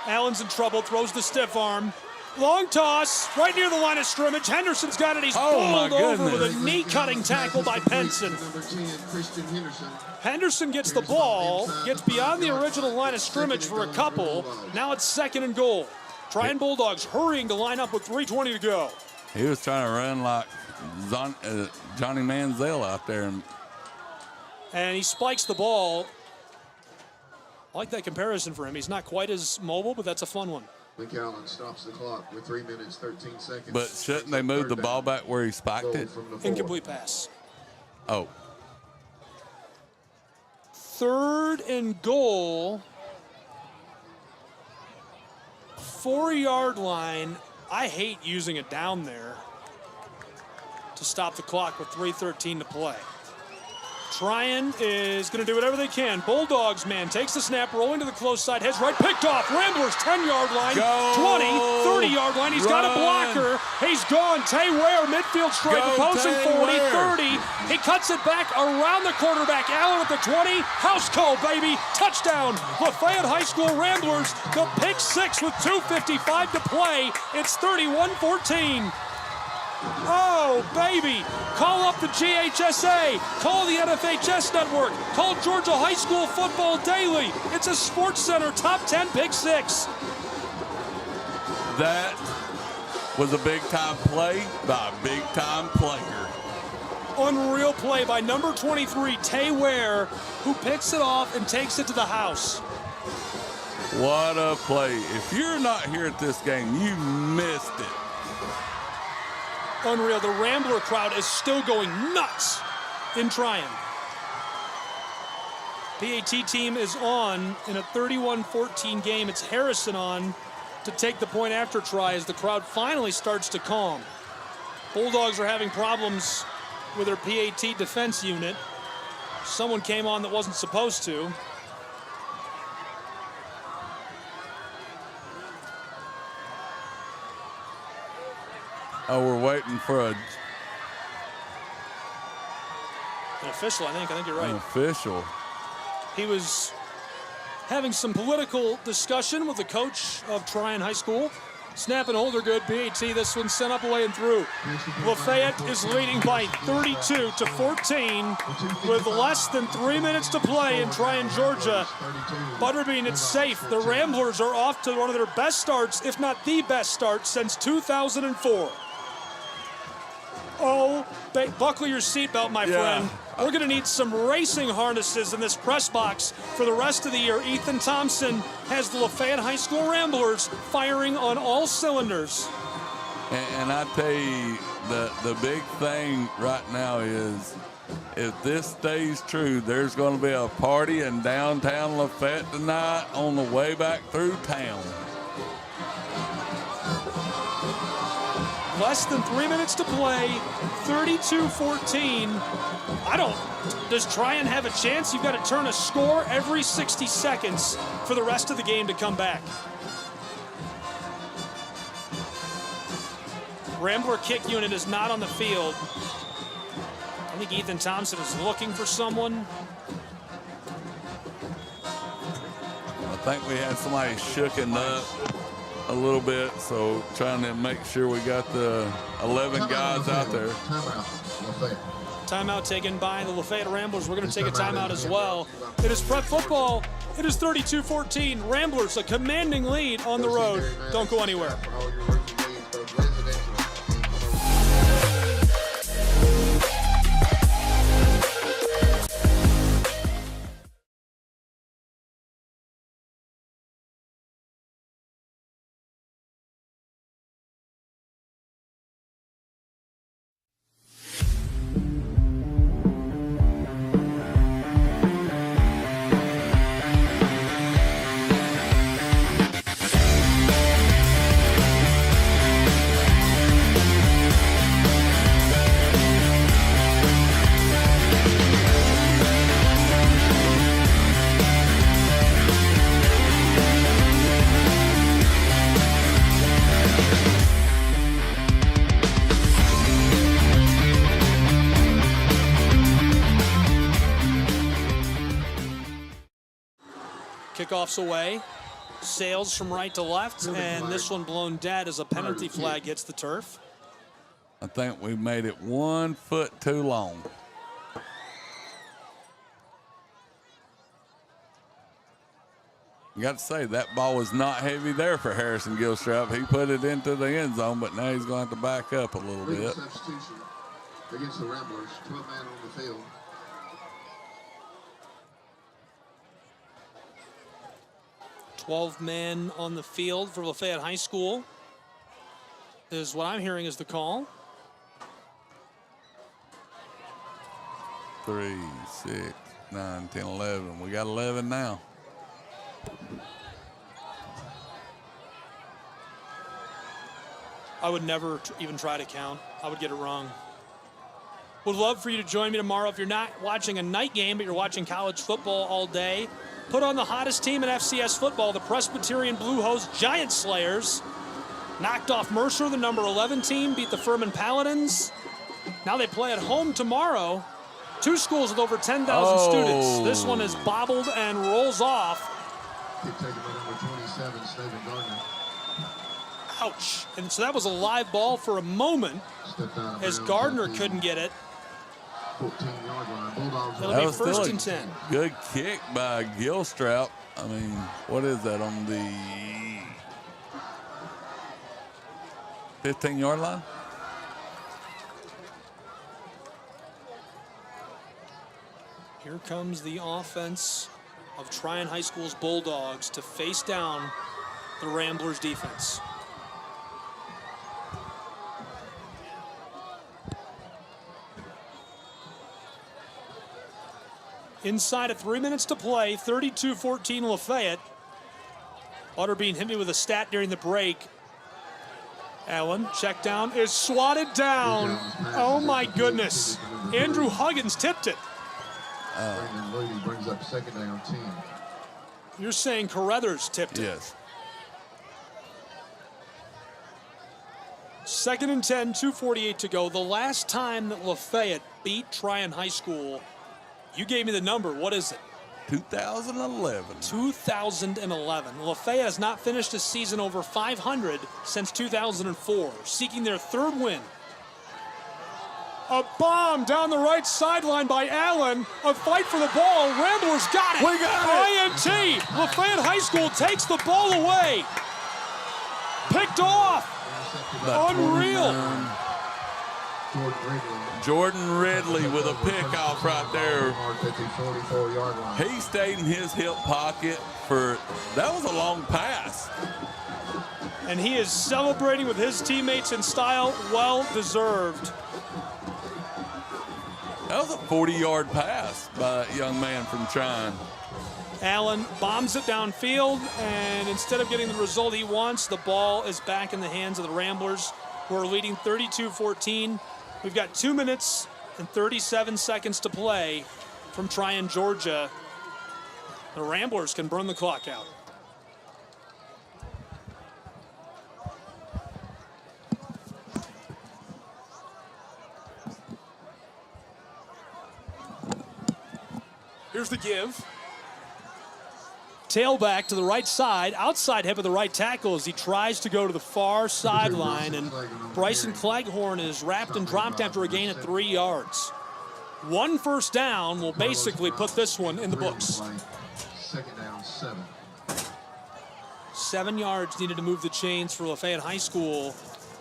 Allen's in trouble, throws the stiff arm. Long toss, right near the line of scrimmage. Henderson's got it. He's bowled over with a knee-cutting tackle by Penson. Henderson gets the ball, gets beyond the original line of scrimmage for a couple. Now it's 2nd and goal. Trion Bulldogs hurrying to line up with 3:20 to go. He was trying to run like Johnny Manziel out there. And he spikes the ball. I like that comparison for him. He's not quite as mobile, but that's a fun one. McAllen stops the clock with 3 minutes, 13 seconds. But shouldn't they move the ball back where he spiked it? Incomplete pass. Oh. 3rd and goal. 4-yard line. I hate using it down there to stop the clock with 3:13 to play. Trion is going to do whatever they can. Bulldogs, man, takes the snap, rolling to the close side, heads right, picked off. Ramblers, 10-yard line, Go. 20, 30-yard line. He's got a blocker. He's gone. Tay Ware, midfield strike, opposing 40, 30. He cuts it back around the quarterback. Allen at the 20. House call, baby. Touchdown. LaFayette High School Ramblers. The pick 6 with 2:55 to play. It's 31-14. Oh, baby. Call up the GHSA. Call the NFHS Network. Call Georgia High School Football Daily. It's a Sports Center top 10 pick 6. That was a big-time play by a big-time player. Unreal play by number 23, Tay Ware, who picks it off and takes it to the house. What a play. If you're not here at this game, you missed it. Unreal. The Rambler crowd is still going nuts in Trion. PAT team is on in a 31-14 game. It's Harrison on to take the point after try as the crowd finally starts to calm. Bulldogs are having problems with their PAT defense unit. Someone came on that wasn't supposed to. Oh, we're waiting for An official, I think. I think you're right. An official. He was having some political discussion with the coach of Trion High School. Snap and hold are good. PAT, this one sent up, away, and through. LaFayette is leading by 32-14 with less than 3 minutes to play in Trion, Georgia. Butterbean, it's safe. The Ramblers are off to one of their best starts, if not the best start, since 2004. Oh, buckle your seatbelt, my friend. We're going to need some racing harnesses in this press box for the rest of the year. Ethan Thompson has the Lafayette High School Ramblers firing on all cylinders. And I tell you, the big thing right now is if this stays true, there's going to be a party in downtown Lafayette tonight on the way back through town. Less than 3 minutes to play, 32-14. Does Trion have a chance? You've got to turn a score every 60 seconds for the rest of the game to come back. Rambler kick unit is not on the field. I think Ethan Thompson is looking for someone. I think we had somebody shooken up a little bit, so trying to make sure we got the 11 guys out there. Timeout taken by the Lafayette Ramblers. We're going to take a timeout as well. It is prep football. It is 32-14. Ramblers, a commanding lead on the road. Don't go anywhere. Kickoff's away. Sails from right to left, and this one blown dead as a penalty flag hits the turf. I think we made it 1 foot too long. You got to say, that ball was not heavy there for Harrison Gilstrap. He put it into the end zone, but now he's going to have to back up a little bit. against the Ramblers. 12 men on the field. Men on the field for Lafayette High School is what I'm hearing is the call. 3, 6, 9, 10, 11. We got 11 now. I would never even try to count. I would get it wrong. Would love for you to join me tomorrow. If you're not watching a night game, but you're watching college football all day, put on the hottest team in FCS football, the Presbyterian Blue Hose Giant Slayers. Knocked off Mercer, the number 11 team, beat the Furman Paladins. Now they play at home tomorrow. 2 schools with over 10,000 students. This one is bobbled and rolls off. Keep taking by number 27, Stephen Gardner. Ouch. And so that was a live ball for a moment as Gardner couldn't get it. 14-yard line. Bulldogs. It'll be first and 10. Good kick by Gilstrap. I mean, what is that on the 15-yard line? Here comes the offense of Trion High School's Bulldogs to face down the Ramblers defense. Inside of 3 minutes to play, 32-14 Lafayette. Butterbean hit me with a stat during the break. Allen, check down, is swatted down. Oh my goodness. Andrew Huggins tipped it. Brandon Moody brings up second down 10. You're saying Carruthers tipped it? Yes. Second and 10, 2:48 to go. The last time that Lafayette beat Trion High School, you gave me the number. What is it? 2011. 2011. Lafayette has not finished a season over 500 since 2004, seeking their 3rd win. A bomb down the right sideline by Allen. A fight for the ball. Ramblers got it. We got it. INT. Lafayette High School takes the ball away. Picked off. Unreal. Jordan Ridley with a pickoff right there. 44-yard line. He stayed in his hip pocket for, that was a long pass. And he is celebrating with his teammates in style. Well deserved. That was a 40-yard pass by that young man from Trion. Allen bombs it downfield, and instead of getting the result he wants, the ball is back in the hands of the Ramblers, who are leading 32-14. We've got 2 minutes and 37 seconds to play from Trion, Georgia. The Ramblers can burn the clock out. Here's the give. Tailback to the right side, outside hip of the right tackle as he tries to go to the far sideline, and Bryson Cleghorn is wrapped and dropped after a gain of 3 yards. 1 first down will basically put this one in the books. Second down 7. 7 yards needed to move the chains for Lafayette High School,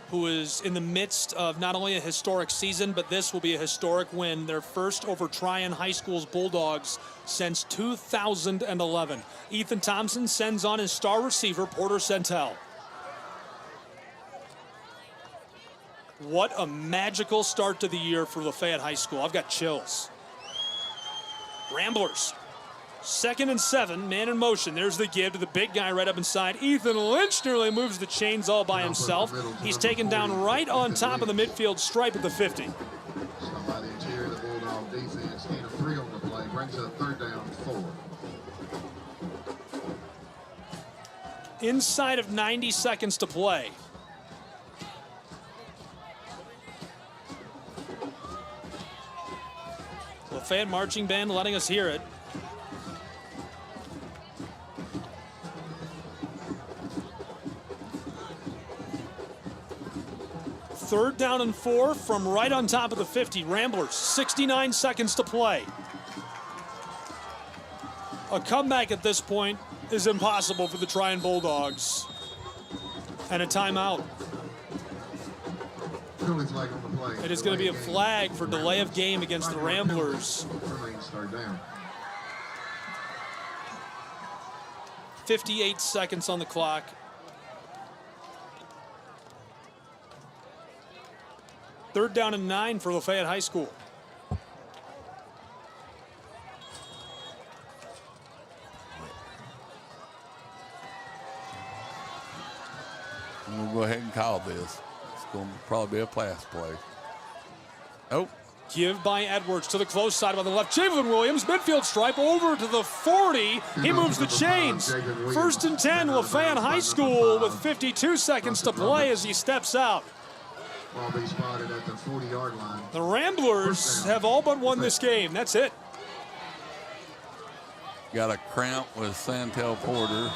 who is in the midst of not only a historic season, but this will be a historic win, their first over Trion High School's Bulldogs since 2011. Ethan Thompson sends on his star receiver, Porter Centel. What a magical start to the year for Lafayette High School. I've got chills. Ramblers. 2nd and 7, man in motion. There's the give to the big guy right up inside. Ethan Lynch nearly moves the chains all by himself. He's taken down right on top of the midfield stripe at the 50. Stop by the interior of the Bulldog defense. Gain of 3 on the play. Brings up 3rd down 4. Inside of 90 seconds to play. Lafayette marching band letting us hear it. Third down and 4 from right on top of the 50. Ramblers, 69 seconds to play. A comeback at this point is impossible for the Trion Bulldogs. And a timeout. penalty flag on the play. It is going to be a flag for delay of game against the Ramblers. Remains third down. 58 seconds on the clock. Third down and 9 for LaFayette High School. We'll go ahead and call this. It's going to probably be a pass play. Oh. Give by Edwards to the close side by the left. Javelin Williams, midfield stripe over to the 40. He moves the chains. First and 10, Lafayette High School with 52 seconds to play as he steps out. Ball be spotted at the 40-yard line. The Ramblers have all but won this game. That's it. Got a cramp with Santel Porter.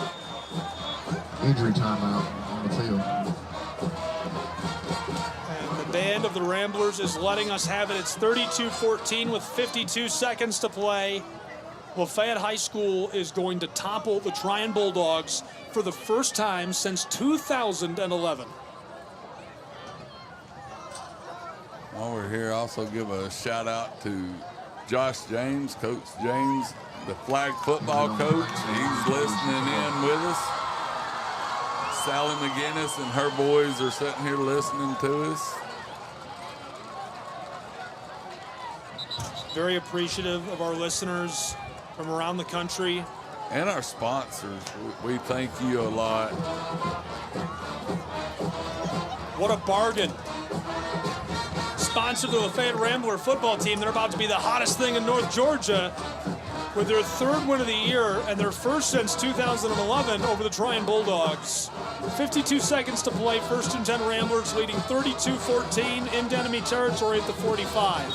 Injury timeout on the field. And the band of the Ramblers is letting us have it. It's 32-14 with 52 seconds to play. Lafayette High School is going to topple the Trion Bulldogs for the first time since 2011. While we're here, also give a shout out to Josh James, Coach James, the flag football coach. He's listening in with us. Sally McGinnis and her boys are sitting here listening to us. Very appreciative of our listeners from around the country. And our sponsors. We thank you a lot. What a bargain. Sponsored the Lafayette Rambler football team. They're about to be the hottest thing in North Georgia with their third win of the year and their first since 2011 over the Trion Bulldogs. 52 seconds to play. First and 10 Ramblers leading 32-14 in enemy territory at the 45.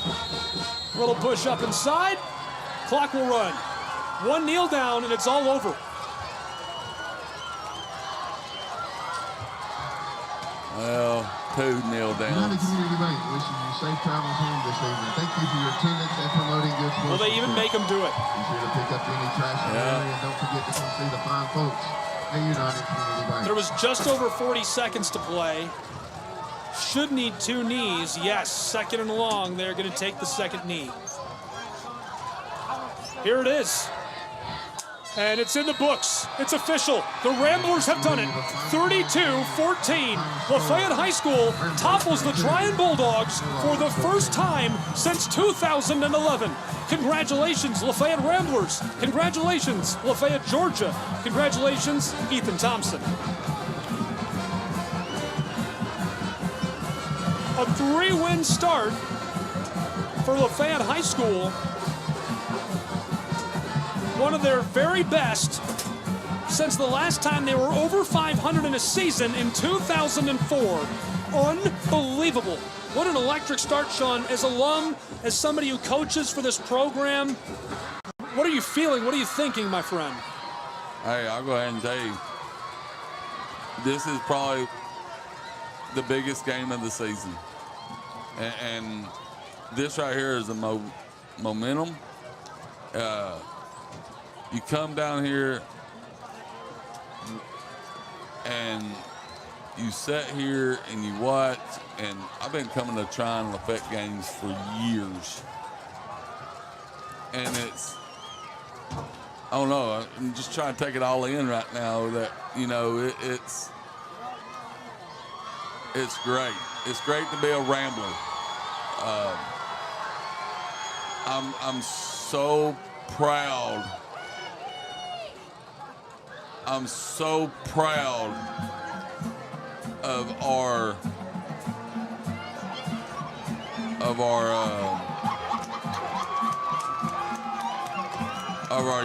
Little push up inside. Clock will run. One kneel down and it's all over. Well, 2 kneel United downs. Community Bank wishing you safe travels home this evening. Thank you for your attendance and promoting good sports. Will they even make them do it? Be sure to pick up any trash in the area and don't forget to come see the fine folks at United Community Bank. There was just over 40 seconds to play. Should need 2 knees. Yes, second and long. They're going to take the second knee. Here it is. And it's in the books. It's official. The Ramblers have done it. 32-14. Lafayette High School topples the Trion Bulldogs for the first time since 2011. Congratulations, Lafayette Ramblers. Congratulations, Lafayette, Georgia. Congratulations, Ethan Thompson. A 3-win start for Lafayette High School. One of their very best since the last time they were over 500 in a season in 2004. Unbelievable. What an electric start, Sean. As alum, as somebody who coaches for this program, what are you feeling? What are you thinking, my friend? Hey, I'll go ahead and tell you, this is probably the biggest game of the season. And this right here is the momentum. You come down here and you sit here and you watch, and I've been coming to Trion Lafayette games for years. And it's, I don't know, I'm just trying to take it all in right now that, you know, it's great. It's great to be a Rambler. I'm so proud. I'm so proud of our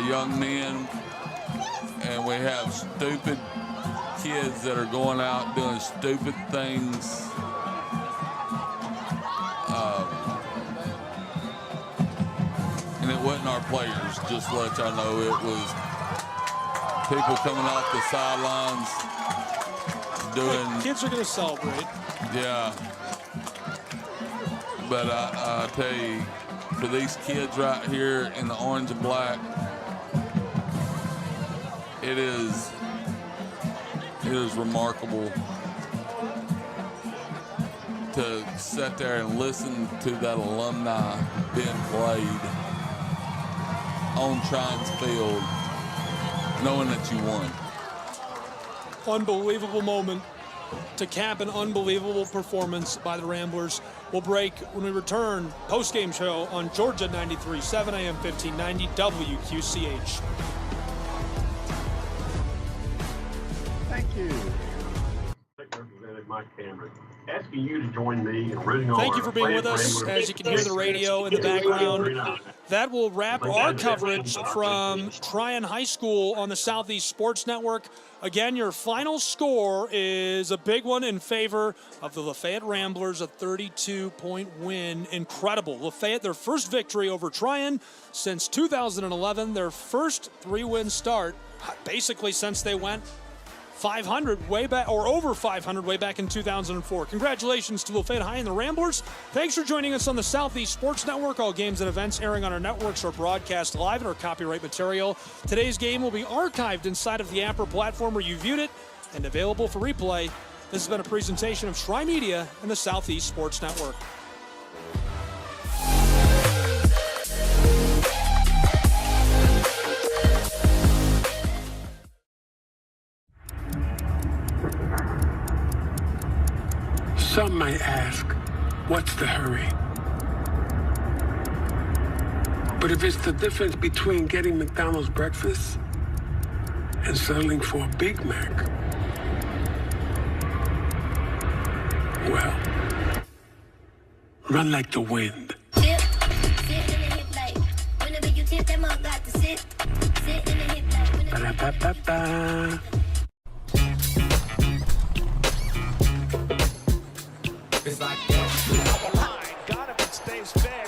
young men, and we have stupid kids that are going out doing stupid things. And it wasn't our players, just to let y'all know. It was people coming off the sidelines doing. Kids are going to celebrate. Yeah. But I tell you, for these kids right here in the orange and black, it is remarkable. to sit there and listen to that alumni being played on Trion's field, knowing that you won. Unbelievable moment to cap an unbelievable performance by the Ramblers. We'll break when we return. Post-game show on Georgia 93, 7 a.m. 1590 WQCH. Thank you. Representative Mike Cameron, asking you to join me in rooting on. Thank you for being with us. As you can hear the radio in the background, that will wrap our coverage from Trion High School on the Southeast Sports Network. Again, your final score is a big one in favor of the Lafayette Ramblers, a 32-point win. Incredible. Lafayette, their first victory over Trion since 2011, their first 3-win start, basically since they went 500 way back, or over 500 way back in 2004. Congratulations to Lafayette High and the Ramblers. Thanks for joining us on the Southeast Sports Network. All games and events airing on our networks are broadcast live and are copyright material. Today's game will be archived inside of the Amper platform where you viewed it and available for replay. This has been a presentation of Tri Media and the Southeast Sports Network. Some might ask, what's the hurry? But if it's the difference between getting McDonald's breakfast and settling for a Big Mac, well, run like the wind. Sit in the hip like, whenever you tip them up, got to sit in the hip like, Ba-da-ba-ba-ba. It's like that. God, if it stays fair.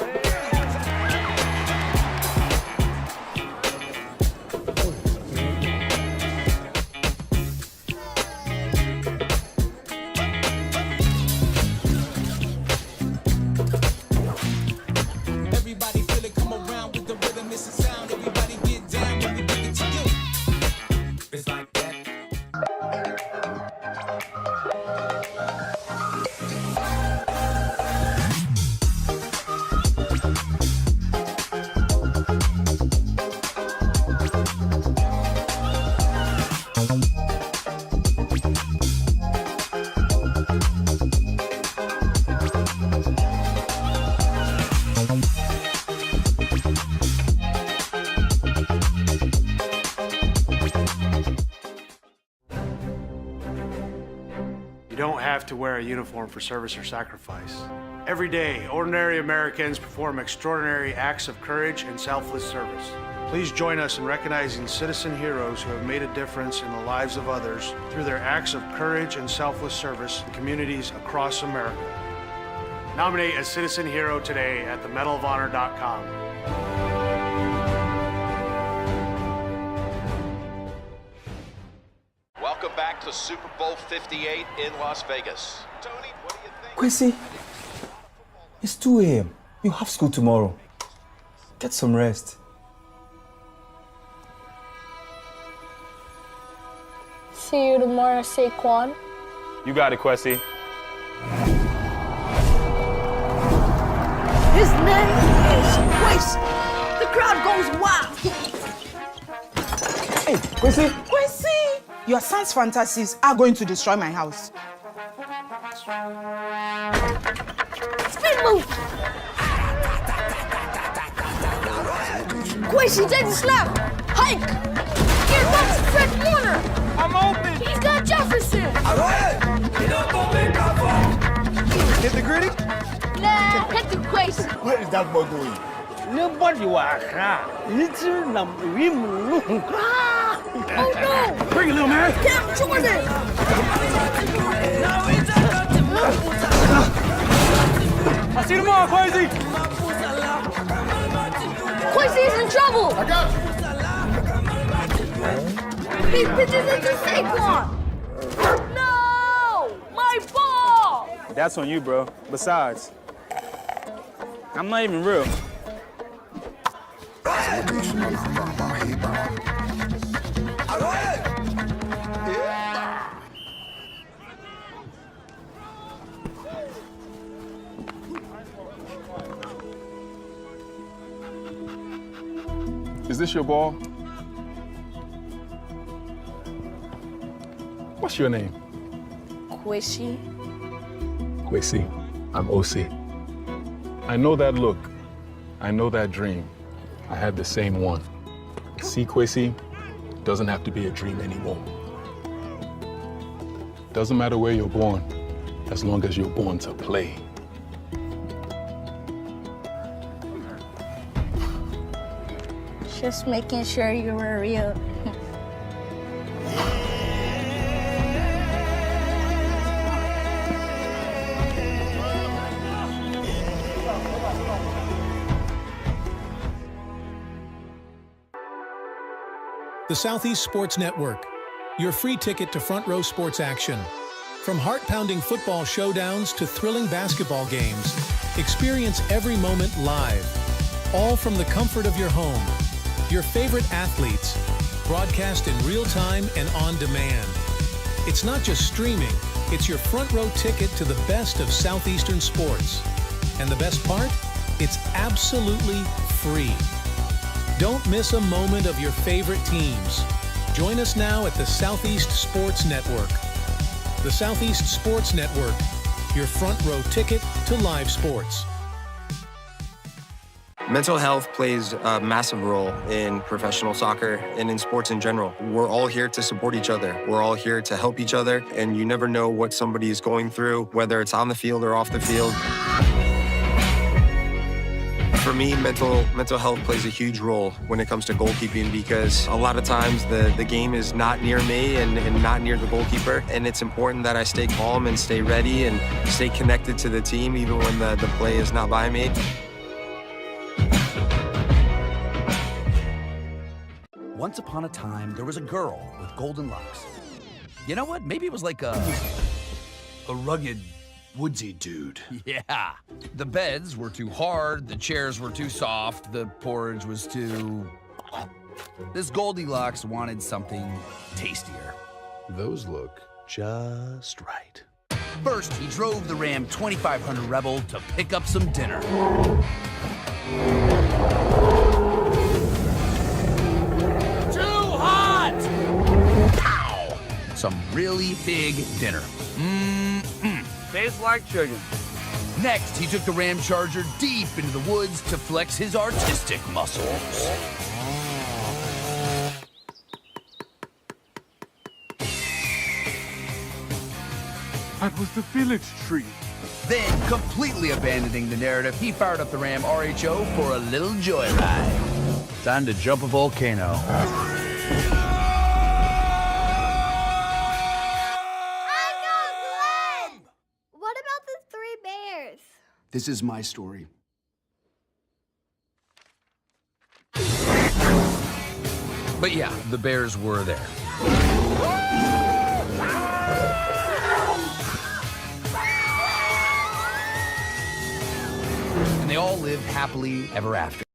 Everybody feel it, come around with the rhythm, it's a sound. Everybody get down when we bring it to you. It's like that. You don't have to wear a uniform for service or sacrifice. Every day, ordinary Americans perform extraordinary acts of courage and selfless service. Please join us in recognizing citizen heroes who have made a difference in the lives of others through their acts of courage and selfless service in communities across America. Nominate a citizen hero today at themedalofhonor.com. Welcome back to Super Bowl 58 in Las Vegas. Tony, what do you think? Quincy, it's 2 a.m. You have school tomorrow. Get some rest. See you tomorrow, Saquon. You got it, Quessy. His name is Quincy. The crowd goes wild. Hey, Quincy. Quincy! Your son's fantasies are going to destroy my house. Speed move! Quincy, take the snap! Hike! Here comes Fred Warner! I'm open! He's got Jefferson! Hit the gritty? Nah, hit the Quincy. What is that boy doing? Nobody was Oh no! Bring it, little man! Cam Jordan! I'll see you tomorrow, Quincy! Quincy's in trouble! I got you! He pitches it to Saquon! No! My ball! That's on you, bro. Besides, I'm not even real. Is this your ball? What's your name? Quishy. Quincy. I'm OC. I know that look. I know that dream. I had the same one. See, Quincy, doesn't have to be a dream anymore. Doesn't matter where you're born, as long as you're born to play. Just making sure you were real. The Southeast Sports Network, your free ticket to front row sports action. From heart-pounding football showdowns to thrilling basketball games, experience every moment live, all from the comfort of your home. Your favorite athletes, broadcast in real time and on demand. It's not just streaming, it's your front row ticket to the best of Southeastern sports. And the best part? It's absolutely free. Don't miss a moment of your favorite teams. Join us now at the Southeast Sports Network. The Southeast Sports Network, your front row ticket to live sports. Mental health plays a massive role in professional soccer and in sports in general. We're all here to support each other. We're all here to help each other, and you never know what somebody is going through, whether it's on the field or off the field. For me, mental health plays a huge role when it comes to goalkeeping, because a lot of times the game is not near me and not near the goalkeeper, and it's important that I stay calm and stay ready and stay connected to the team even when the play is not by me. Once upon a time, there was a girl with golden locks. You know what? Maybe it was like a rugged, woodsy dude. Yeah. The beds were too hard, the chairs were too soft, the porridge was too... This Goldilocks wanted something tastier. Those look just right. First, he drove the Ram 2500 Rebel to pick up some dinner. Too hot! Pow! Some really big dinner. Tastes like chicken. Next, he took the Ram Charger deep into the woods to flex his artistic muscles. That was the village tree. Then, completely abandoning the narrative, he fired up the Ram RHO for a little joyride. Time to jump a volcano. This is my story. But yeah, the bears were there. And they all lived happily ever after.